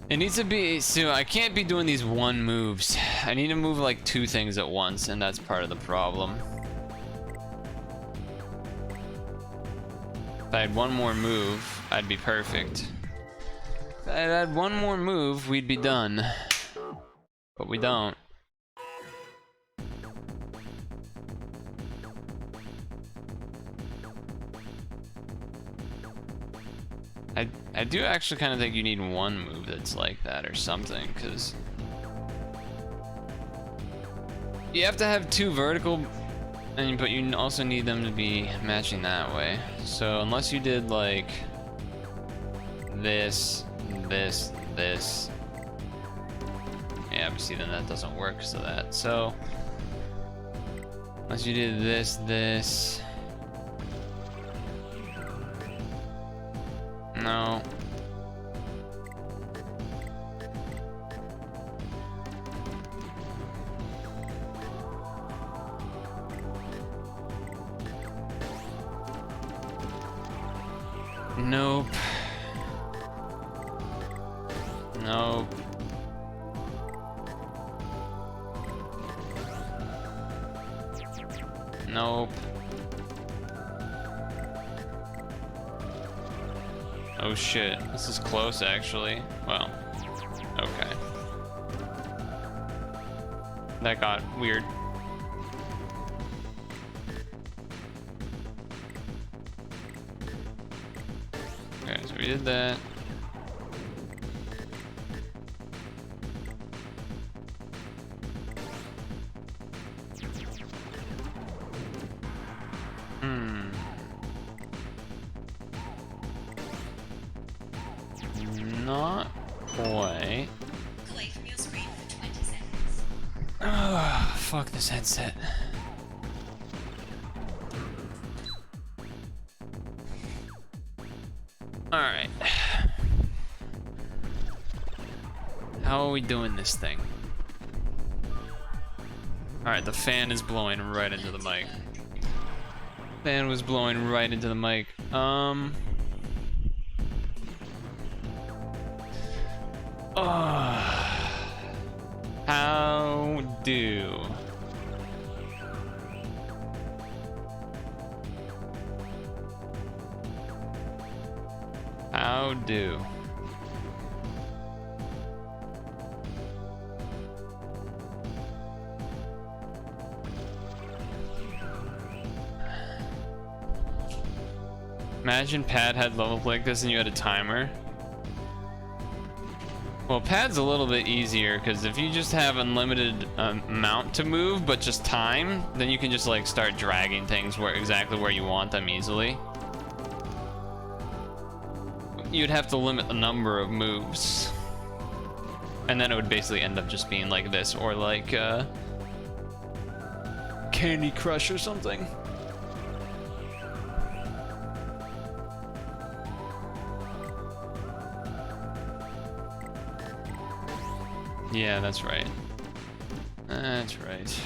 A: it needs to be, so I can't be doing these one moves. I need to move like 2 things at once, and that's part of the problem. If I had one more move, I'd be perfect. If I had one more move, we'd be done. But we don't. I do actually kind of think you need one move that's like that or something, because you have to have 2 vertical, but you also need them to be matching that way. So unless you did like this, this, this, yeah, obviously then that doesn't work because of that. So unless you did this, this. No. Nope. Nope. Nope. Oh shit, this is close actually. Well, okay. That got weird. Okay, so we did that. Not quite.
F: Play from your screen for 20 seconds.
A: Oh, fuck this headset. Alright. How are we doing this thing? Alright, the fan is blowing right into the mic. Fan was blowing right into the mic. How do? How do? Imagine Pad had level like this and you had a timer. Well, Pad's a little bit easier because if you just have unlimited amount to move, but just time, then you can just like start dragging things exactly where you want them easily. You'd have to limit the number of moves, and then it would basically end up just being like this, or like Candy Crush or something. Yeah, that's right. That's right.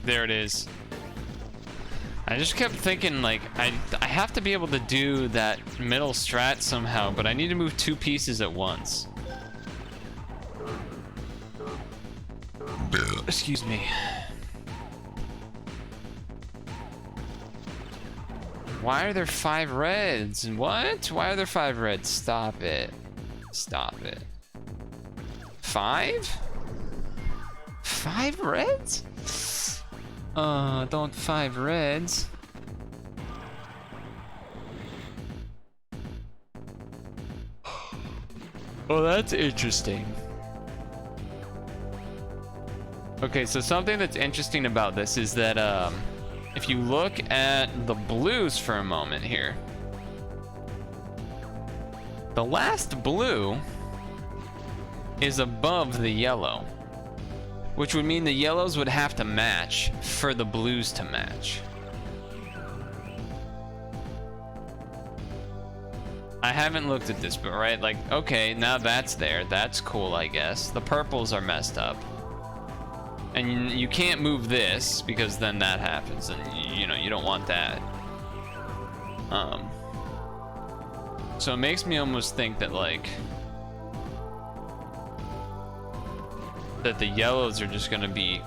A: There it is. I just kept thinking, like, I have to be able to do that middle strat somehow, but I need to move 2 pieces at once. Excuse me. Why are there 5 reds? What? Why are there 5 reds? Stop it. Stop it. 5? 5 reds? Don't 5 reds. Oh, that's interesting. Okay, so something that's interesting about this is that, if you look at the blues for a moment here, the last blue is above the yellow, which would mean the yellows would have to match for the blues to match. I haven't looked at this, but right, like, okay, now that's there. That's cool, I guess. The purples are messed up. And you can't move this because then that happens, and you know, you don't want that. So it makes me almost think that, like, that the yellows are just gonna be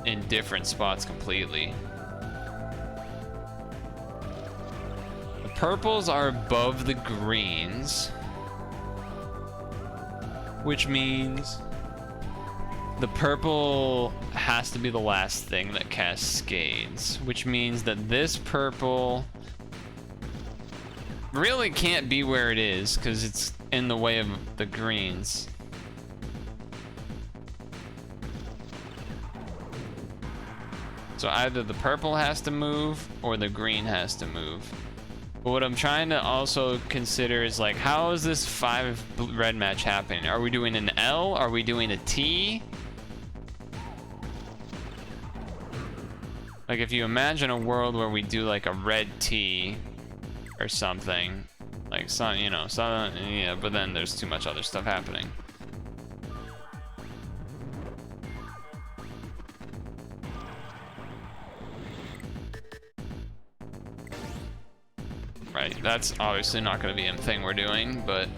A: in different spots completely. The purples are above the greens, which means the purple has to be the last thing that cascades, which means that this purple really can't be where it is because it's in the way of the greens. So either the purple has to move or the green has to move. But what I'm trying to also consider is, like, how is this 5 red match happening? Are we doing an L? Are we doing a T? Like, if you imagine a world where we do like a red T or something, like some, you know, some, yeah, but then there's too much other stuff happening. Right, that's obviously not going to be a thing we're doing, but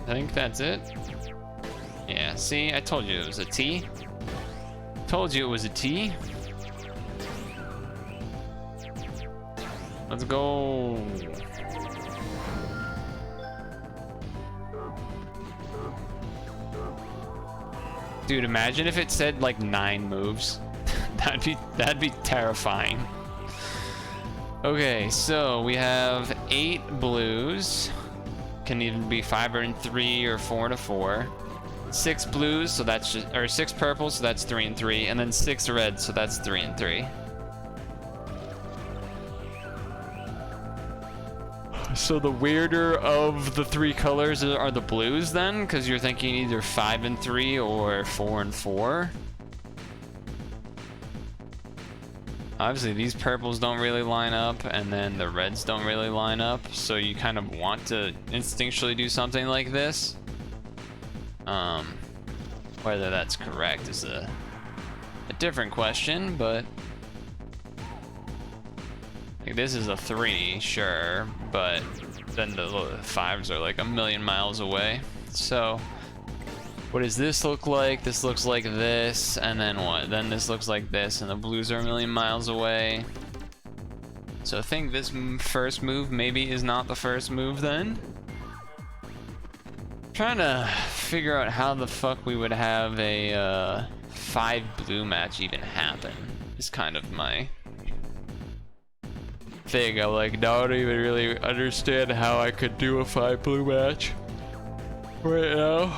A: I think that's it. Yeah, see, I told you it was a T. Told you it was a T. Let's go. Dude, imagine if it said like 9 moves. that'd be terrifying. Okay, so we have 8 blues. Can either be 5 and 3 or 4 and 4. 6 blues, so that's just, or 6 purples, so that's 3 and 3, and then 6 reds, so that's 3 and 3. So the weirder of the 3 colors are the blues then, because you're thinking either 5 and 3 or 4 and 4. Obviously these purples don't really line up, and then the reds don't really line up, so you kind of want to instinctually do something like this. Whether that's correct is a different question, but like, this is a 3, sure, but then the 5s are like a million miles away. So what does this look like? This looks like this, and then what? Then this looks like this, and the blues are a million miles away. So I think this first move maybe is not the first move then. Trying to figure out how the fuck we would have a 5 blue match even happen is kind of my thing. I like don't even really understand how I could do a 5 blue match right now.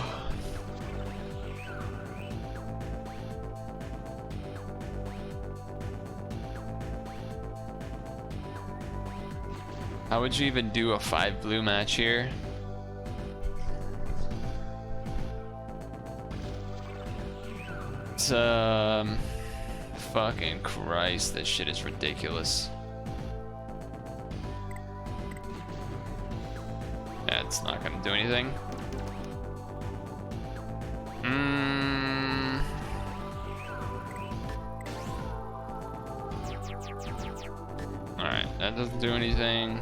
A: How would you even do a 5 blue match here? It's, fucking Christ, this shit is ridiculous. Yeah, it's not gonna do anything. Alright, that doesn't do anything.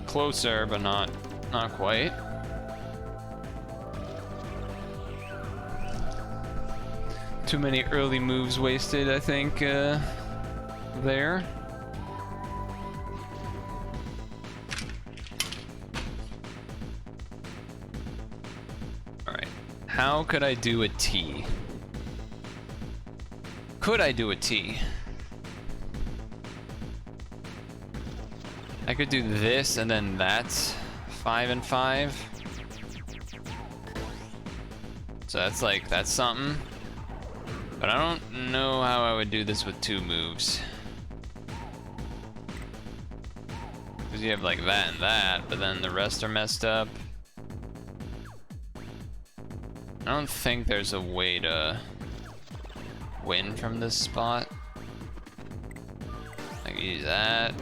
A: Closer, but not quite. Too many early moves wasted, I think, there. Alright, how could I do a T? Could I do a T? I could do this and then that's 5 and 5. So that's something. But I don't know how I would do this with 2 moves. Because you have like that and that, but then the rest are messed up. I don't think there's a way to win from this spot. I can use that.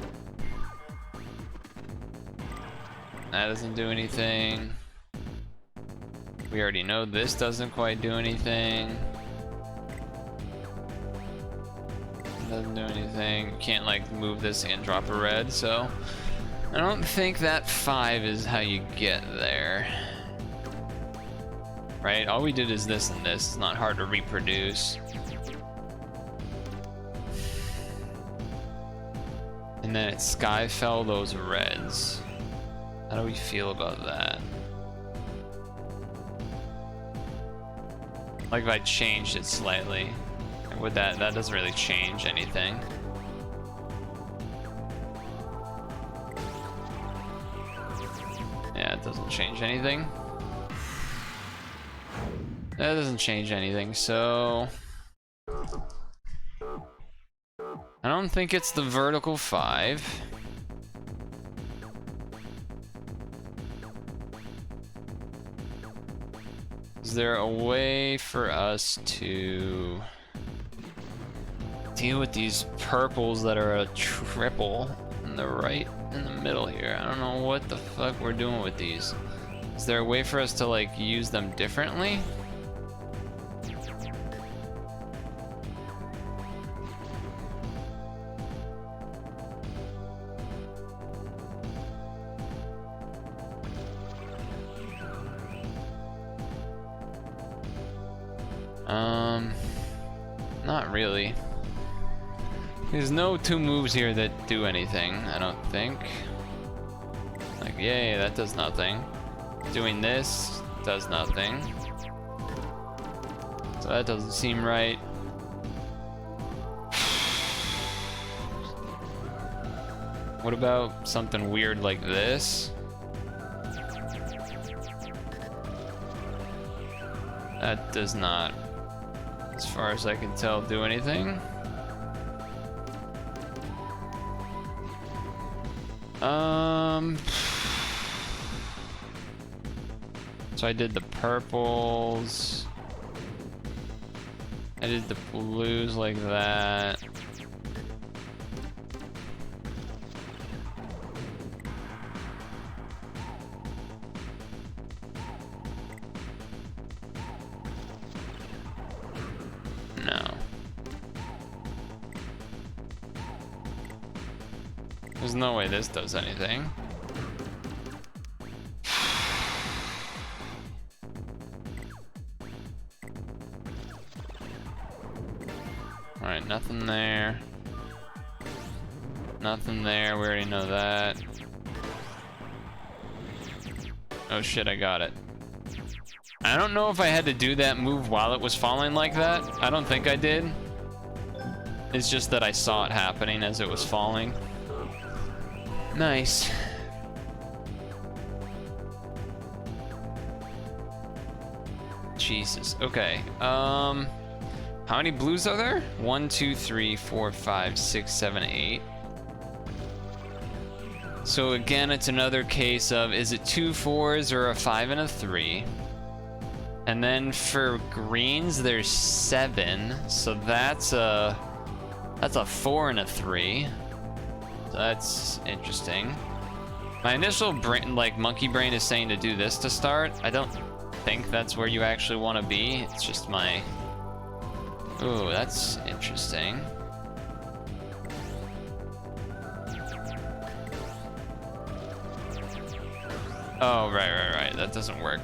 A: That doesn't do anything. We already know this doesn't quite do anything. Doesn't do anything. Can't like move this and drop a red, so I don't think that 5 is how you get there. Right? All we did is this and this. It's not hard to reproduce. And then it sky fell those reds. How do we feel about that? Like if I changed it slightly. Would that doesn't really change anything. Yeah, it doesn't change anything. That doesn't change anything, so I don't think it's the vertical 5. Is there a way for us to deal with these purples that are a triple in the right in the middle here? I don't know what the fuck we're doing with these. Is there a way for us to like use them differently? Not really. There's no 2 moves here that do anything, I don't think. Like, yay, that does nothing. Doing this does nothing. So that doesn't seem right. What about something weird like this? That does not, as far as I can tell, do anything. So I did the purples. I did the blues like that. No. There's no way this does anything. Alright, nothing there. Nothing there, we already know that. Oh shit, I got it. I don't know if I had to do that move while it was falling like that. I don't think I did. It's just that I saw it happening as it was falling. Nice. Jesus. Okay. How many blues are there? 1, 2, 3, 4, 5, 6, 7, 8. So again, it's another case of, is it 2 4s or a 5 and a 3? And then for greens, there's 7. So that's a 4 and a 3. So that's interesting. My initial brain, like monkey brain, is saying to do this to start. I don't think that's where you actually want to be. It's just my... Ooh, that's interesting. Oh, right. That doesn't work.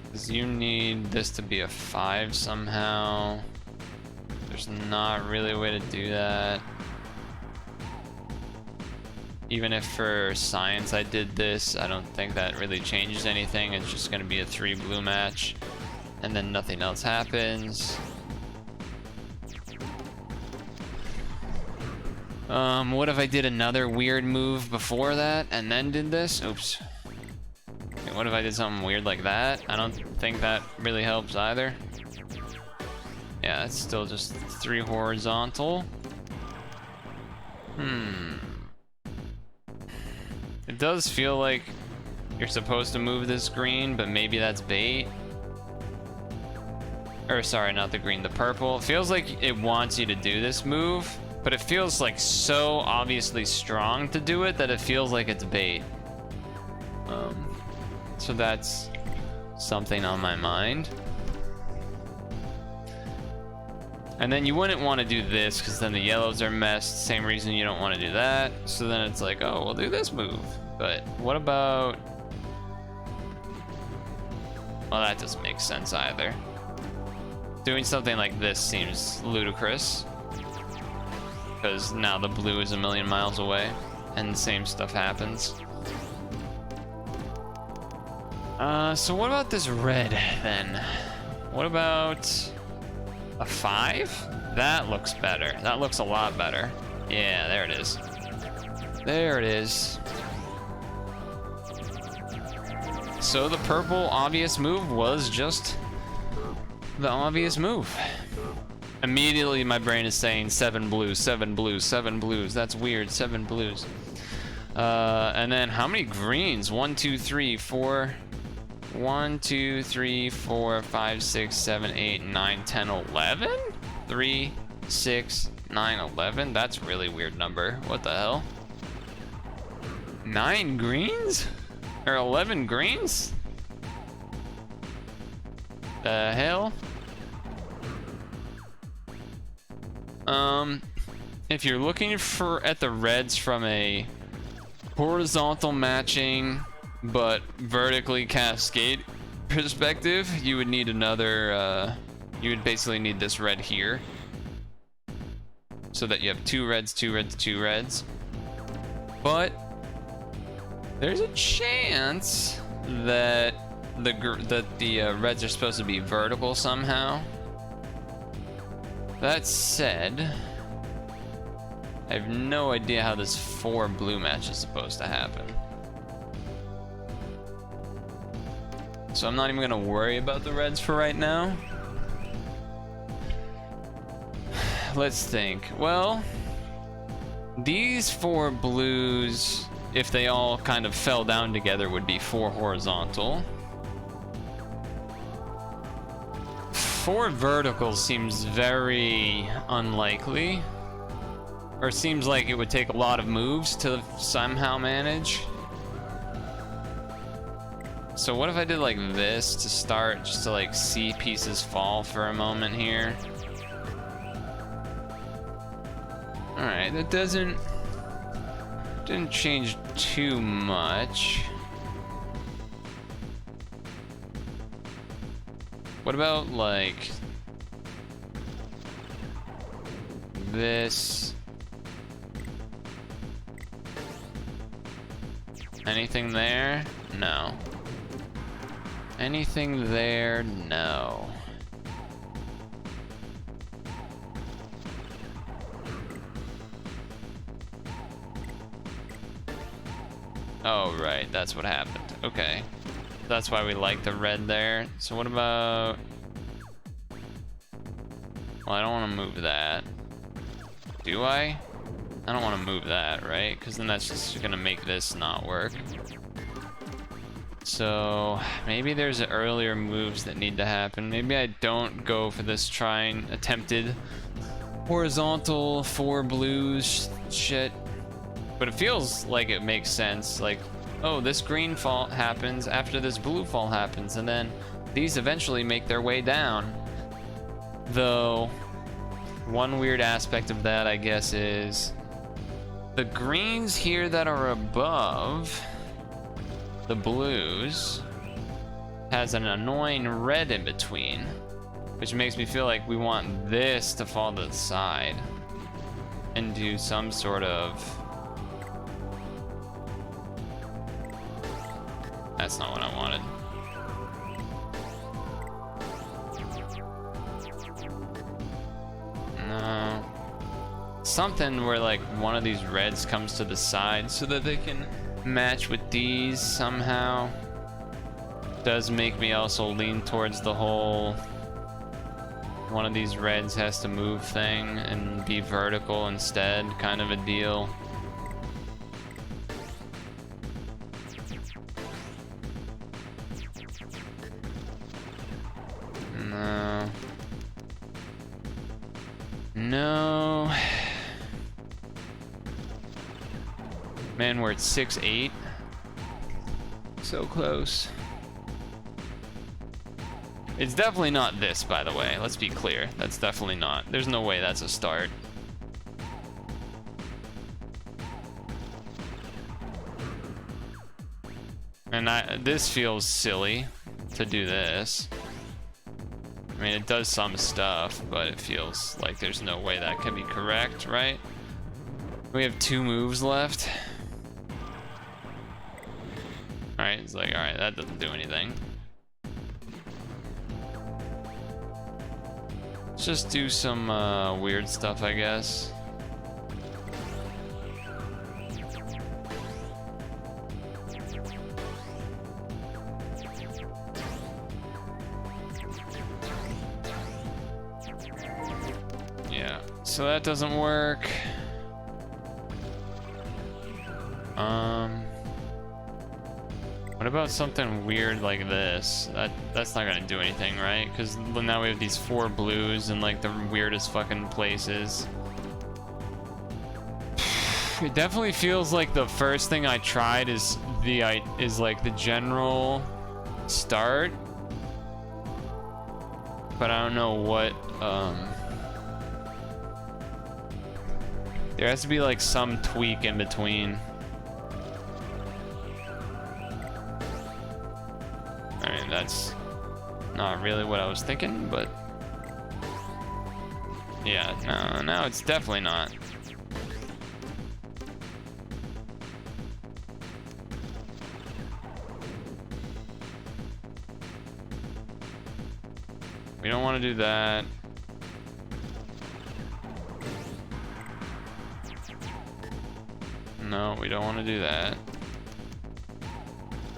A: Because you need this to be a 5 somehow. There's not really a way to do that. Even if for science I did this, I don't think that really changes anything. It's just gonna be a 3 blue match, and then nothing else happens. What if I did another weird move before that and then did this? Oops. Okay, what if I did something weird like that? I don't think that really helps either. Yeah, it's still just 3 horizontal. It does feel like you're supposed to move this green, but maybe that's bait. Or sorry, not the green, the purple. It feels like it wants you to do this move, but it feels like so obviously strong to do it that it feels like it's bait. So that's something on my mind. And then you wouldn't want to do this because then the yellows are messed. Same reason you don't want to do that. So then it's like, oh, we'll do this move. But what about... Well, that doesn't make sense either. Doing something like this seems ludicrous. Because now the blue is a million miles away. And the same stuff happens. So what about this red then? What about... a 5? That looks better. That looks a lot better. Yeah, there it is. There it is. So the purple obvious move was just the obvious move. Immediately my brain is saying 7 blues, 7 blues, 7 blues. That's weird, 7 blues. And then how many greens? 1, 2, 3, 4... 1, 2, 3, 4, 5, 6, 7, 8, 9, 10, 11? 3, 6, 9, 11? That's a really weird number. What the hell? 9 greens? Or 11 greens? The hell? If you're looking at the reds from a horizontal matching but vertically cascade perspective, you would need another, you would basically need this red here. So that you have 2 reds, 2 reds, 2 reds. But there's a chance that the reds are supposed to be vertical somehow. That said, I have no idea how this 4 blue match is supposed to happen. So I'm not even gonna worry about the reds for right now. let's think. Well, these 4 blues, if they all kind of fell down together, would be 4 horizontal. 4 vertical seems very unlikely. Or seems like it would take a lot of moves to somehow manage. So what if I did like this to start, just to like see pieces fall for a moment here? Alright, that didn't change too much. What about like this? Anything there? No. Anything there? No. Oh, right, that's what happened. Okay. That's why we like the red there. So what about... Well, I don't want to move that. Do I? I don't want to move that, right? Because then that's just gonna make this not work. So maybe there's earlier moves that need to happen. Maybe I don't go for this attempted horizontal 4 blues shit. But it feels like it makes sense. Like, oh, this green fall happens after this blue fall happens, and then these eventually make their way down. Though, one weird aspect of that, I guess, is the greens here that are above the blues has an annoying red in between, which makes me feel like we want this to fall to the side and do some sort of... That's not what I wanted. No. Something where like one of these reds comes to the side so that they can match with these somehow. Does make me also lean towards the whole one of these reds has to move thing and be vertical instead kind of a deal. No. No. Man, we're at 6-8. So close. It's definitely not this, by the way. Let's be clear. That's definitely not. There's no way that's a start. And this feels silly to do this. I mean, it does some stuff, but it feels like there's no way that can be correct, right? We have 2 moves left. Alright, it's like, alright, that doesn't do anything. Let's just do some weird stuff, I guess. Yeah, so that doesn't work. What about something weird like this? That's not gonna do anything, right? Because now we have these 4 blues in like the weirdest fucking places. It definitely feels like the first thing I tried is like the general start, but I don't know what. There has to be like some tweak in between. I mean, that's not really what I was thinking, but yeah, no, it's definitely not. We don't want to do that. No, we don't want to do that.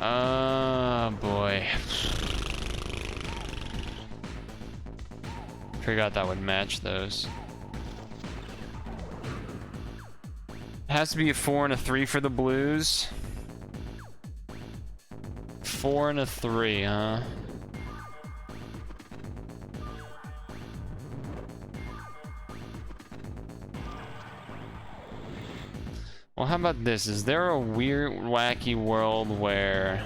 A: Oh boy. Forgot that would match those. has to be a 4 and a 3 for the Blues. 4 and a 3, huh? Well, how about this? Is there a weird, wacky world where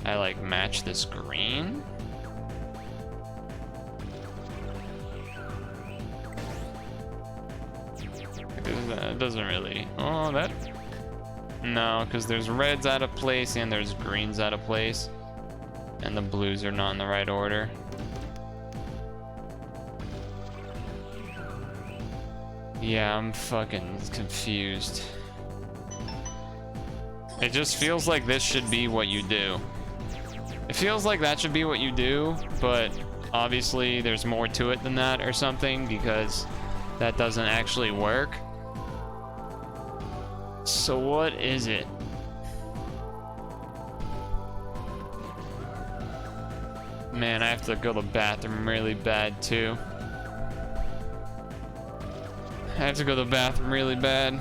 A: I like match this green? It doesn't really. Oh, that. No, because there's reds out of place and there's greens out of place. And the blues are not in the right order. Yeah, I'm fucking confused. It just feels like this should be what you do. It feels like that should be what you do, but obviously there's more to it than that or something because that doesn't actually work. So what is it? Man, I have to go to the bathroom really bad too. I have to go to the bathroom really bad.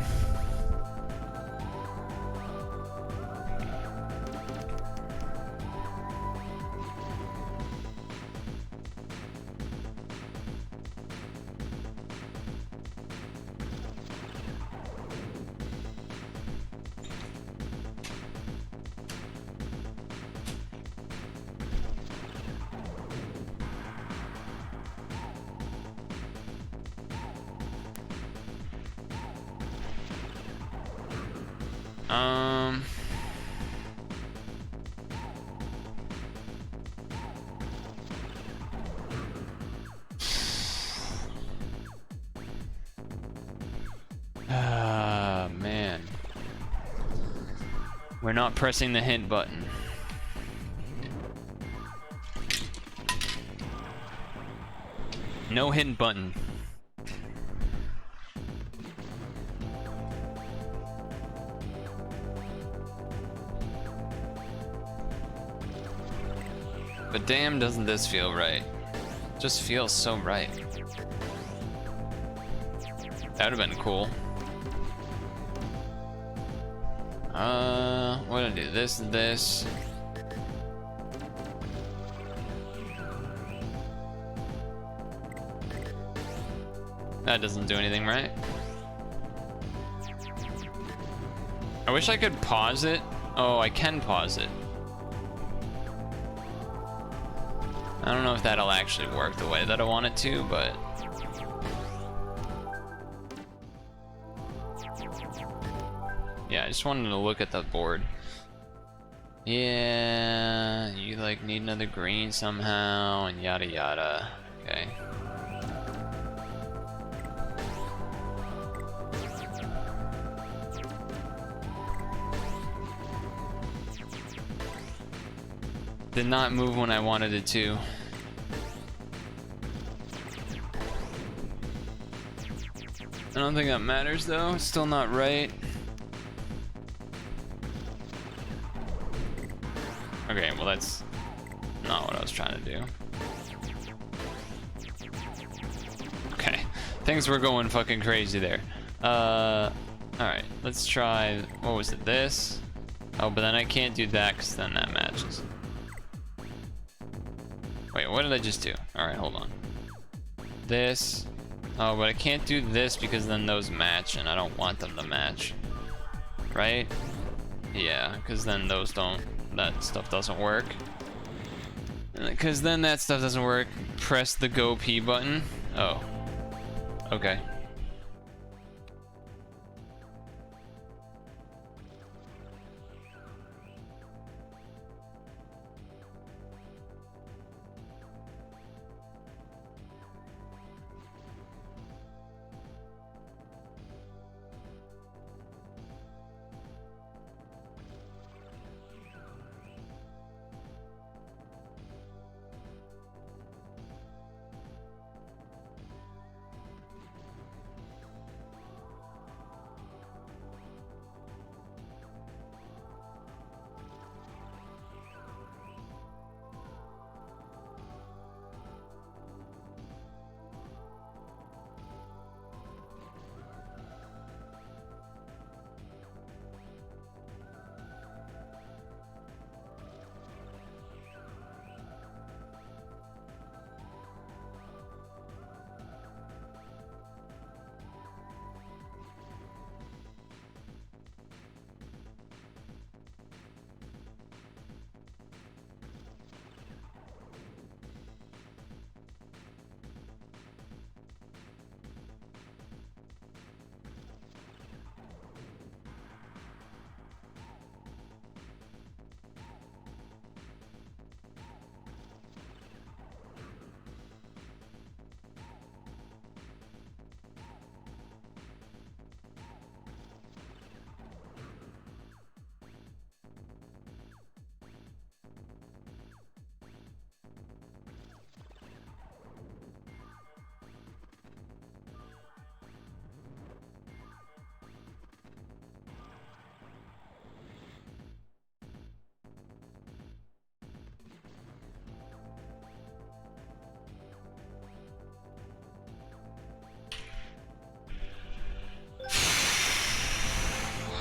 A: Man. We're not pressing the hint button. No hint button. But damn, doesn't this feel right? Just feels so right. That would have been cool. What do I do? This and this. That doesn't do anything, right? I wish I could pause it. Oh, I can pause it. I don't know if that'll actually work the way that I want it to, but... yeah, I just wanted to look at the board. Yeah, you like need another green somehow, and yada yada. Okay. Did not move when I wanted it to. I don't think that matters though. It's still not right. Okay, well that's not what I was trying to do. Okay, things were going fucking crazy there. Alright, let's try, what was it, this? Oh, but then I can't do that because then that matches. Wait, what did I just do? Alright, hold on. This. Oh, but I can't do this because then those match and I don't want them to match. Right? Yeah, because then those don't, that stuff doesn't work. Because then that stuff doesn't work. Press the go P button. Oh. Okay.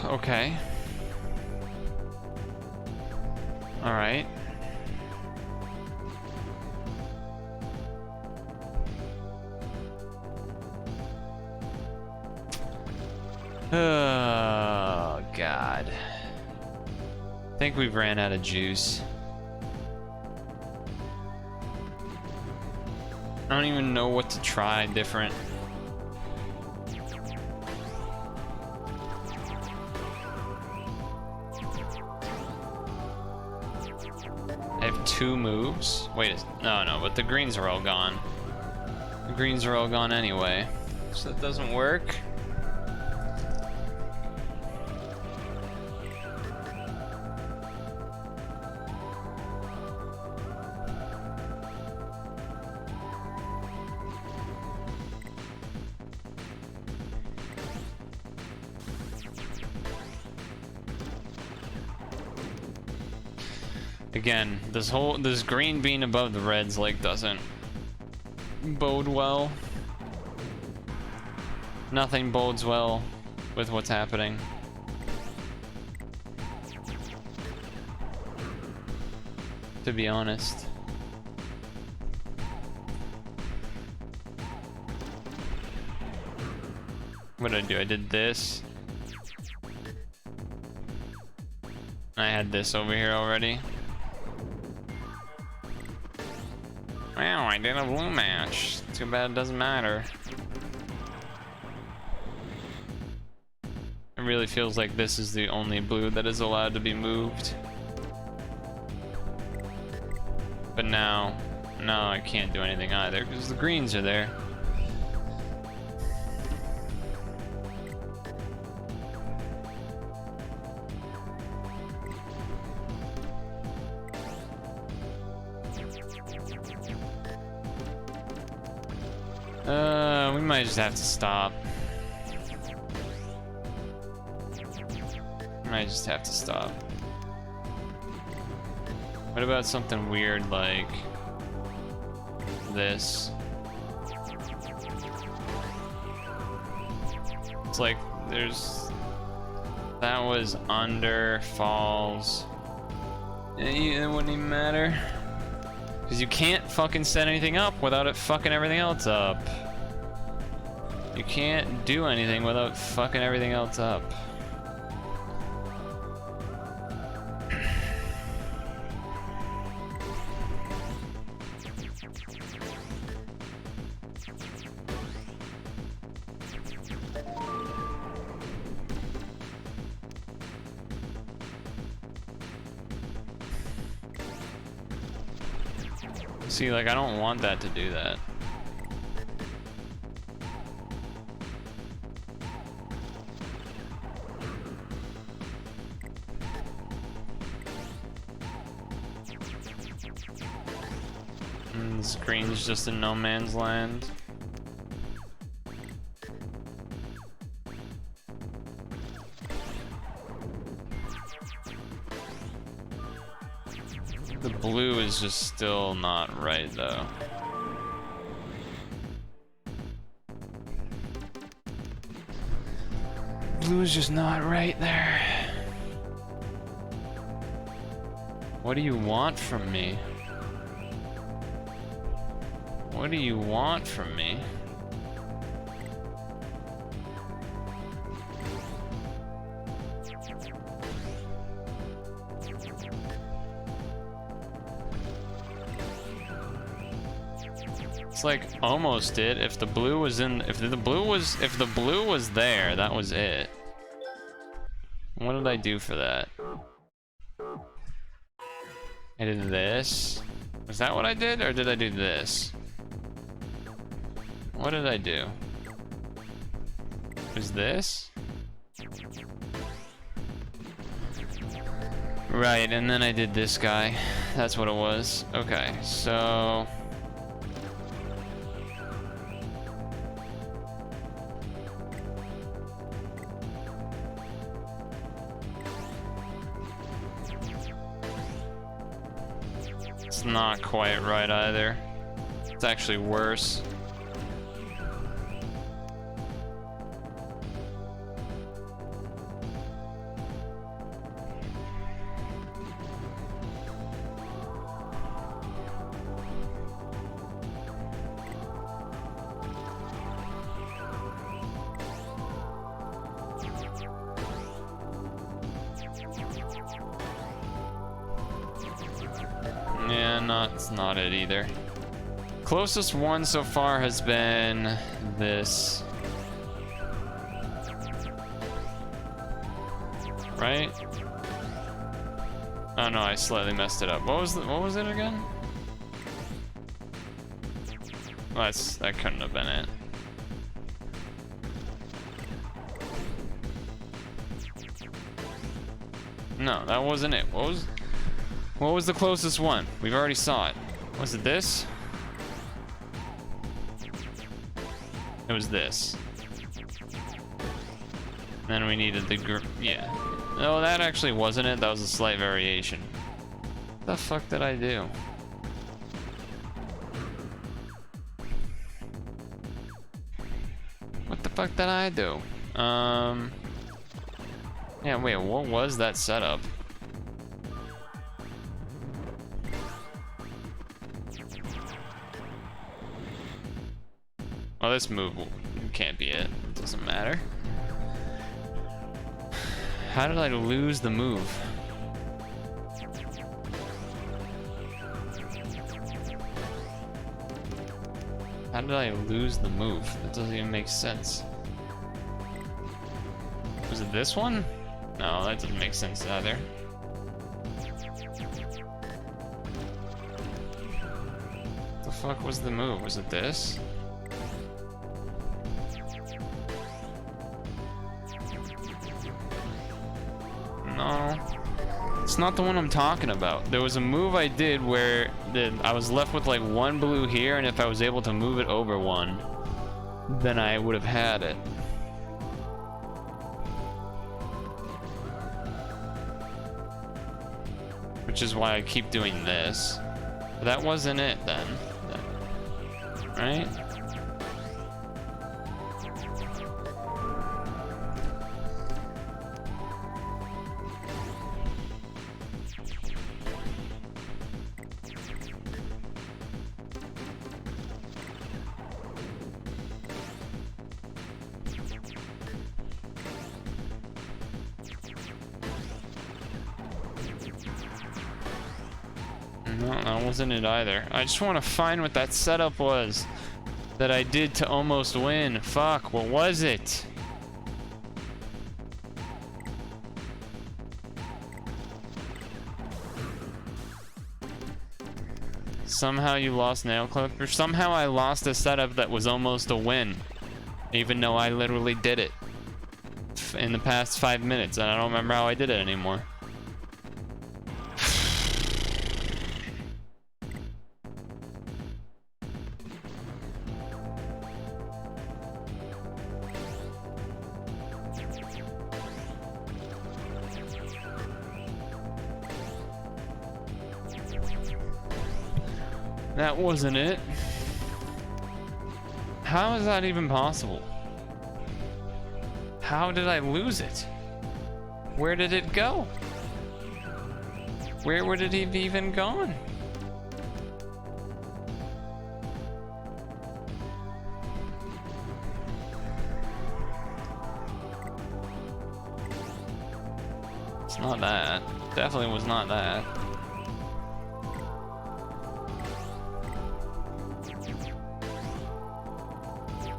A: Okay. All right. Oh, God. I think we've ran out of juice. I don't even know what to try different. I have 2 moves. Wait, no, but the greens are all gone. The greens are all gone anyway, so that doesn't work. Again, this green being above the reds like doesn't bode well. Nothing bodes well with what's happening. To be honest. What did I do? I did this. I had this over here already. Wow, I did a blue match. Too bad it doesn't matter. It really feels like this is the only blue that is allowed to be moved. But now, no, I can't do anything either because the greens are there. We might just have to stop. Might just have to stop. What about something weird like this? It's like there's... That was under, falls. It wouldn't even matter. Because you can't fucking set anything up without it fucking everything else up. You can't do anything without fucking everything else up. See, like, I don't want that to do that. And this green's just in no man's land. The blue is just still not right, though. Blue is just not right there. What do you want from me? What do you want from me? It's like almost it. If the blue was in, if the blue was there, that was it. What did I do for that? I did this. Was that what I did, or did I do this? What did I do? Was this? Right, and then I did this guy. That's what it was. Okay, so... It's not quite right either. It's actually worse. it's not it either. Closest one so far has been this. Right? Oh no, I slightly messed it up. What was it again? Well, that couldn't have been it. No, that wasn't it. What was the closest one? We've already saw it. Was it this? It was this. Then we needed the yeah. No, that actually wasn't it. That was a slight variation. What the fuck did I do? What the fuck did I do? Yeah, wait, what was that setup? Oh, this move can't be it. It doesn't matter. How did I lose the move? How did I lose the move? That doesn't even make sense. Was it this one? No, that doesn't make sense either. The fuck was the move? Was it this? No. It's not the one I'm talking about. There was a move I did where I was left with like one blue here, and if I was able to move it over one, then I would have had it. Which is why I keep doing this. But that wasn't it then. Right? No, that wasn't it either. I just want to find what that setup was that I did to almost win. Fuck, what was it? Somehow you lost nail clip, or somehow I lost a setup that was almost a win, even though I literally did it in the past 5 minutes, and I don't remember how I did it anymore. That wasn't it. How is that even possible? How did I lose it? Where did it go? Where would it have even gone? It's not that. Definitely was not that.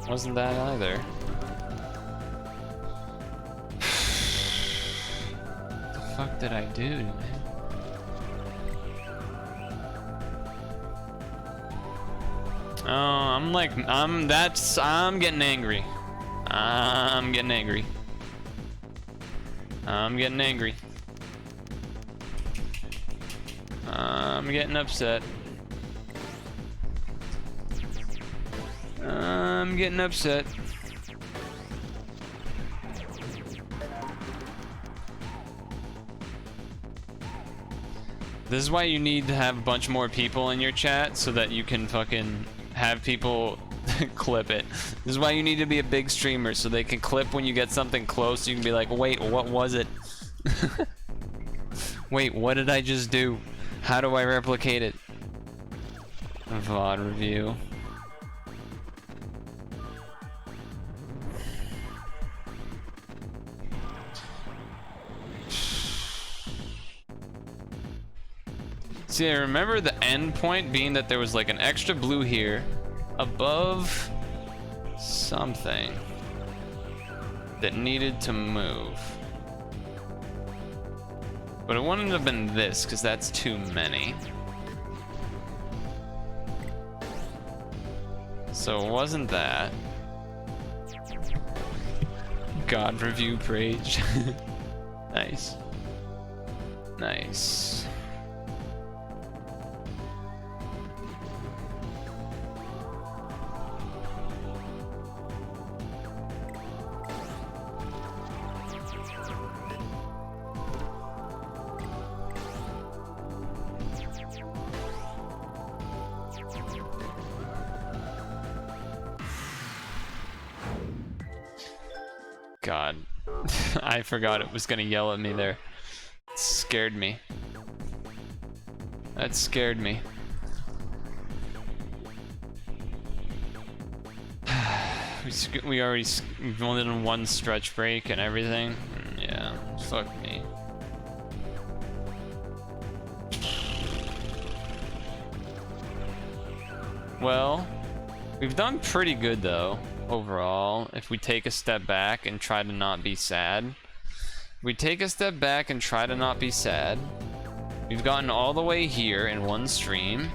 A: Wasn't that either. What the fuck did I do, man? Oh, I'm getting angry. I'm getting angry. I'm getting angry. I'm getting upset. I'm getting upset. This is why you need to have a bunch more people in your chat so that you can fucking have people clip it. This is why you need to be a big streamer so they can clip when you get something close. So you can be like, wait, what was it? Wait, what did I just do? How do I replicate it? A VOD review. See, I remember the end point being that there was like an extra blue here above something that needed to move. But it wouldn't have been this, because that's too many. So it wasn't that. God review page. Nice. Nice. God. I forgot it was gonna yell at me there. It scared me. That scared me. We already we've only done one stretch break and everything. Yeah, fuck me. Well, we've done pretty good though, overall, if we take a step back and try to not be sad. If we take a step back and try to not be sad, we've gotten all the way here in one stream.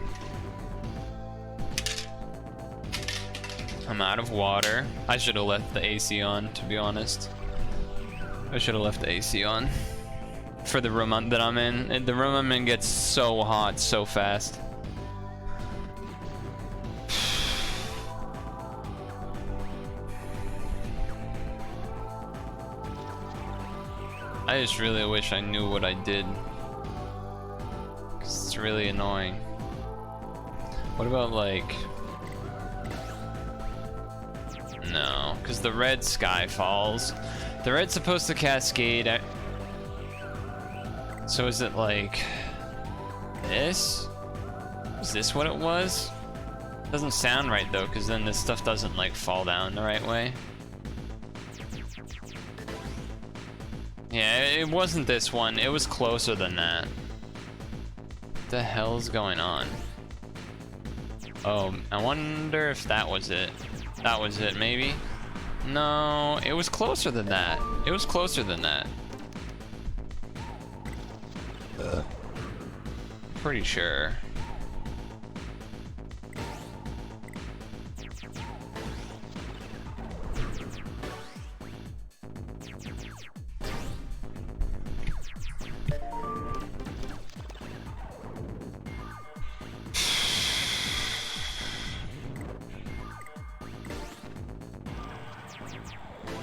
A: I'm out of water. I should have left the AC on, to be honest. I should have left the AC on for the room that I'm in. The room I'm in gets so hot so fast. I just really wish I knew what I did. 'Cause it's really annoying. What about like... No, because the red sky falls. The red's supposed to cascade. So is it like this? Is this what it was? Doesn't sound right though, because then this stuff doesn't like fall down the right way. Yeah, it wasn't this one. It was closer than that. What the hell's going on? Oh, I wonder if that was it. That was it, maybe? No, it was closer than that. It was closer than that. Pretty sure.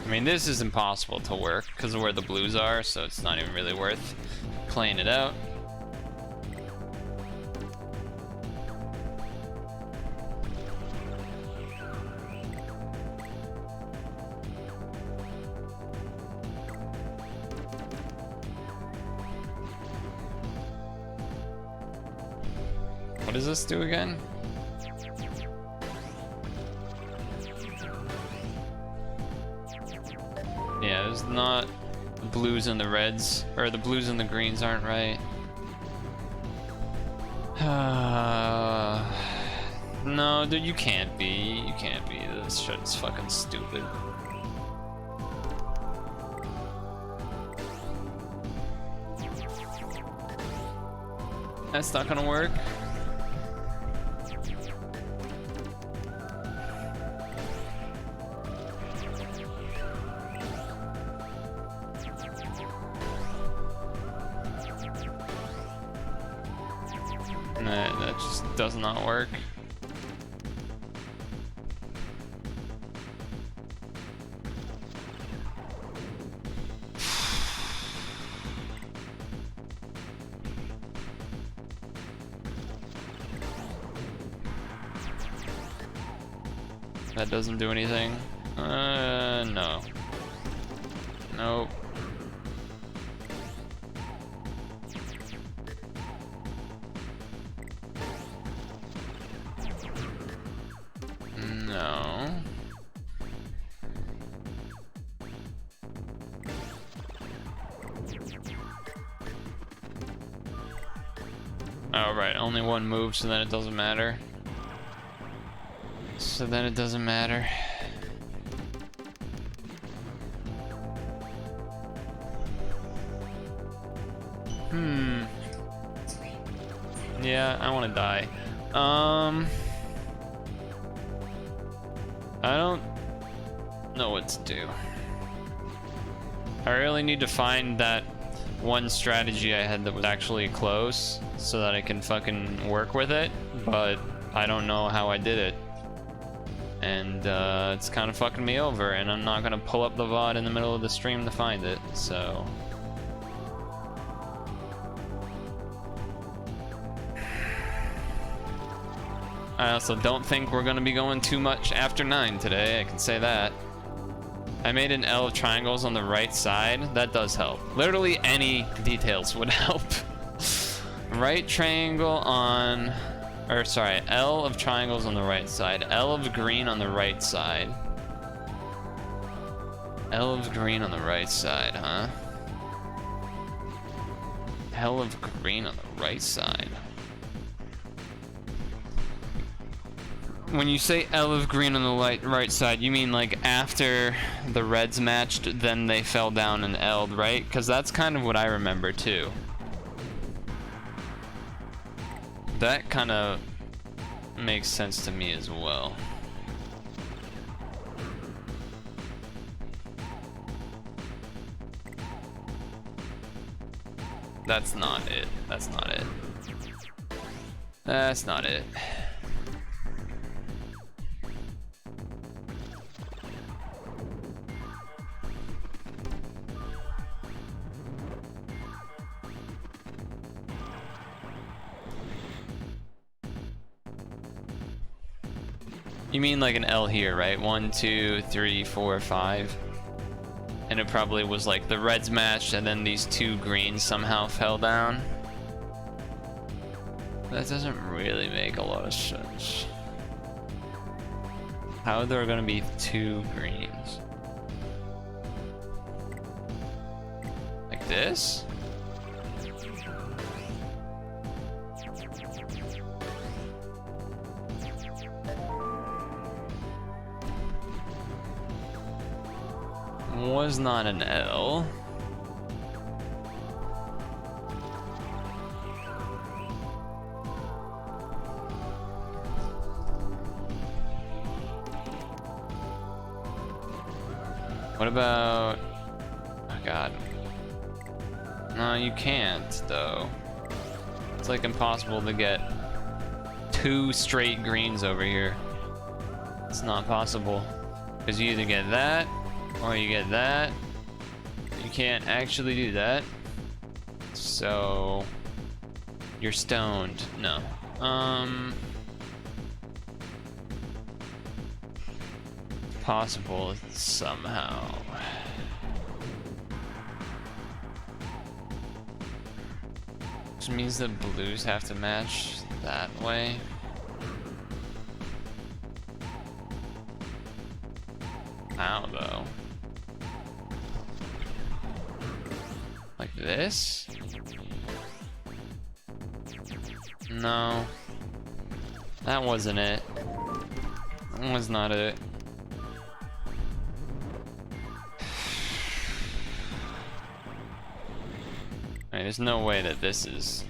A: I mean, this is impossible to work because of where the blues are, so it's not even really worth playing it out. What does this do again? Yeah, there's not the blues and the reds, or the blues and the greens aren't right. No, dude, you can't be. You can't be. This shit's fucking stupid. That's not gonna work. That just does not work. That doesn't do anything. No. Nope. No. Oh, right, only one move, so then it doesn't matter. So then it doesn't matter. Yeah, I want to die. I don't know what to do. I really need to find that one strategy I had that was actually close so that I can fucking work with it, but I don't know how I did it. And it's kind of fucking me over, and I'm not gonna pull up the VOD in the middle of the stream to find it, so... I also don't think we're gonna be going too much after 9 today, I can say that. I made an L of triangles on the right side. That does help. Literally any details would help. Right triangle on... Or sorry, L of triangles on the right side. L of green on the right side. L of green on the right side, huh? L of green on the right side. When you say L of green on the right side, you mean like after the reds matched, then they fell down and L'd, right? Because that's kind of what I remember too. That kind of makes sense to me as well. That's not it. That's not it. That's not it. You mean like an L here, right? 1, 2, 3, 4, 5. And it probably was like the reds matched and then these 2 greens somehow fell down. That doesn't really make a lot of sense. How are there gonna be 2 greens? Like this? Was not an L. What about... Oh god. No, you can't, though. It's like impossible to get 2 straight greens over here. It's not possible. Because you either get that, or you get that. You can't actually do that. So... You're stoned. No. Possible somehow. Which means the blues have to match that way. How though? Like this? No. That wasn't it. That was not it. Right, there's no way that this is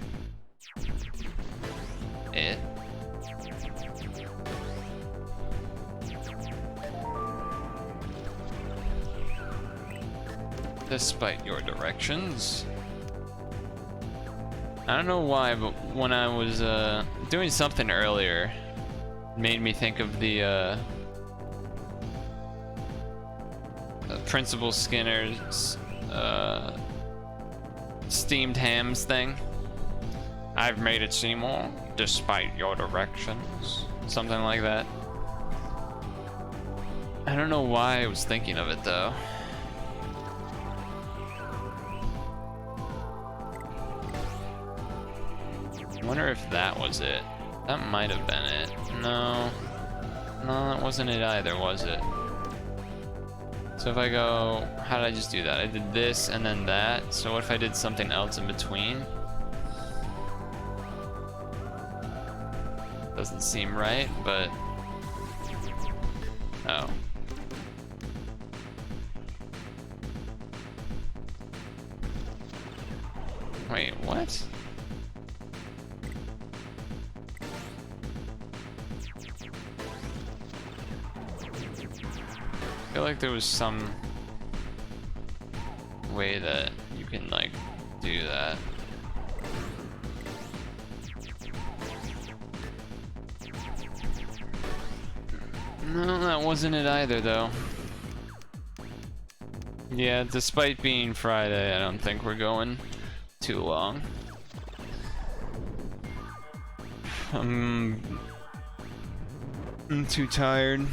A: it. Despite your directions. I don't know why, but when I was doing something earlier, it made me think of the Principal Skinner's steamed hams thing. I've made it seem all despite your directions. Something like that. I don't know why I was thinking of it though. I wonder if that was it. That might have been it. No. No, that wasn't it either, was it? So if I go, how did I just do that? I did this and then that. So what if I did something else in between? Doesn't seem right, but... Oh. Wait, what? I feel like there was some way that you can, like, do that. No, that wasn't it either, though. Yeah, despite being Friday, I don't think we're going too long. I'm too tired.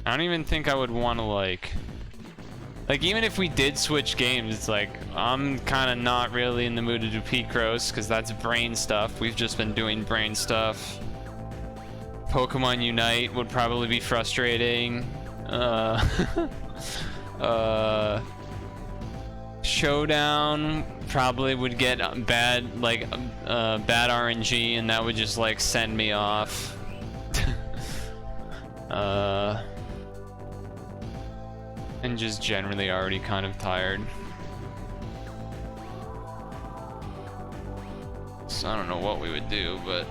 A: I don't even think I would want to, like, even if we did switch games, it's like, I'm kind of not really in the mood to do Picross, because that's brain stuff. We've just been doing brain stuff. Pokemon Unite would probably be frustrating. Showdown probably would get bad, like, bad RNG, and that would just, like, send me off. And just generally already kind of tired. So I don't know what we would do, but...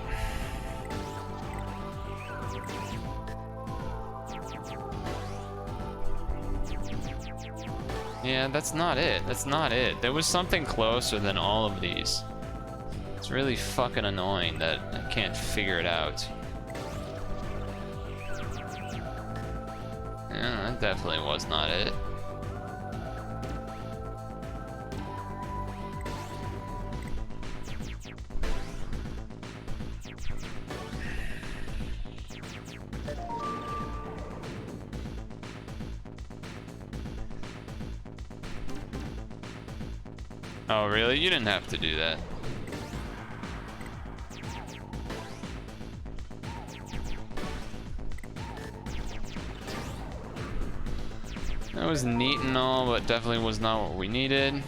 A: Yeah, that's not it. That's not it. There was something closer than all of these. It's really fucking annoying that I can't figure it out. Yeah, that definitely was not it. Oh, really? You didn't have to do that. That was neat and all, but definitely was not what we needed.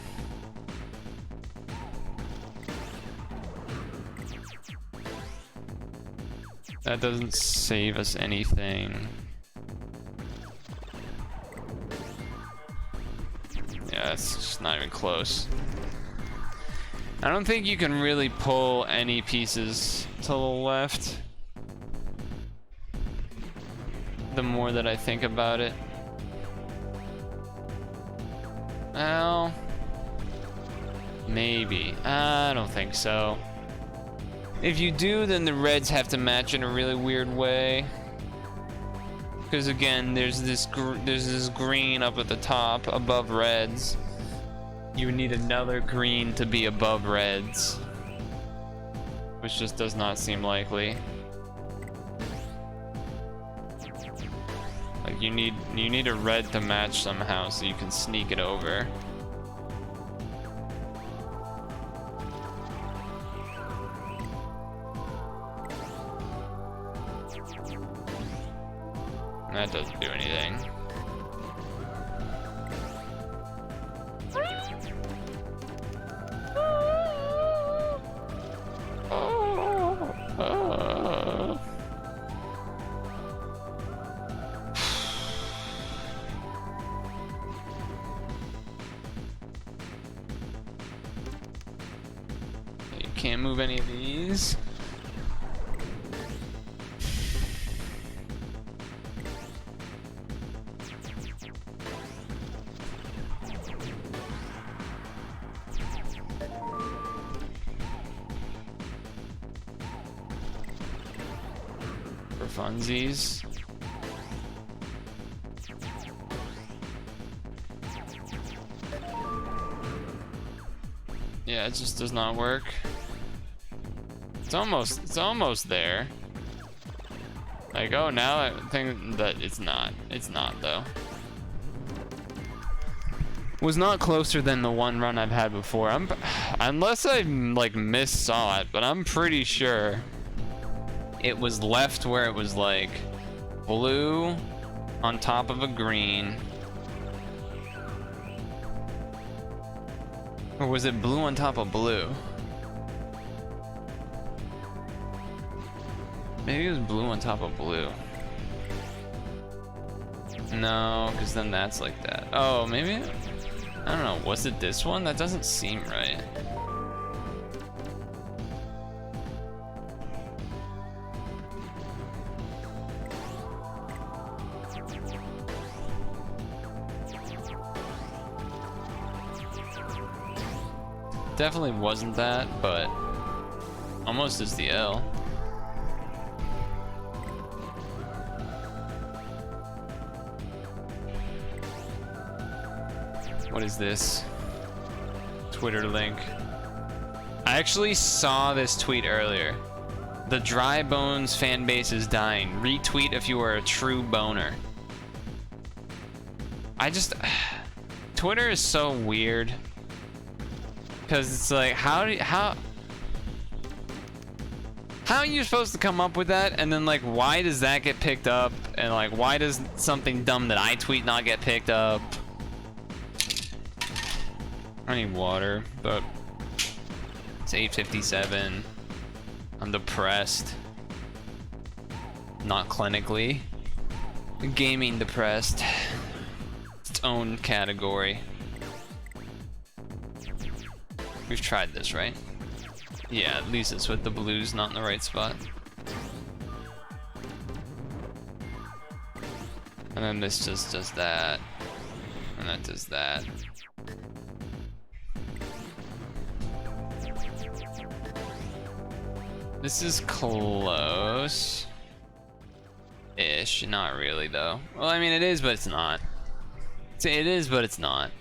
A: That doesn't save us anything. Yeah, it's just not even close. I don't think you can really pull any pieces to the left. The more that I think about it. Well, maybe. I don't think so. If you do, then the reds have to match in a really weird way. Because again, there's this green up at the top above reds. You would need another green to be above reds, which just does not seem likely. Like you need a red to match somehow so you can sneak it over. That doesn't do anything. You can't move any of these. For funsies. Yeah, it just does not work. It's almost there. Like, oh, now I think that it's not though. Was not closer than the one run I've had before. Unless I like missaw it, but I'm pretty sure it was left where it was like blue on top of a green. Or was it blue on top of blue? Maybe it was blue on top of blue. No, because then that's like that. Oh, maybe? I don't know. Was it this one? That doesn't seem right. Definitely wasn't that, but almost is the L. What is this? Twitter link. I actually saw this tweet earlier. The Dry Bones fan base is dying. Retweet if you are a true boner. Twitter is so weird. Cause it's like, how are you supposed to come up with that? And then like, why does that get picked up? And like, why does something dumb that I tweet not get picked up? I need water, but it's 8:57. I'm depressed. Not clinically. Gaming depressed. It's its own category. We've tried this, right? Yeah, at least it's with the blues not in the right spot. And then this just does that. And that does that. This is close. Ish. Not really, though. Well, I mean, it is, but it's not. It is, but it's not.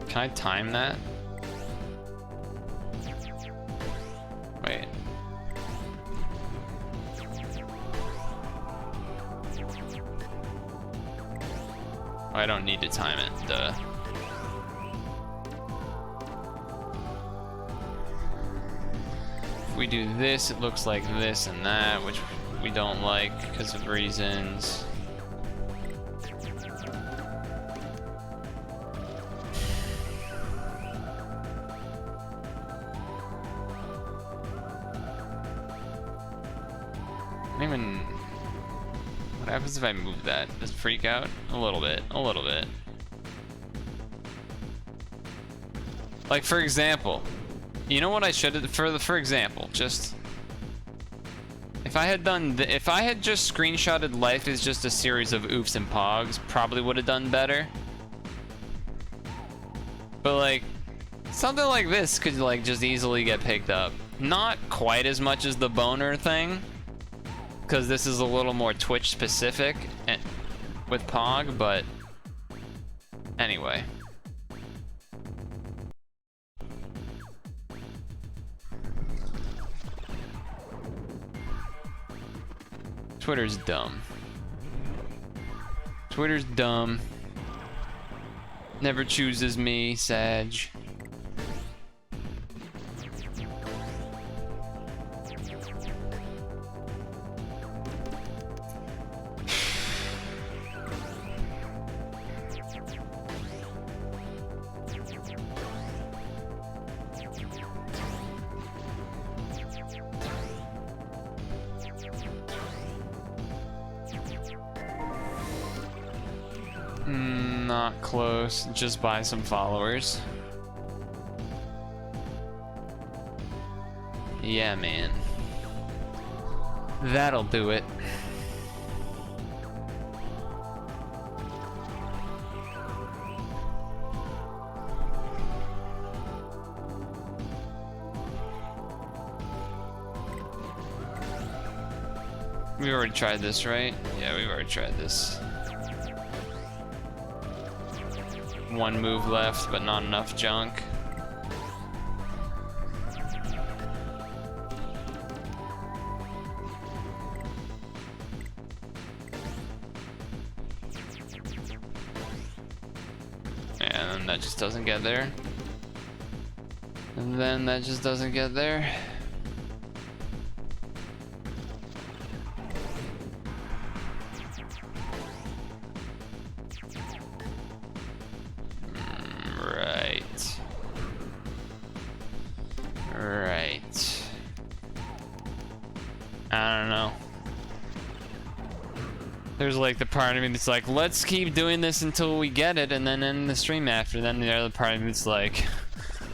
A: Can I time that? Wait. I don't need to time it, duh. If we do this, it looks like this and that, which we don't like because of reasons. Even what happens if I move that? Does it freak out? A little bit. A little bit. Like for example, you know what I should have for example, just if I had just screenshotted life as just a series of oofs and pogs, probably would have done better. But like something like this could like just easily get picked up. Not quite as much as the boner thing, because this is a little more Twitch specific with Pog, but anyway. Twitter's dumb. Twitter's dumb. Never chooses me, Sag. Not close, just by some followers. Yeah, man. That'll do it. We've already tried this, right? Yeah, we've already tried this. One move left, but not enough junk. And then that just doesn't get there. And then that just doesn't get there. There's like the part of me that's like, let's keep doing this until we get it and then end the stream after. Then the other part of me that's like,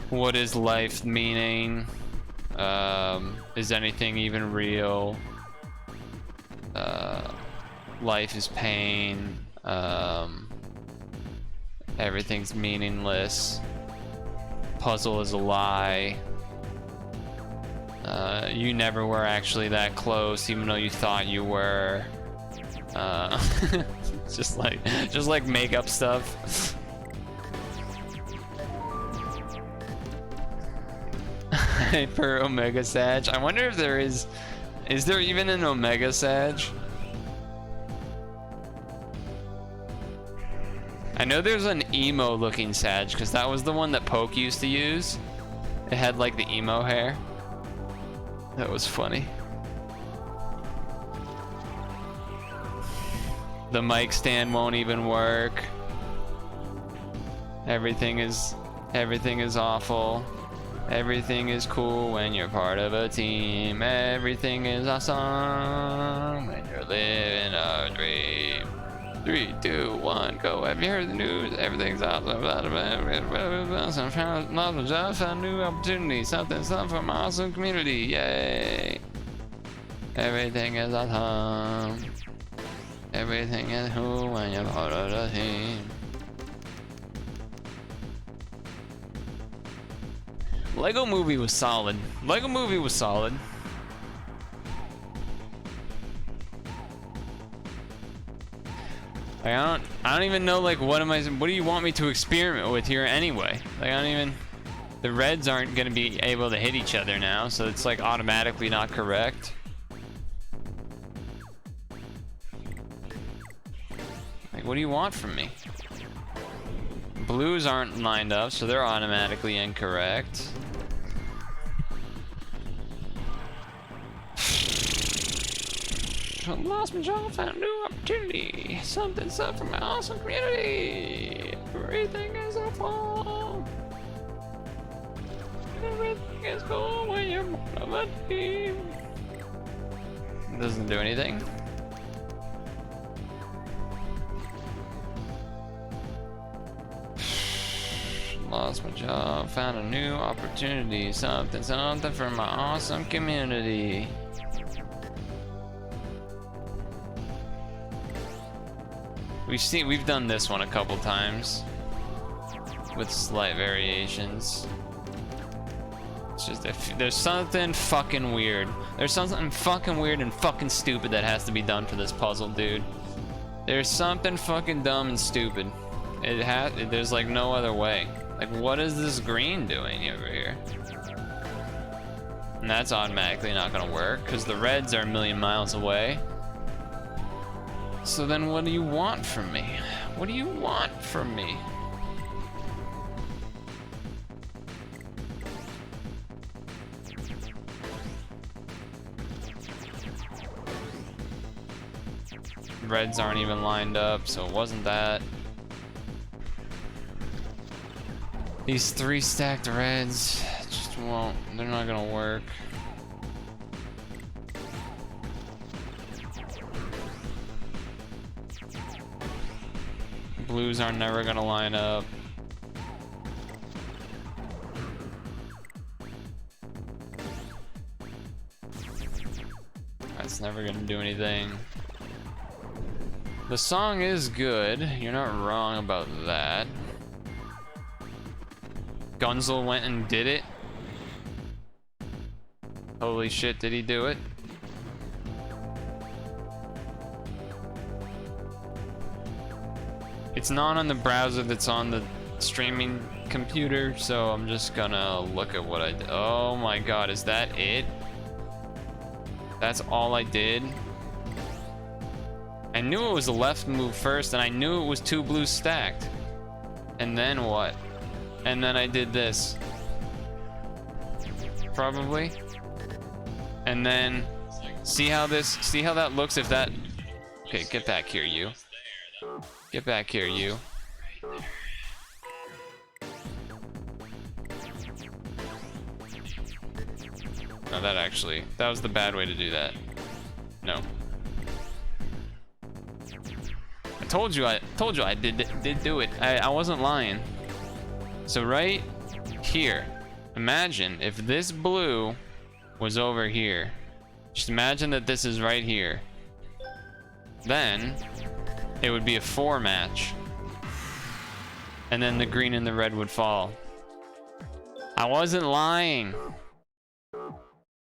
A: what is life meaning? Is anything even real? Life is pain. Everything's meaningless. Puzzle is a lie. You never were actually that close, even though you thought you were. just like make-up stuff. Per Omega Sag. I wonder if there is there even an Omega Sag? I know there's an emo looking Sag, because that was the one that Poke used to use. It had like the emo hair. That was funny. The mic stand won't even work. Everything is awful. Everything is cool when you're part of a team. Everything is awesome when you're living a dream. 3, 2, 1, go. Have you heard the news? Everything's awesome. Lots of jobs, found new opportunities. Something from our awesome community. Yay! Everything is awesome. Everything is cool when you're part of the team. Lego Movie was solid. Lego Movie was solid. Like, I don't even know, like, what do you want me to experiment with here anyway? Like, the reds aren't gonna be able to hit each other now, so it's like automatically not correct. Like, what do you want from me? Blues aren't lined up, so they're automatically incorrect. I lost my job, found a new opportunity. Something's up from my awesome community. Everything is awful. Everything is cool when you're part of a team. It doesn't do anything. Lost my job, found a new opportunity. Something for my awesome community. We've done this one a couple times with slight variations. It's just there's something fucking weird. There's something fucking weird and fucking stupid that has to be done for this puzzle, dude. There's something fucking dumb and stupid. There's like no other way. Like, what is this green doing over here? And that's automatically not gonna work because the reds are a million miles away. So then what do you want from me? What do you want from me? Reds aren't even lined up, so it wasn't that. These 3 stacked reds just won't, they're not gonna work. Blues are never gonna line up. That's never gonna do anything. The song is good. You're not wrong about that. Gunzel went and did it. Holy shit, did he do it? It's not on the browser that's on the streaming computer, so I'm just gonna look at what I did. Oh my god, is that it? That's all I did? I knew it was the left move first, and I knew it was 2 blues stacked. And then what? And then I did this. Probably. And then, see how that looks if that... Okay, get back here, you. Get back here, you. No, that was the bad way to do that. No. told you I did do it. I wasn't lying. So right here, imagine if this blue was over here. Just imagine that this is right here. Then it would be a 4 match. And then the green and the red would fall. I wasn't lying.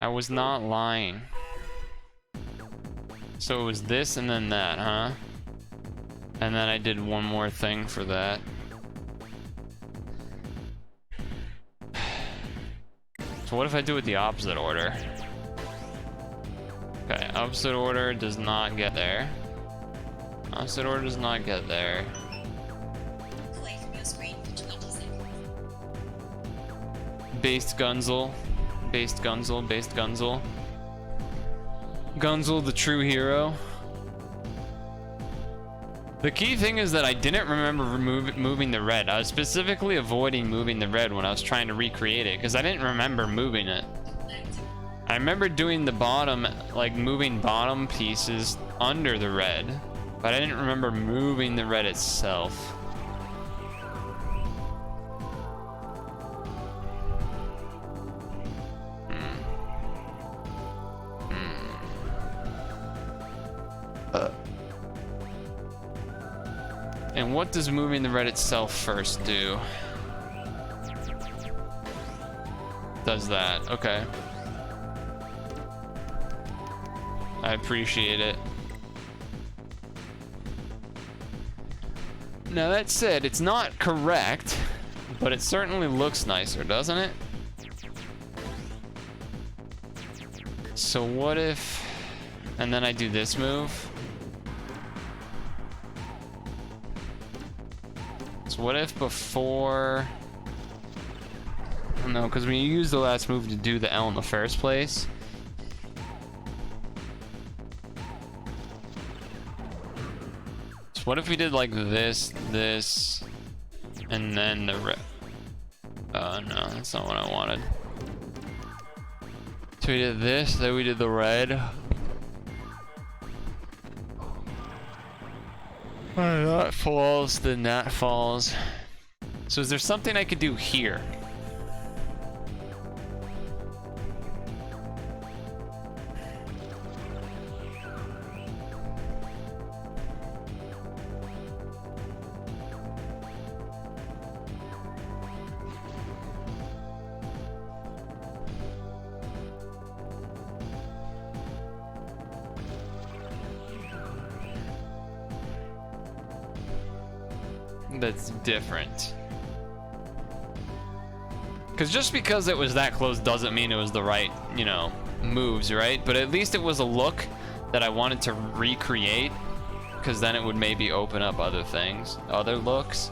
A: I was not lying. So it was this and then that, huh? And then I did one more thing for that. So what if I do it the opposite order? Okay, opposite order does not get there. Opposite order does not get there.
F: Play from your screen for 20 seconds.
A: Based Gunzel. Based Gunzel. Based Gunzel. Gunzel, the true hero. The key thing is that I didn't remember moving the red. I was specifically avoiding moving the red when I was trying to recreate it because I didn't remember moving it. I remember doing the bottom, like moving bottom pieces under the red, but I didn't remember moving the red itself. And what does moving the red itself first do? Does that, okay. I appreciate it. Now that said, it's not correct, but it certainly looks nicer, doesn't it? So what if, and then I do this move? So what if before, no, because when you use the last move to do the L in the first place, so what if we did like this, this, and then the red? Oh no, that's not what I wanted. So we did this, then we did the red. That falls, then that falls. So is there something I could do here? That's different. Because just because it was that close doesn't mean it was the right, you know, moves, right? But at least it was a look that I wanted to recreate, because then it would maybe open up other things, other looks.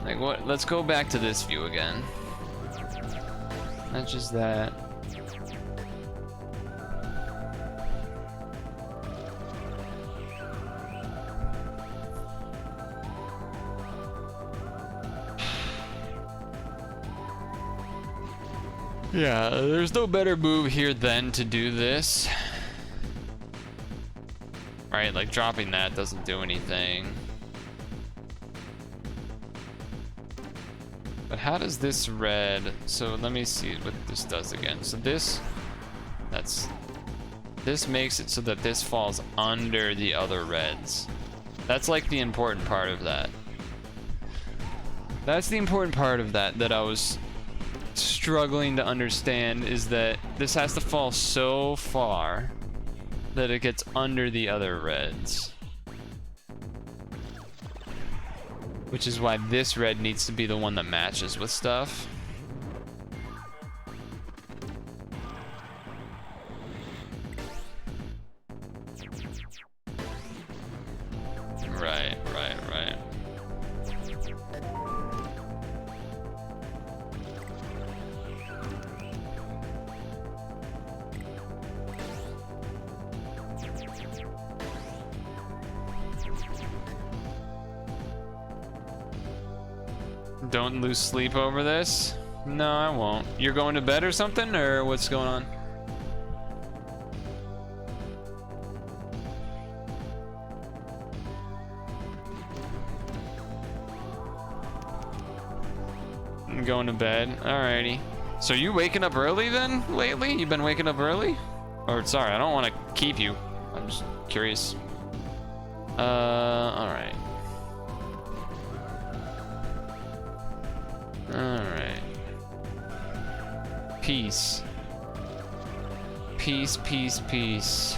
A: Like what? Let's go back to this view again. Not just that. Yeah, there's no better move here than to do this. Right, like dropping that doesn't do anything. But how does this red, so let me see what this does again. So this makes it so that this falls under the other reds. That's like the important part of that. That's the important part of that I was struggling to understand, is that this has to fall so far that it gets under the other reds. Which is why this red needs to be the one that matches with stuff. Right. Don't lose sleep over this? No, I won't. You're going to bed or something, or what's going on? I'm going to bed. Alrighty. So you waking up early then lately? You've been waking up early? Or sorry, I don't want to keep you. I'm just curious. Alright. Alright. Peace. Peace, peace, peace.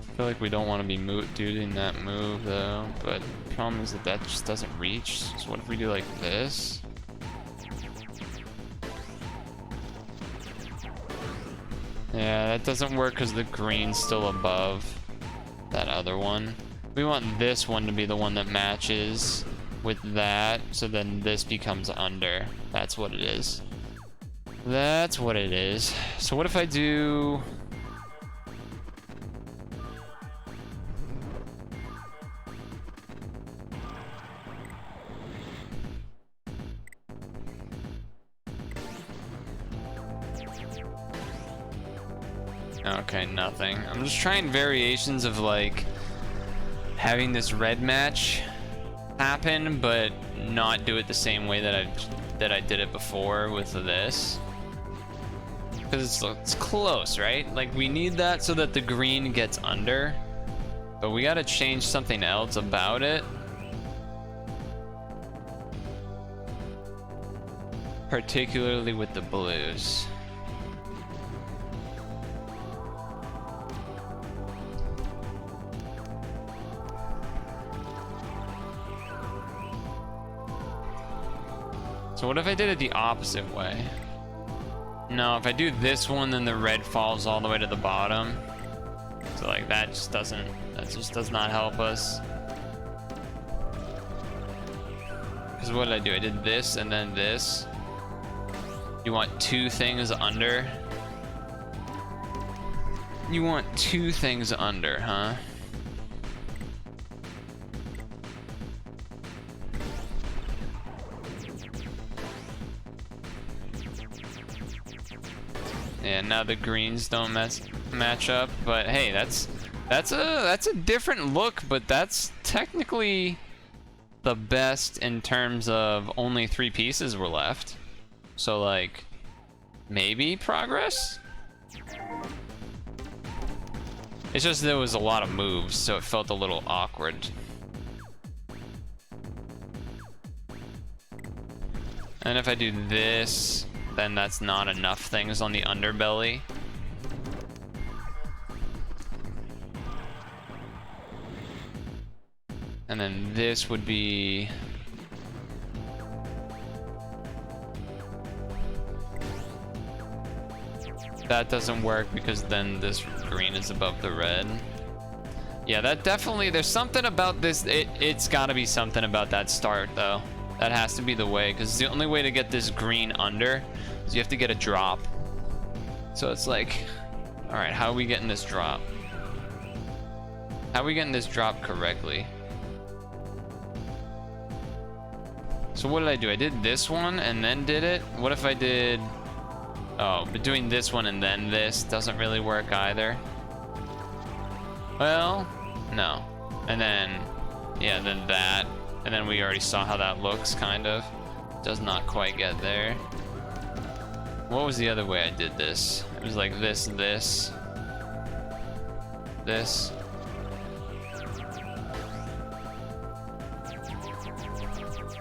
A: I feel like we don't want to be doing that move though, but the problem is that just doesn't reach. So what if we do like this? Yeah, that doesn't work because the green's still above that other one. We want this one to be the one that matches with that, so then this becomes under. That's what it is. That's what it is. So what if I do... Okay, nothing. I'm just trying variations of like having this red match happen, but not do it the same way that I did it before with this. Because it's close, right? Like we need that so that the green gets under, but we gotta change something else about it. Particularly with the blues. So what if I did it the opposite way? No, if I do this one, then the red falls all the way to the bottom. So like that just does not help us. Because what did I do? I did this and then this. You want two things under? You want two things under, huh? Yeah, now the greens don't match up, but hey, that's a different look, but that's technically the best in terms of only 3 pieces were left. So like, maybe progress? It's just there was a lot of moves, so it felt a little awkward. And if I do this, then that's not enough things on the underbelly. And then this would be... That doesn't work because then this green is above the red. Yeah, that definitely, there's something about this, it's gotta be something about that start though. That has to be the way, because the only way to get this green under is you have to get a drop. So it's like, all right, how are we getting this drop? How are we getting this drop correctly? So what did I do? I did this one and then did it. What if I did, oh, but doing this one and then this doesn't really work either. Well, no. And then, yeah, then that. And then we already saw how that looks, kind of. Does not quite get there. What was the other way I did this? It was like this, this. This.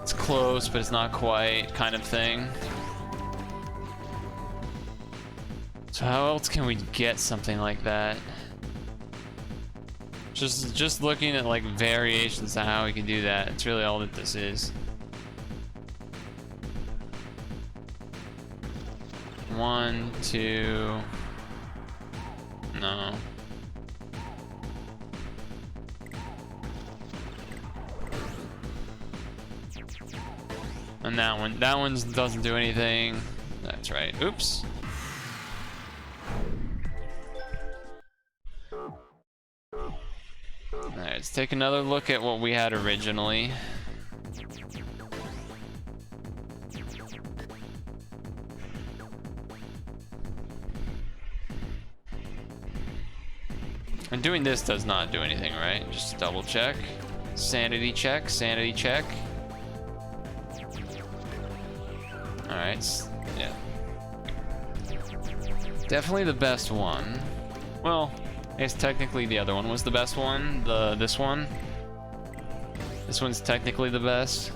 A: It's close, but it's not quite, kind of thing. So how else can we get something like that? Just looking at like variations of how we can do that. It's really all that this is. 1, 2. No. And that one doesn't do anything. That's right. Oops. Alright, let's take another look at what we had originally. And doing this does not do anything, right? Just double check. Sanity check, sanity check. Alright, yeah. Definitely the best one. Well, I guess technically the other one was the best one. This one. This one's technically the best.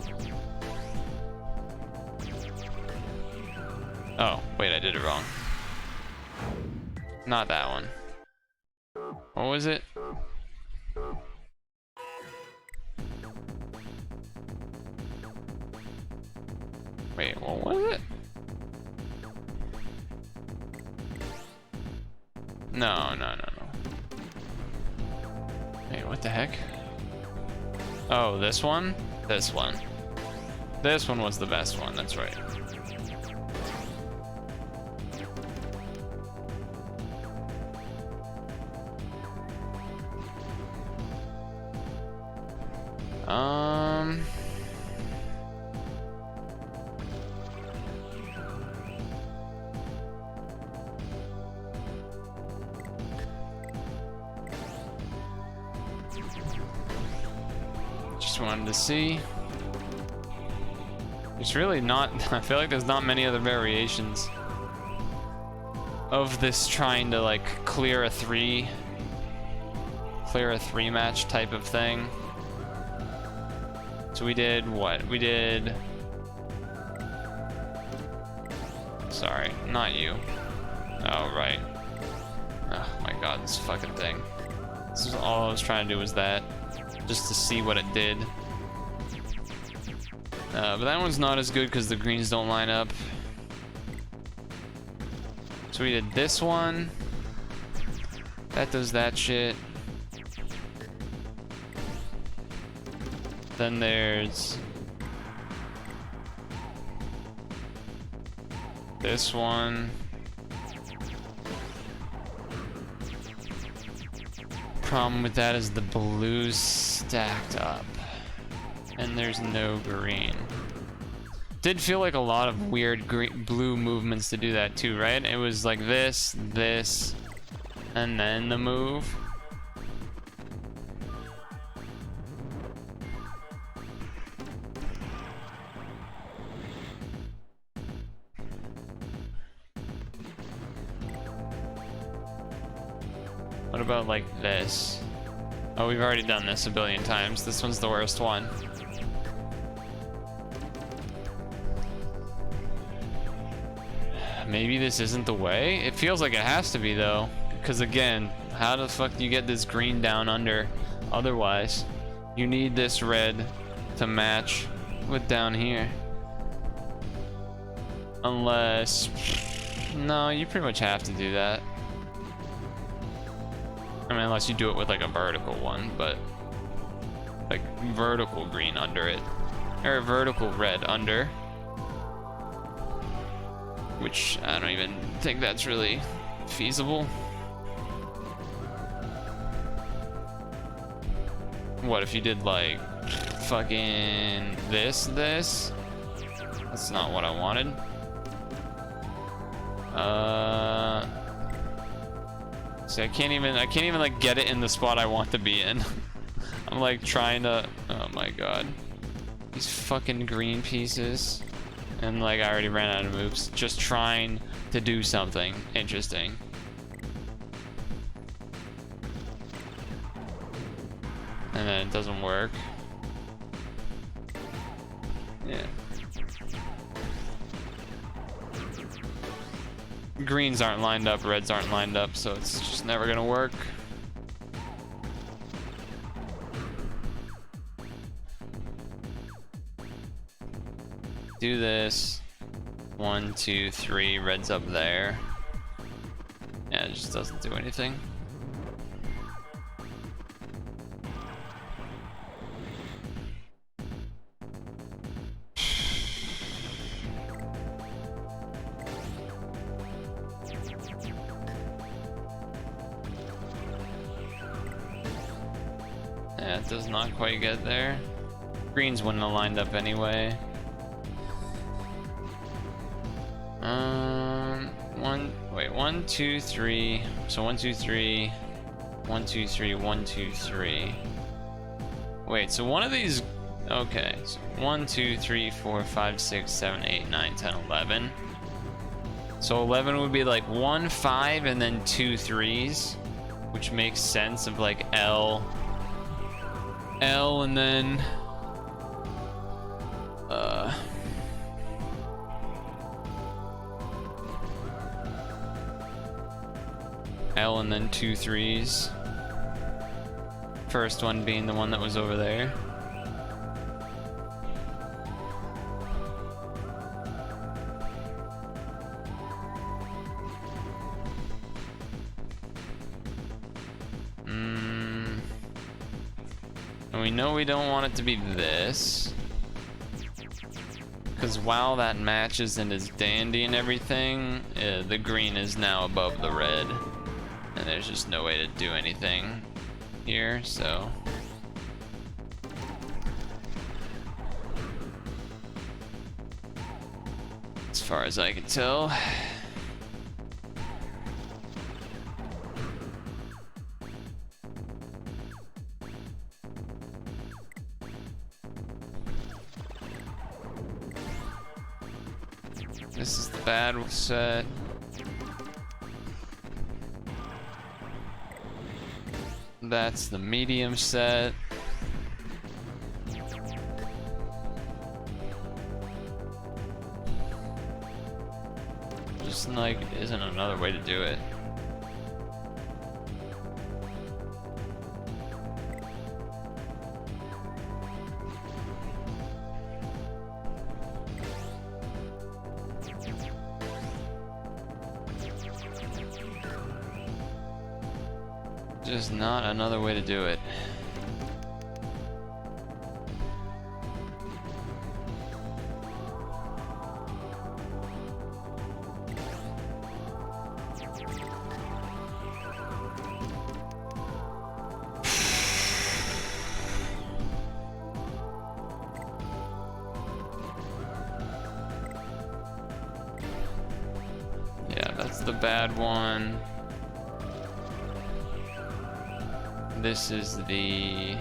A: Oh, wait, I did it wrong. Not that one. What was it? Wait, what was it? No. Wait, what the heck? Oh, this one? This one. This one was the best one, that's right. Just wanted to see. There's really not, I feel like there's not many other variations of this trying to like clear a three match type of thing. So we did what? We did, sorry, not you. Oh, right. Oh my god, this fucking thing. This is all I was trying to do was that. Just to see what it did. But that one's not as good because the greens don't line up. So we did this one. That does that shit. Then there's this one. Problem with that is the blue's stacked up and there's no green. Did feel like a lot of weird blue movements to do that too, right? It was like this, and then the move. What about like this? Oh, we've already done this a billion times. This one's the worst one. Maybe this isn't the way? It feels like it has to be though. Because again, how the fuck do you get this green down under? Otherwise, you need this red to match with down here. Unless... No, you pretty much have to do that. I mean, unless you do it with like a vertical one, but like vertical green under it, or vertical red under, which I don't even think that's really feasible. What if you did like fucking this? That's not what I wanted. See, I can't even like get it in the spot I want to be in. I'm like trying to, oh my god. These fucking green pieces. And like I already ran out of moves. Just trying to do something interesting. And then it doesn't work. Yeah. Greens aren't lined up, reds aren't lined up, so it's just never gonna work. Do this. 1, 2, 3, red's up there. Yeah, it just doesn't do anything. Yeah, it does not quite get there. Greens wouldn't have lined up anyway. One, two, three. So 1, 2, 3. 1, 2, 3. 1, 2, 3. Wait, so one of these. Okay, so 1, 2, 3, 4, 5, 6, 7, 8, 9, 10, 11. So 11 would be like 1, 5, and then 2 3s, which makes sense of like L, and then L and then 2 3s. First one being the one that was over there. And we know we don't want it to be this. Because while that matches and is dandy and everything, the green is now above the red. And there's just no way to do anything here, so. As far as I can tell. This is the bad set. That's the medium set. Just like isn't another way to do it. Just not another way to do it. Yeah, that's the bad one. This is the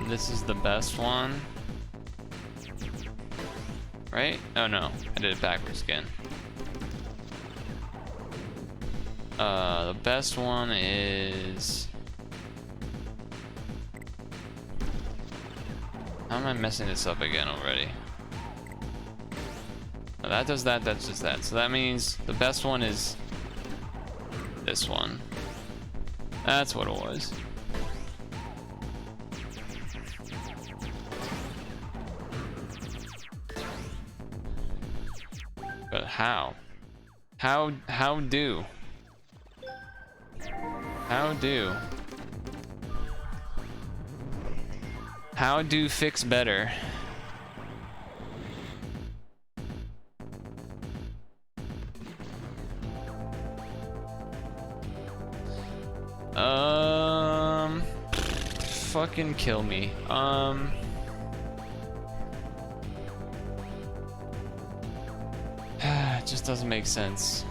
A: this is the best one, right? Oh no, I did it backwards again. The best one is, how am I messing this up again already? Oh, that does that, that's just that. So that means the best one is this one. That's what it was. But how? How do? How do? How do fix better? Fucking kill me. It just doesn't make sense.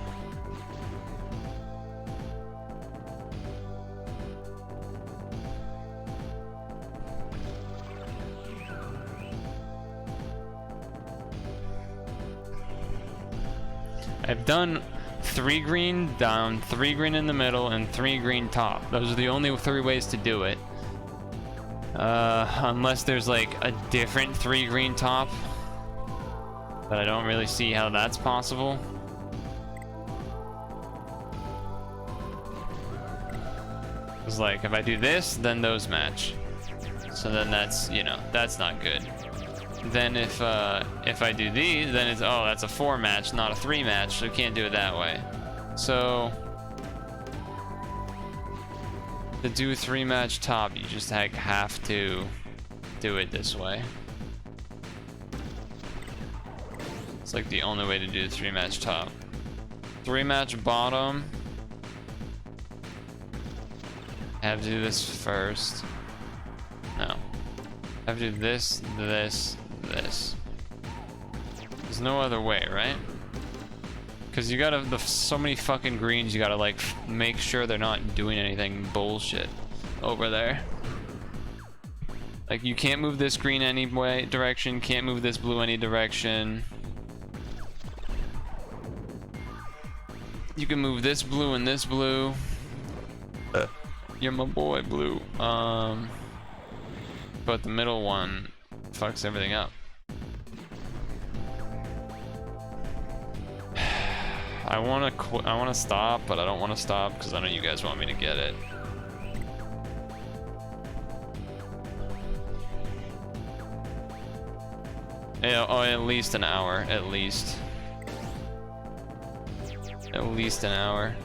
A: I've done 3 green down, 3 green in the middle, and 3 green top. Those are the only 3 ways to do it. Unless there's like a different 3 green top. But I don't really see how that's possible. It's like, if I do this, then those match. So then that's, you know, that's not good. Then if I do these, then it's, oh, that's a 4 match, not a 3 match, so you can't do it that way. So to do a 3 match top, you just have to do it this way. It's like the only way to do the 3 match top. 3 match bottom, I have to do this first. No. I have to do this, this, this. There's no other way, right? Because you gotta, so many fucking greens, you gotta like make sure they're not doing anything bullshit over there. Like you can't move this green any way, direction, can't move this blue any direction. You can move this blue and this blue. You're my boy, blue. But the middle one fucks everything up. I wanna stop, but I don't wanna stop because I know you guys want me to get it. Yeah, oh, at least an hour, at least. At least an hour.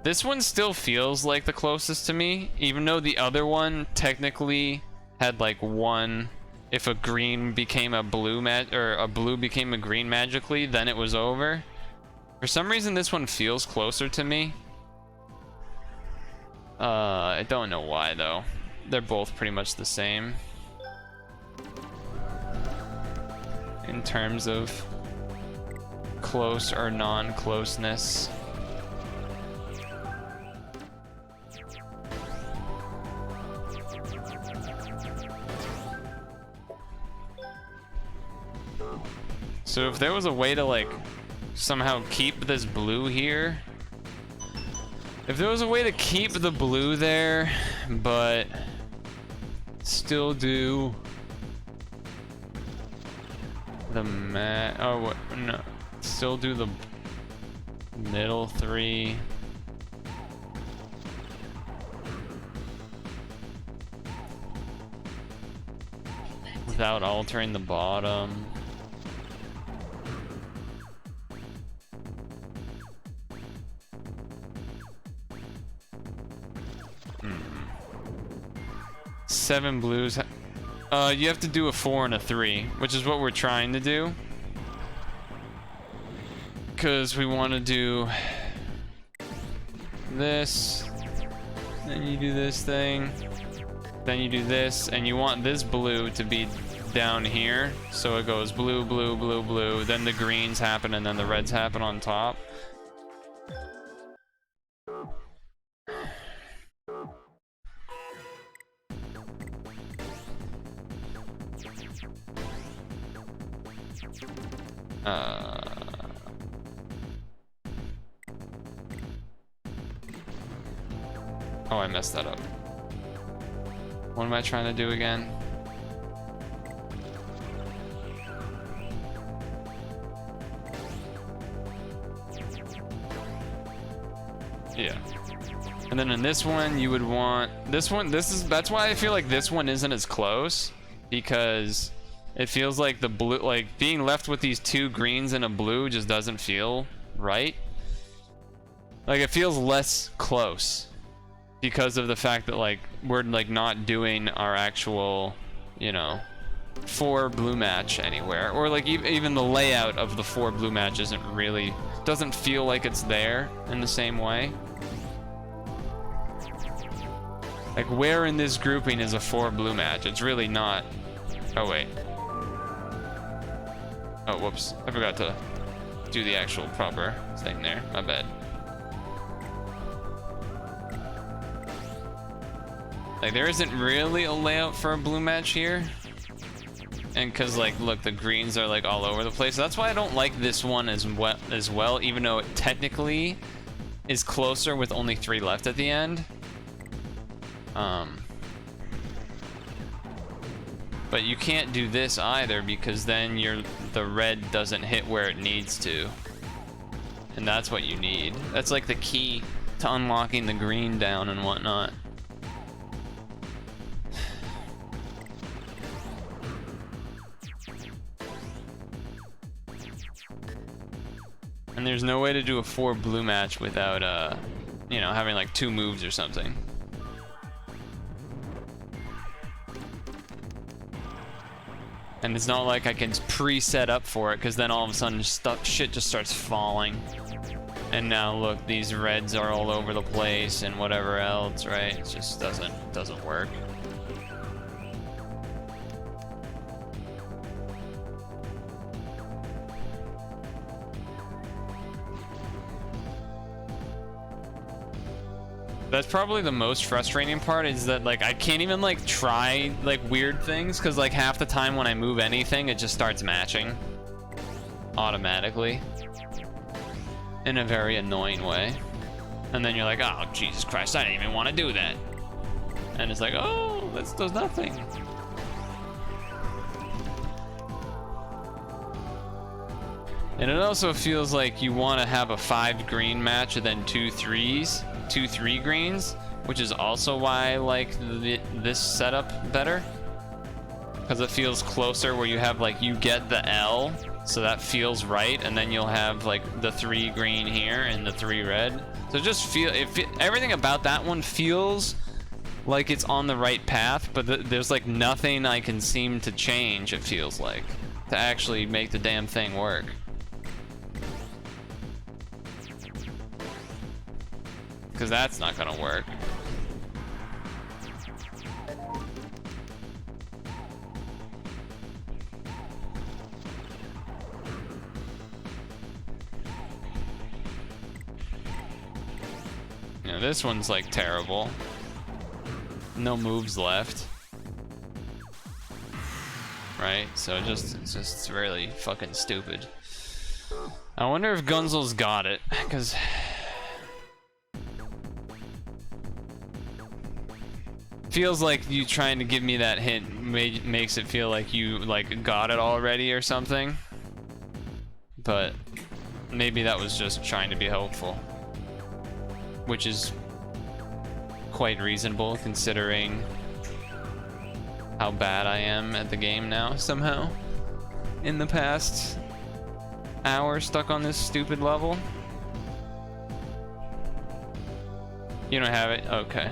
A: This one still feels like the closest to me, even though the other one technically had like one. If a green became a blue or a blue became a green magically, then it was over. For some reason, this one feels closer to me. I don't know why though. They're both pretty much the same in terms of close or non-closeness. So if there was a way to like somehow keep this blue here, if there was a way to keep the blue there, but still do the still do the middle three. Without altering the bottom. Seven blues. You have to do a 4 and a 3, which is what we're trying to do. Because we want to do this, then you do this thing, then you do this, and you want this blue to be down here. So it goes blue, blue, blue, blue, then the greens happen, and then the reds happen on top. Oh, I messed that up. What am I trying to do again? Yeah. And then in this one, you would want this one. That's why I feel like this one isn't as close, because it feels like the blue, like being left with these two greens and a blue just doesn't feel right. Like it feels less close because of the fact that like we're like not doing our actual, you know, 4 blue match anywhere, or like even the layout of the 4 blue match doesn't feel like it's there in the same way. Like where in this grouping is a 4 blue match? It's really not. Oh wait. Oh, whoops. I forgot to do the actual proper thing there. My bad. Like, there isn't really a layout for a blue match here. And because, like, look, the greens are, like, all over the place. That's why I don't like this one as well, even though it technically is closer with only 3 left at the end. But you can't do this either, because then the red doesn't hit where it needs to. And that's what you need. That's like the key to unlocking the green down and whatnot. And there's no way to do a 4 blue match without, you know, having like 2 moves or something. And it's not like I can pre-set up for it, because then all of a sudden shit just starts falling. And now look, these reds are all over the place and whatever else, right? It just doesn't work. That's probably the most frustrating part, is that like I can't even like try like weird things, because like half the time when I move anything it just starts matching automatically in a very annoying way. And then you're like, oh Jesus Christ, I didn't even want to do that. And it's like, oh, that does nothing. And it also feels like you want to have a 5 green match and then 2 3s. 2 3 greens, which is also why I like this setup better, because it feels closer, where you have like, you get the L, so that feels right, and then you'll have like the 3 green here and the 3 red. So just everything about that one feels like it's on the right path, but there's like nothing I can seem to change, it feels like, to actually make the damn thing work. Because that's not gonna work. You know, this one's like terrible. No moves left. Right? So it's just really fucking stupid. I wonder if Gunzel's got it, because feels like you trying to give me that hint makes it feel like you like got it already or something, but maybe that was just trying to be helpful, which is quite reasonable considering how bad I am at the game now somehow in the past hour stuck on this stupid level. You don't have it? Okay.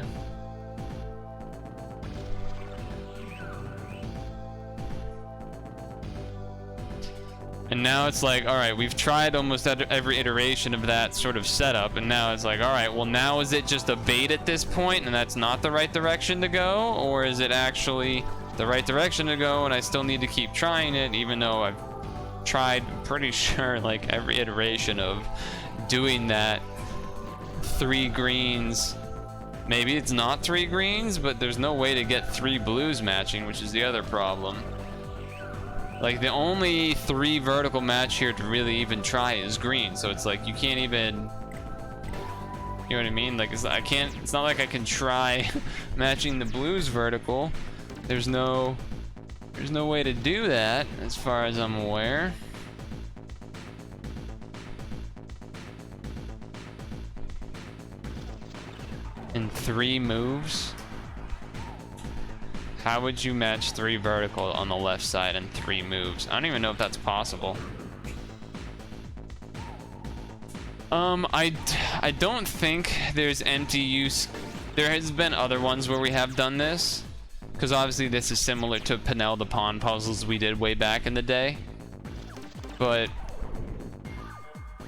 A: And now it's like, all right, we've tried almost every iteration of that sort of setup, and now it's like, all right, well now is it just a bait at this point and that's not the right direction to go? Or is it actually the right direction to go and I still need to keep trying it, even though I've tried, pretty sure, like every iteration of doing that 3 greens. Maybe it's not 3 greens, but there's no way to get 3 blues matching, which is the other problem. Like, the only 3 vertical match here to really even try is green, so it's like you can't even, you know what I mean? Like, it's not like I can try matching the blues vertical. There's no way to do that as far as I'm aware. In 3 moves? How would you match 3 vertical on the left side in 3 moves? I don't even know if that's possible. I don't think there's empty use. There has been other ones where we have done this, because obviously this is similar to Pinel the Pawn puzzles we did way back in the day. But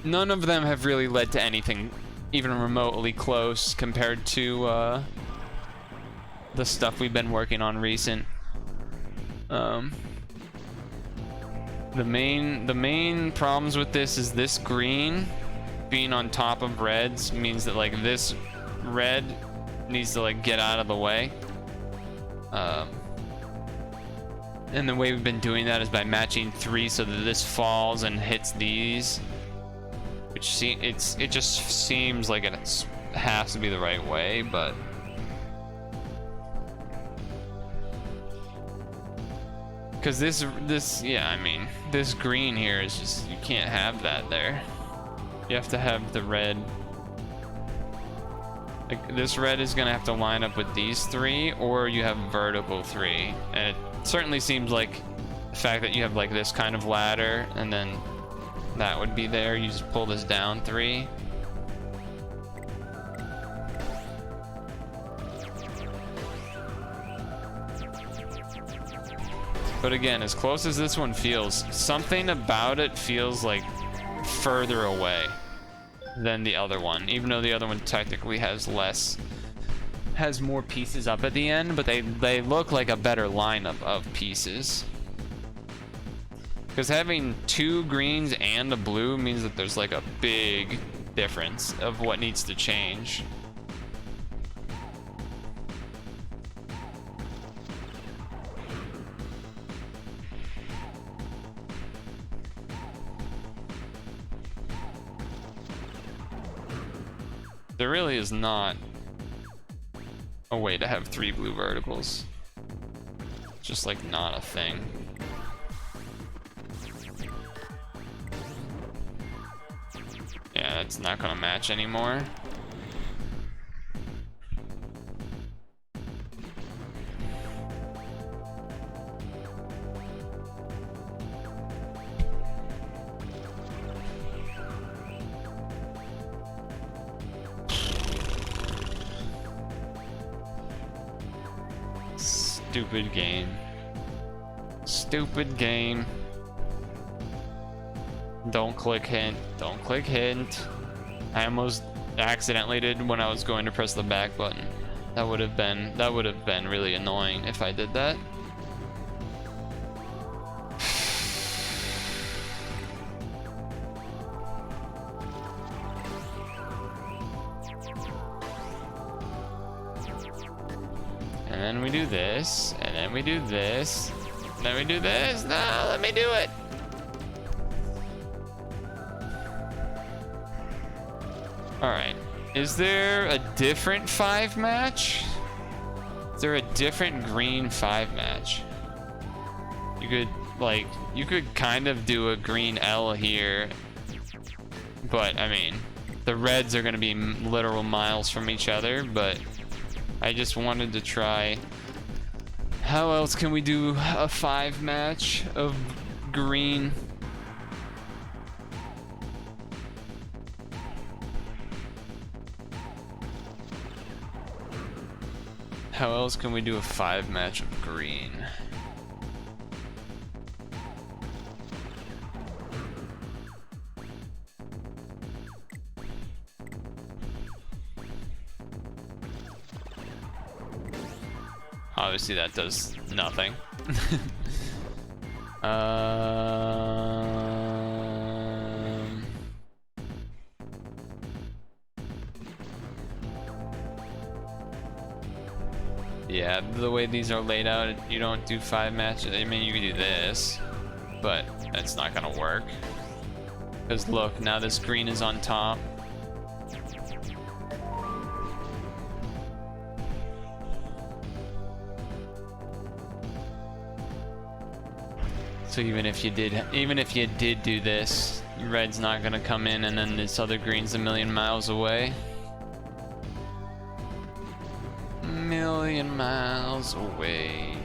A: none of them have really led to anything even remotely close compared to the stuff we've been working on recent. The main problems with this is this green being on top of reds means that like this red needs to like get out of the way. And the way we've been doing that is by matching 3 so that this falls and hits these, which it just seems like it has to be the right way, but because yeah, I mean, this green here is just, you can't have that there. You have to have the red. Like, this red is gonna have to line up with these 3, or you have vertical 3. And it certainly seems like the fact that you have like this kind of ladder, and then that would be there. You just pull this down 3. But again, as close as this one feels, something about it feels like further away than the other one, even though the other one technically has more pieces up at the end, but they look like a better lineup of pieces. Because having 2 greens and a blue means that there's like a big difference of what needs to change. There really is not a way to have 3 blue verticals. Just like not a thing. Yeah, it's not gonna match anymore. Stupid game. Stupid game. Don't click hint. Don't click hint. I almost accidentally did when I was going to press the back button. That would have been really annoying if I did that. And then we do this, and then we do this, then we do this. No, let me do it. All right, is there a different 5 match? Is there a different green 5 match? You could kind of do a green L here, but I mean, the reds are gonna be literal miles from each other, but I just wanted to try. How else can we do a 5 match of green? How else can we do a 5 match of green? Obviously that does nothing. Yeah, the way these are laid out, you don't do 5 matches. I mean, you can do this, but that's not gonna work. Because look, now this green is on top. So even if you did do this, red's not gonna come in, and then this other green's a million miles away. Million miles away.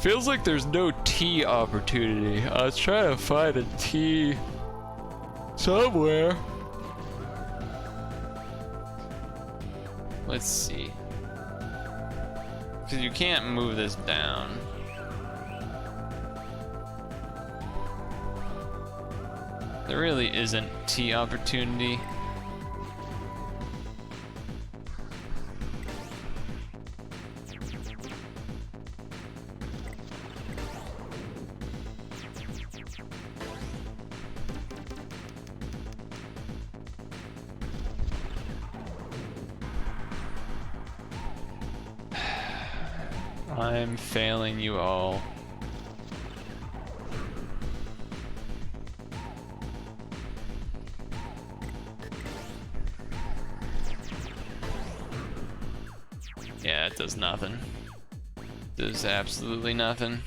A: Feels like there's no T opportunity. I was trying to find a T somewhere. Let's see. Because you can't move this down. There really isn't T opportunity. I'm failing you all. Yeah, it does nothing. Does absolutely nothing.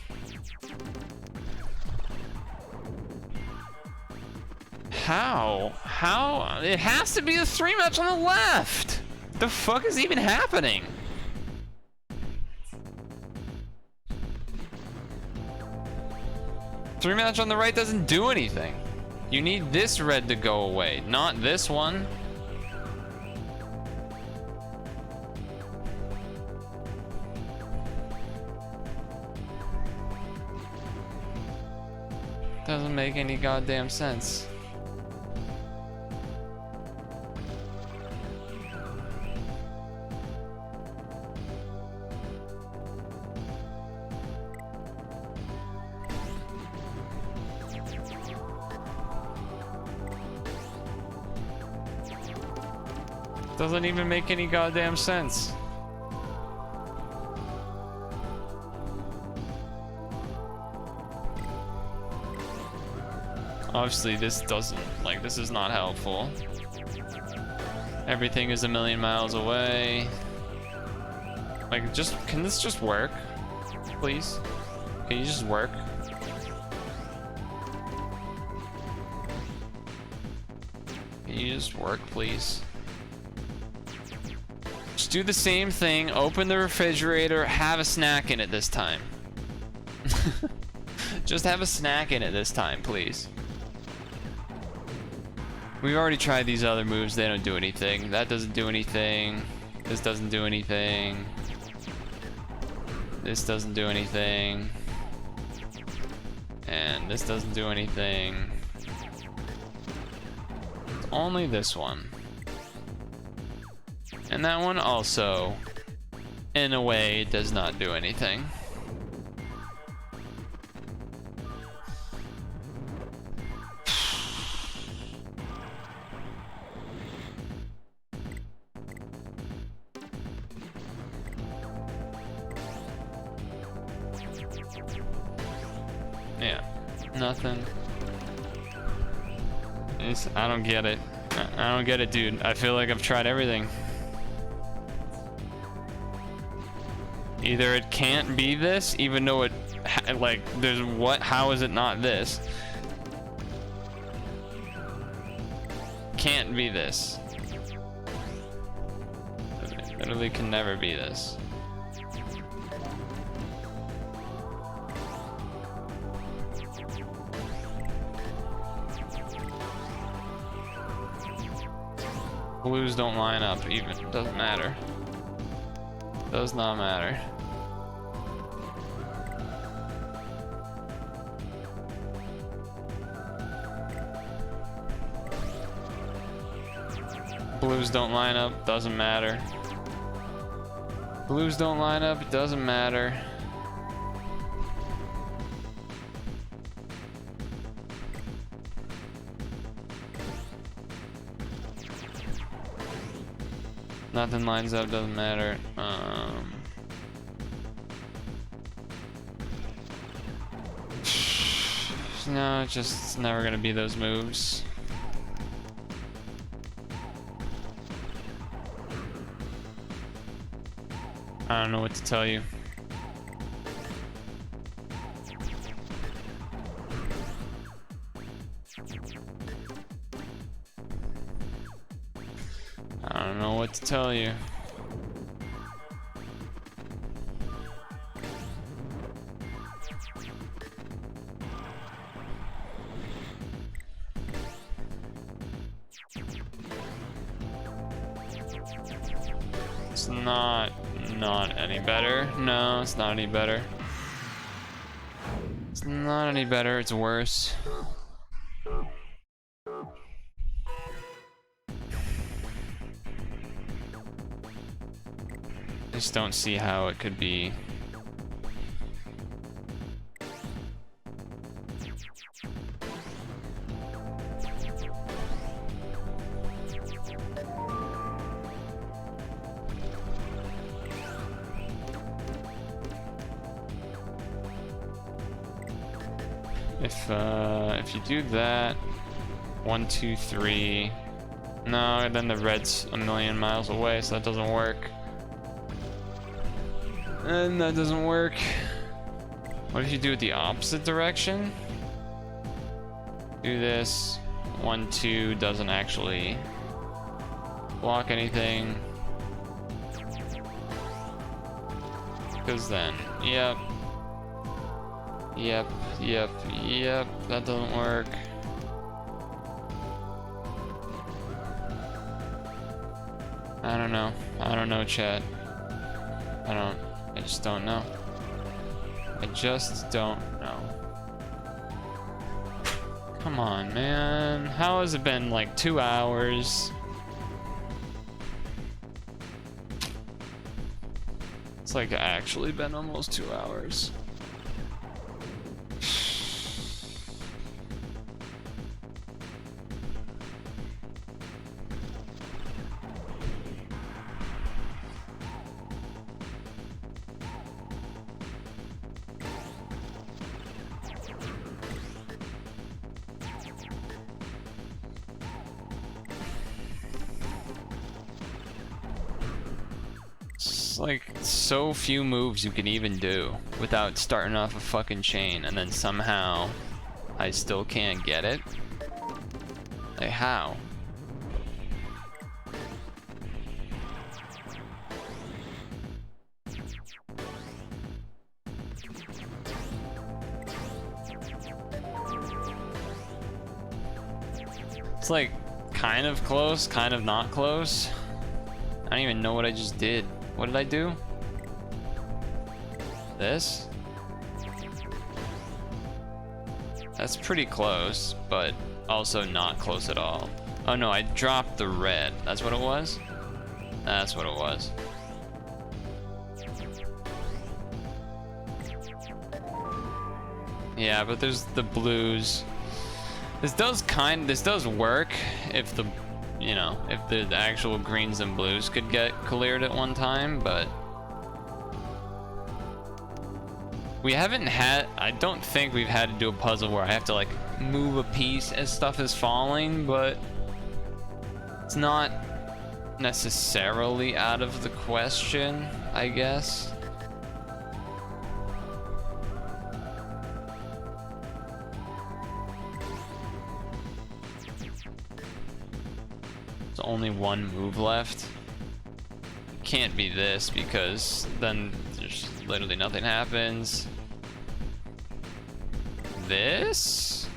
A: How? How? It has to be a 3 match on the left! The fuck is even happening? Three match on the right doesn't do anything. You need this red to go away, not this one. Doesn't make any goddamn sense. Doesn't even make any goddamn sense. Obviously, this doesn't, like, this is not helpful. Everything is a million miles away. Like, just, can this just work? Please? Can you just work? Can you just work, please? Just do the same thing, open the refrigerator, have a snack in it this time. Just have a snack in it this time, please. We've already tried these other moves, they don't do anything. That doesn't do anything. This doesn't do anything. This doesn't do anything. And this doesn't do anything. It's only this one. And that one also, in a way, does not do anything. Yeah, nothing. I don't get it. I don't get it, dude. I feel like I've tried everything. Either it can't be this, even though it, like, there's what? How is it not this? Can't be this. It literally can never be this. Blues don't line up even. Doesn't matter. Does not matter. Blues don't line up. Doesn't matter. Blues don't line up. It doesn't matter. Nothing lines up, doesn't matter. No, it's never gonna be those moves. I don't know what to tell you. I don't know what to tell you. It's not any better. No, it's not any better. It's not any better, it's worse. I just don't see how it could be. If you do that, 1, 2, 3. No, then the red's a million miles away, so that doesn't work. And that doesn't work. What if you do it the opposite direction? Do this. 1, 2 doesn't actually block anything. Because then, yep. Yep, yep, yep, that doesn't work. I don't know. I don't know, chat. I just don't know. I just don't know. Come on, man. How has it been like 2 hours? It's like actually been almost 2 hours. Like so few moves you can even do without starting off a fucking chain, and then somehow I still can't get it. Like how? It's like kind of close, kind of not close. I don't even know what I just did. What did I do? This? That's pretty close, but also not close at all. Oh no, I dropped the red. That's what it was? That's what it was. Yeah, but there's the blues. This does work if the, you know, if the actual greens and blues could get cleared at one time, but we haven't had, I don't think we've had to do a puzzle where I have to like move a piece as stuff is falling, but it's not necessarily out of the question, I guess. There's only one move left. It can't be this because then there's literally nothing happens. This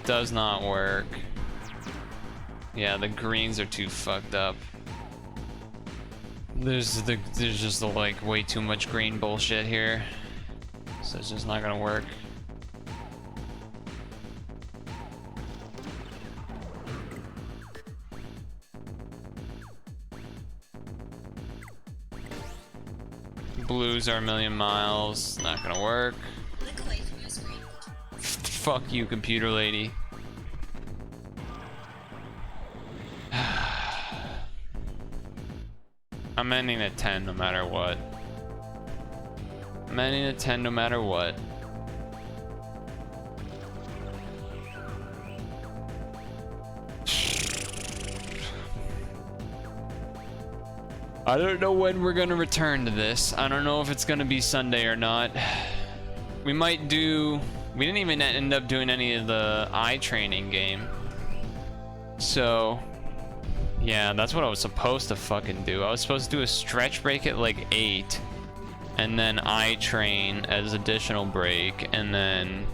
A: does not work. Yeah, the greens are too fucked up. There's just like way too much green bullshit here, so it's just not gonna work. Blues are a million miles. Not gonna work.
F: Look away from your screen.
A: Fuck you, computer lady. I'm ending at 10 no matter what. I'm ending at 10 no matter what. I don't know when we're gonna return to this. I don't know if it's gonna be Sunday or not. We might do... We didn't even end up doing any of the eye training game. So... yeah, that's what I was supposed to fucking do. I was supposed to do a stretch break at like 8. And then eye train as additional break. And then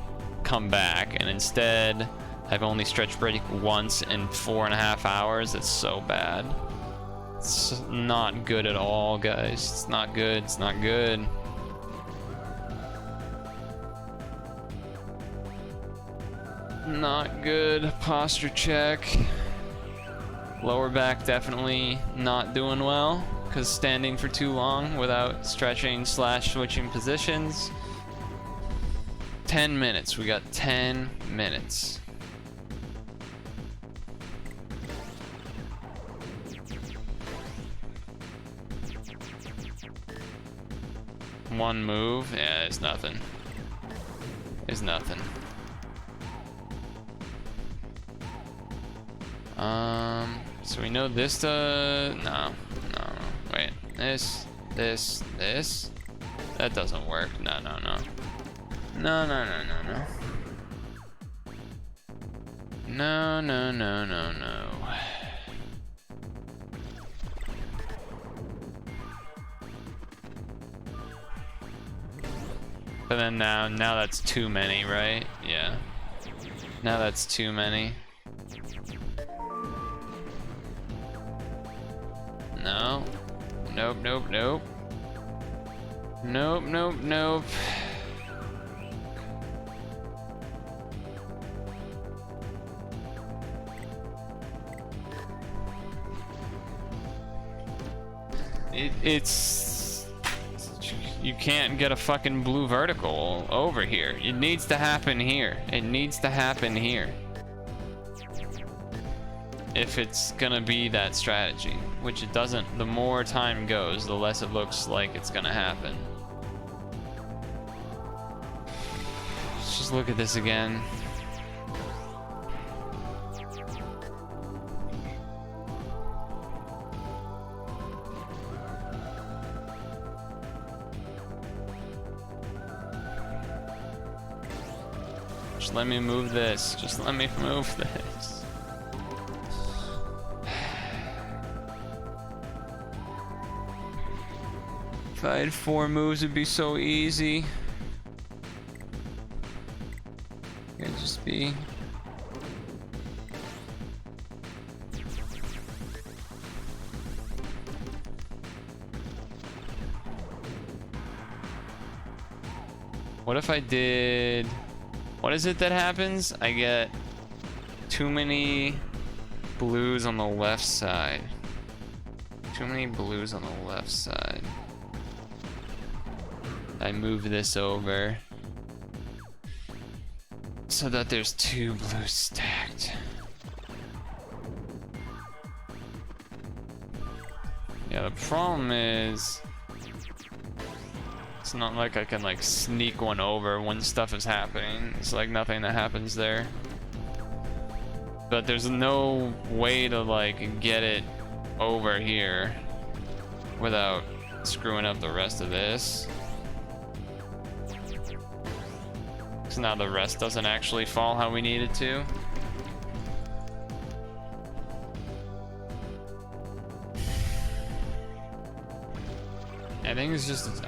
A: come back. And instead, I've only stretch break once in 4.5 hours. It's so bad. It's not good at all, guys. It's not good. It's not good. Not good. Posture check. Lower back definitely not doing well because standing for too long without stretching / switching positions. 10 minutes. We got 10 minutes. One move, yeah, it's nothing. It's nothing. So we know this no, wait. This. That doesn't work. No. No. But then now that's too many, right? Yeah. Now that's too many. No. Nope. it's you can't get a fucking blue vertical over here. It needs to happen here. It needs to happen here. If it's gonna be that strategy, which it doesn't. The more time goes, the less it looks like it's gonna happen. Let's just look at this again. Just let me move this. Just let me move this. If I had 4 moves, it'd be so easy. It'd just be... What if I did... What is it that happens? I get too many blues on the left side. Too many blues on the left side. I move this over so that there's 2 blues stacked. Yeah, the problem is it's not like I can like sneak one over when stuff is happening. It's like nothing that happens there. But there's no way to like get it over here without screwing up the rest of this. So now the rest doesn't actually fall how we need it to. I think it's just,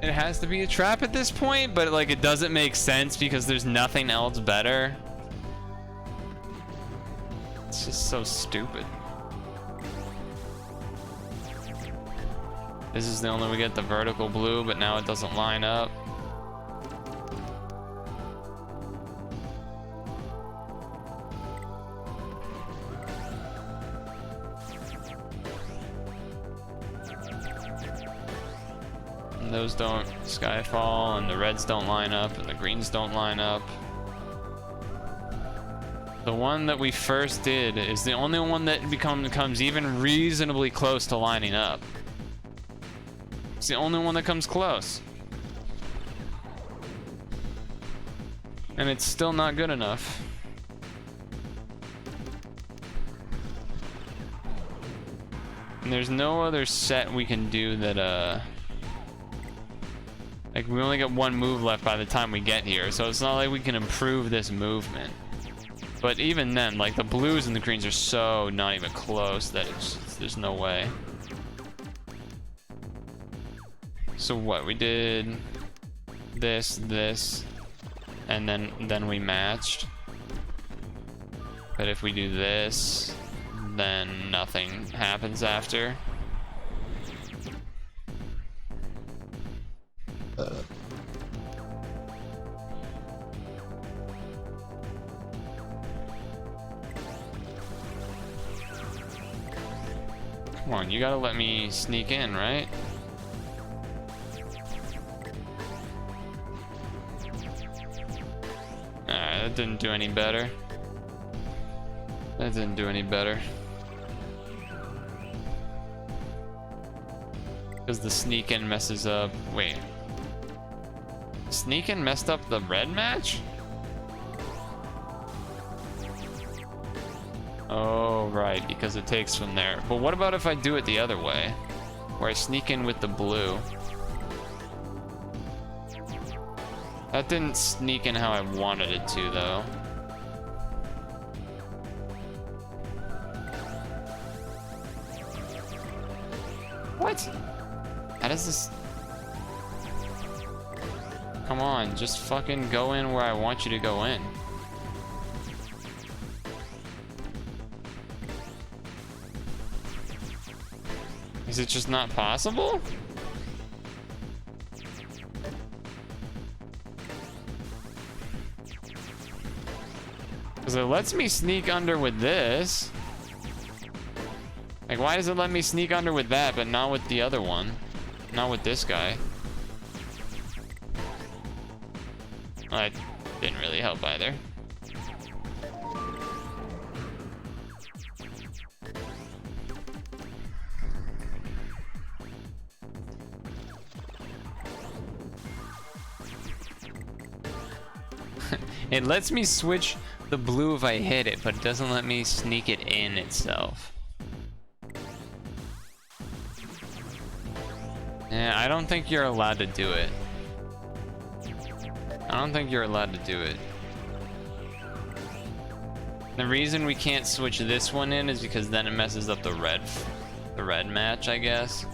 A: it has to be a trap at this point, but like it doesn't make sense because there's nothing else better. It's just so stupid. This is the only way we get the vertical blue, but now it doesn't line up. And those don't skyfall, and the reds don't line up, and the greens don't line up. The one that we first did is the only one that becomes even reasonably close to lining up. It's the only one that comes close. And it's still not good enough. And there's no other set we can do that, like we only got 1 move left by the time we get here, so it's not like we can improve this movement. But even then, like the blues and the greens are so not even close that there's no way. So what, we did this, and then we matched. But if we do this, then nothing happens after. Come on, you gotta let me sneak in, right? Alright, that didn't do any better. That didn't do any better. Because the sneak in messes up. Wait. Sneak in messed up the red match? Oh, right, because it takes from there. But what about if I do it the other way? Where I sneak in with the blue. That didn't sneak in how I wanted it to, though. What? How does this... Come on, just fucking go in where I want you to go in. Is it just not possible? Because it lets me sneak under with this. Like, why does it let me sneak under with that, but not with the other one? Not with this guy. Well, that didn't really help either. It lets me switch the blue if I hit it, but it doesn't let me sneak it in itself. Yeah, I don't think you're allowed to do it. I don't think you're allowed to do it. The reason we can't switch this one in is because then it messes up the red match, I guess.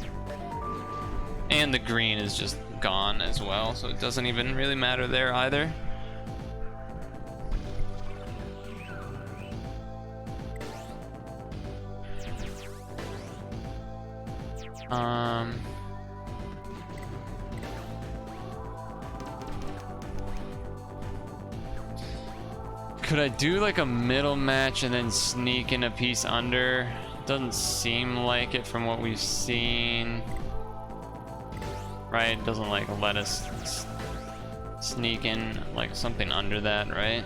A: And the green is just gone as well, so it doesn't even really matter there either. Could I do like a middle match and then sneak in a piece under? Doesn't seem like it from what we've seen. Right? It doesn't like let us sneak in like something under that, right?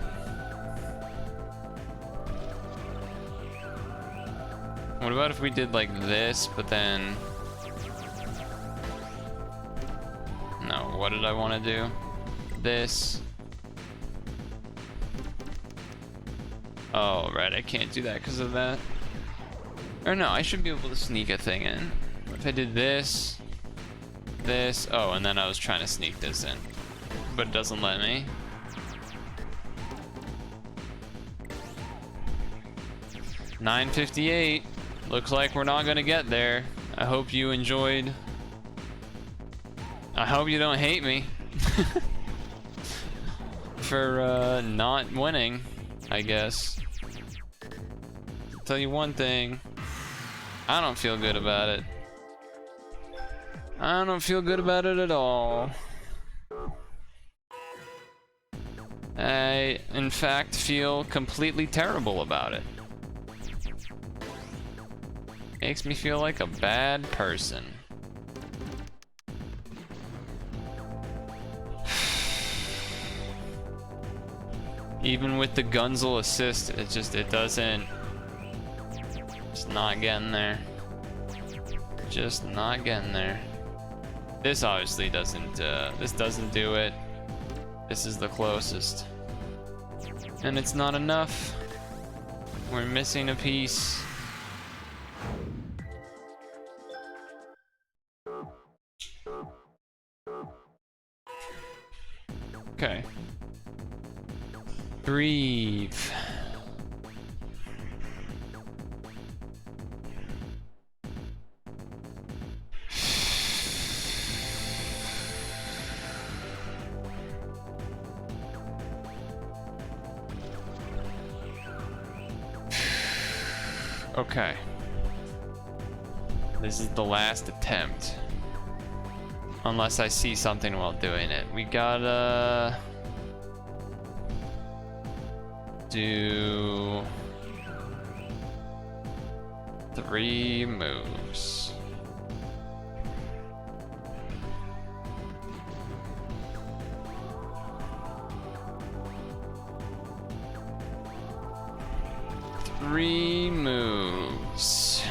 A: What about if we did like this, but then... No, what did I want to do? This. Oh, right, I can't do that because of that. Or no, I should be able to sneak a thing in. If I did this, this, oh, and then I was trying to sneak this in, but it doesn't let me. $9.58. Looks like we're not gonna get there. I hope you enjoyed. I hope you don't hate me for not winning, I guess. I'll tell you one thing, I don't feel good about it. I don't feel good about it at all. I, in fact, feel completely terrible about it. Makes me feel like a bad person. Even with the Gunzel assist, it doesn't, it's not getting there. Just not getting there. This obviously doesn't, this doesn't do it. This is the closest. And it's not enough. We're missing a piece. Okay. Breathe. Okay. This is the last attempt. Unless I see something while doing it. We gotta do 3 moves. Three moves.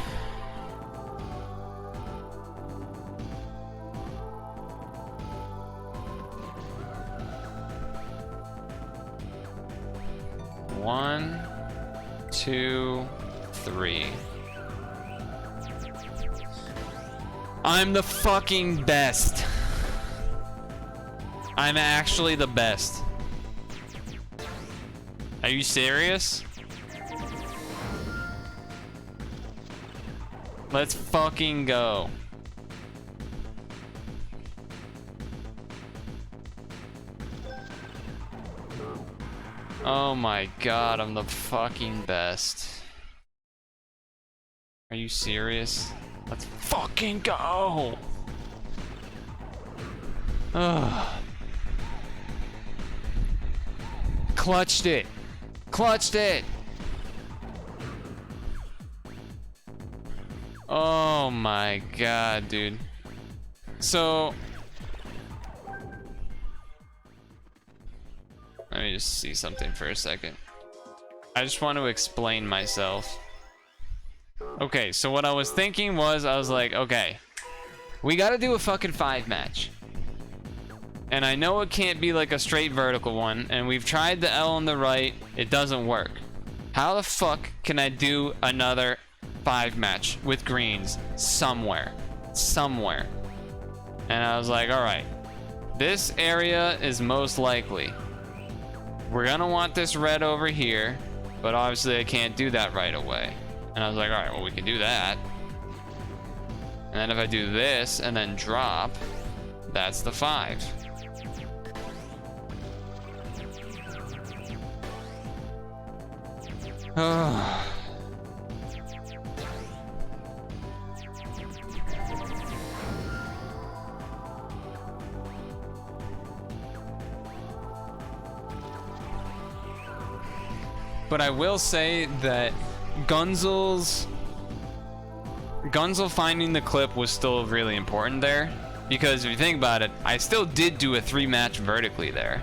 A: One, 2, 3. I'm the fucking best. I'm actually the best. Are you serious? Let's fucking go. Oh my god, I'm the fucking best. Are you serious? Let's fucking go! Ugh. Clutched it! Clutched it! Oh my god, dude. So let me just see something for a second. I just want to explain myself. Okay, so what I was thinking was, I was like, okay, we gotta do a fucking 5 match. And I know it can't be like a straight vertical one, and we've tried the L on the right, it doesn't work. How the fuck can I do another 5 match with greens somewhere? Somewhere. And I was like, alright, this area is most likely. We're gonna want this red over here, but obviously I can't do that right away. And I was like, alright, well, we can do that. And then if I do this and then drop, that's the 5. But I will say that Gunzel finding the clip was still really important there, because if you think about it, I still did do a 3 match vertically there.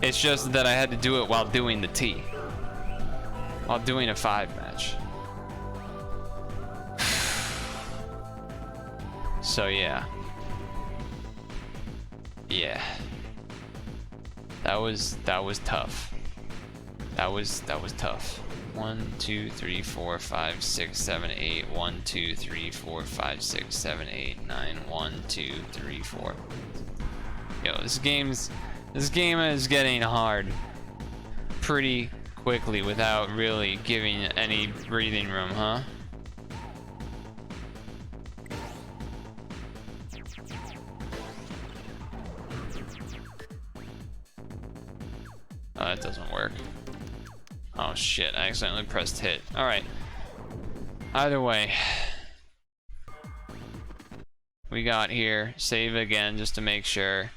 A: It's just that I had to do it while doing the T, while doing a 5 match. So yeah, that was tough. That was tough. 1, 2, 3, 4, 5, 6, 7, 8. 1, 2, 3, 4, 5, 6, 7, 8, 9. 1, 2, 3, 4. Yo, this game is getting hard pretty quickly without really giving any breathing room, huh? Oh, that doesn't work. Oh shit, I accidentally pressed hit. Alright. Either way. We got here. Save again just to make sure.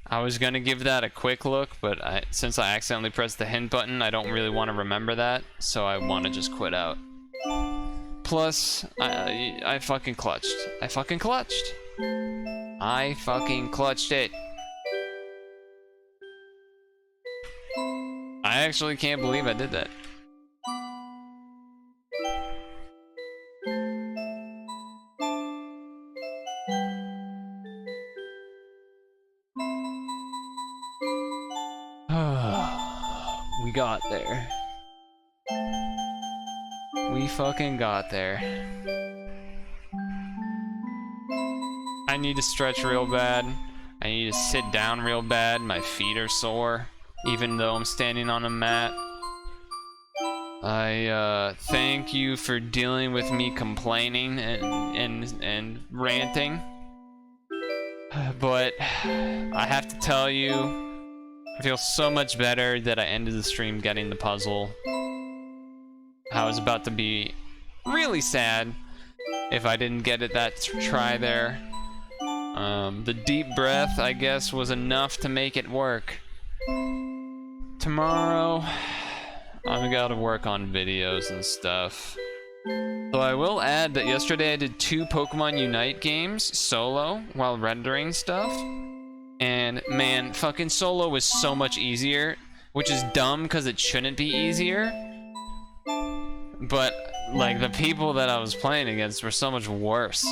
A: I was gonna give that a quick look, but since I accidentally pressed the hint button, I don't really want to remember that, so I want to just quit out. Plus, I fucking clutched. I fucking clutched it. I actually can't believe I did that. We got there. We fucking got there. I need to stretch real bad. I need to sit down real bad. My feet are sore, even though I'm standing on a mat. I thank you for dealing with me complaining and ranting. But I have to tell you, I feel so much better that I ended the stream getting the puzzle. I was about to be really sad if I didn't get it that try there. The deep breath, I guess, was enough to make it work. Tomorrow, I've got to work on videos and stuff. So I will add that yesterday I did 2 Pokemon Unite games solo while rendering stuff. And man, fucking solo was so much easier, which is dumb because it shouldn't be easier. But like the people that I was playing against were so much worse.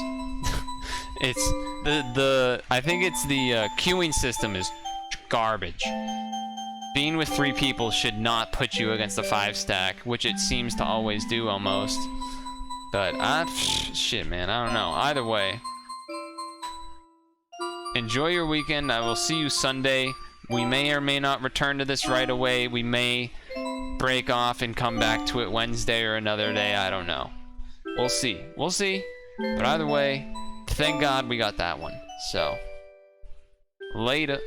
A: It's I think it's the queuing system is garbage. Being with 3 people should not put you against a 5 stack, which it seems to always do almost. But shit, man, I don't know. Either way, enjoy your weekend. I will see you Sunday. We may or may not return to this right away. We may break off and come back to it Wednesday or another day. I don't know. We'll see. We'll see. But either way, thank God we got that one. So, later.